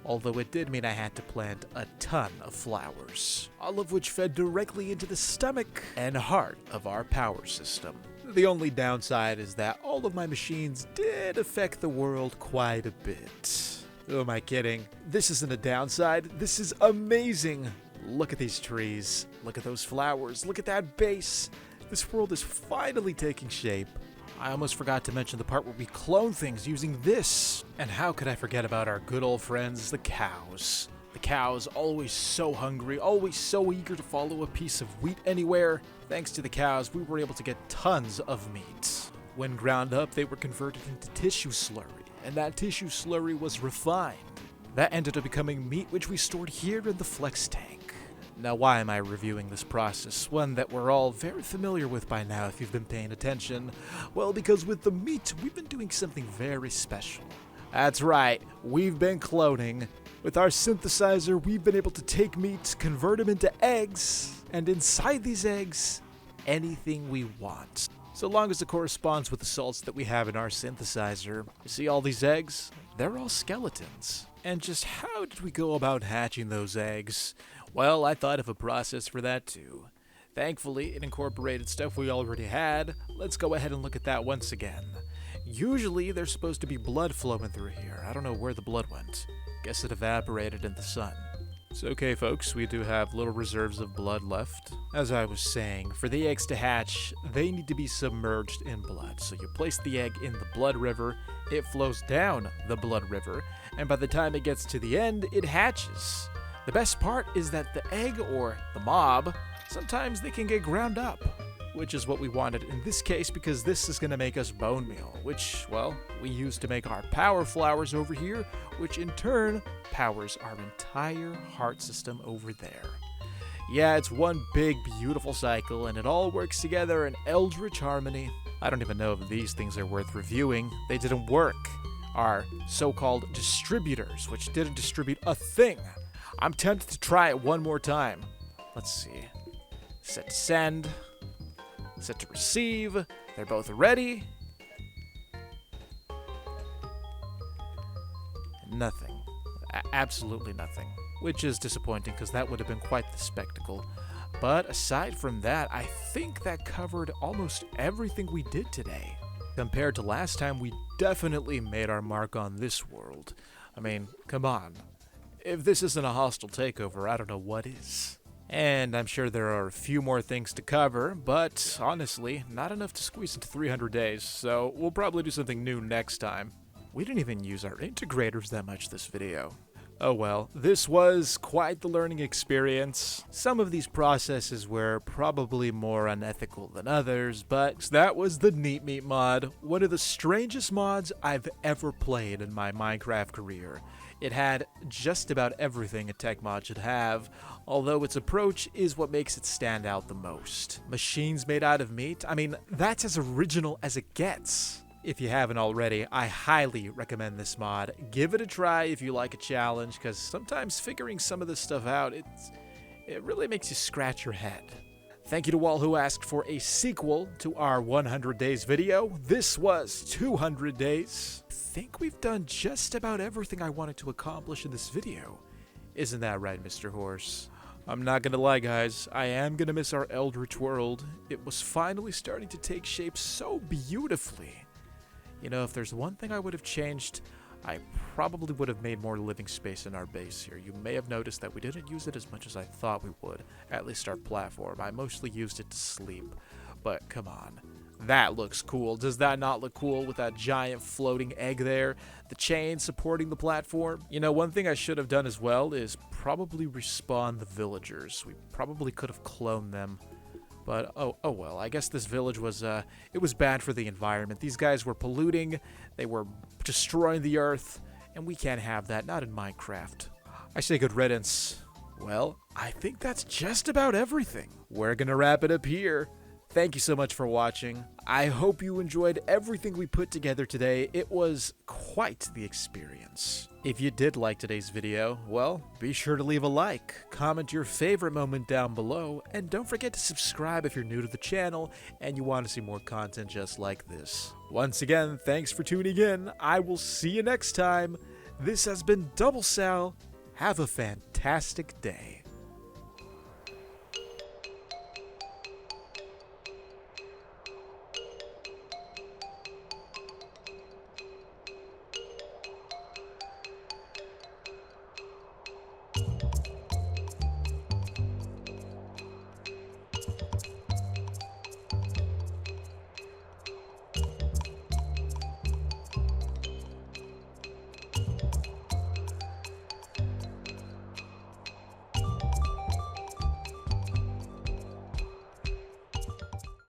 Although it did mean I had to plant a ton of flowers, all of which fed directly into the stomach and heart of our power system. The only downside is that all of my machines did affect the world quite a bit. Who am I kidding? This isn't a downside, this is amazing! Look at these trees, look at those flowers, look at that base. This world is finally taking shape. I almost forgot to mention the part where we clone things using this. And how could I forget about our good old friends, the cows? The cows, always so hungry, always so eager to follow a piece of wheat anywhere. Thanks to the cows, we were able to get tons of meat. When ground up, they were converted into tissue slurry, and that tissue slurry was refined. That ended up becoming meat, which we stored here in the flex tank. Now, why am I reviewing this process? One that we're all very familiar with by now if you've been paying attention. Well, because with the meat, we've been doing something very special. That's right, we've been cloning. With our synthesizer, we've been able to take meat, convert them into eggs, and inside these eggs, anything we want. So long as it corresponds with the salts that we have in our synthesizer. You see all these eggs? They're all skeletons. And just how did we go about hatching those eggs? Well, I thought of a process for that too. Thankfully, it incorporated stuff we already had. Let's go ahead and look at that once again. Usually, there's supposed to be blood flowing through here. I don't know where the blood went. Guess it evaporated in the sun. It's okay, folks, we do have little reserves of blood left. As I was saying, for the eggs to hatch, they need to be submerged in blood. So you place the egg in the blood river, it flows down the blood river, and by the time it gets to the end, it hatches. The best part is that the egg, or the mob, sometimes they can get ground up, which is what we wanted in this case because this is going to make us bone meal, which, well, we use to make our power flowers over here, which in turn powers our entire heart system over there. Yeah, it's one big, beautiful cycle, and it all works together in eldritch harmony. I don't even know if these things are worth reviewing. They didn't work. Our so-called distributors, which didn't distribute a thing. I'm tempted to try it one more time. Let's see. Set to send. Set to receive. They're both ready. Nothing. Absolutely nothing. Which is disappointing because that would have been quite the spectacle. But aside from that, I think that covered almost everything we did today. Compared to last time, we definitely made our mark on this world. I mean, come on. If this isn't a hostile takeover, I don't know what is. And I'm sure there are a few more things to cover, but honestly, not enough to squeeze into 300 days, so we'll probably do something new next time. We didn't even use our integrators that much this video. Oh well, this was quite the learning experience. Some of these processes were probably more unethical than others, but that was the NEEPMeat mod, one of the strangest mods I've ever played in my Minecraft career. It had just about everything a tech mod should have, although its approach is what makes it stand out the most. Machines made out of meat? I mean, that's as original as it gets. If you haven't already, I highly recommend this mod. Give it a try if you like a challenge, because sometimes figuring some of this stuff out, it really makes you scratch your head. Thank you to all who asked for a sequel to our 100 days video. This was 200 days. I think we've done just about everything I wanted to accomplish in this video. Isn't that right, Mr. Horse? I'm not gonna lie, guys. I am gonna miss our Eldritch world. It was finally starting to take shape so beautifully. You know, if there's one thing I would have changed, I probably would have made more living space in our base here. You may have noticed that we didn't use it as much as I thought we would, at least our platform. I mostly used it to sleep, but come on. That looks cool. Does that not look cool with that giant floating egg there? The chain supporting the platform? You know, one thing I should have done as well is probably respawn the villagers. We probably could have cloned them. But, oh well, I guess this village was, it was bad for the environment. These guys were polluting, they were destroying the earth, and we can't have that, not in Minecraft. I say good riddance. Well, I think that's just about everything. We're gonna wrap it up here. Thank you so much for watching. I hope you enjoyed everything we put together today. It was quite the experience. If you did like today's video, well, be sure to leave a like, comment your favorite moment down below, and don't forget to subscribe if you're new to the channel and you want to see more content just like this. Once again, thanks for tuning in. I will see you next time. This has been Doublesal. Have a fantastic day.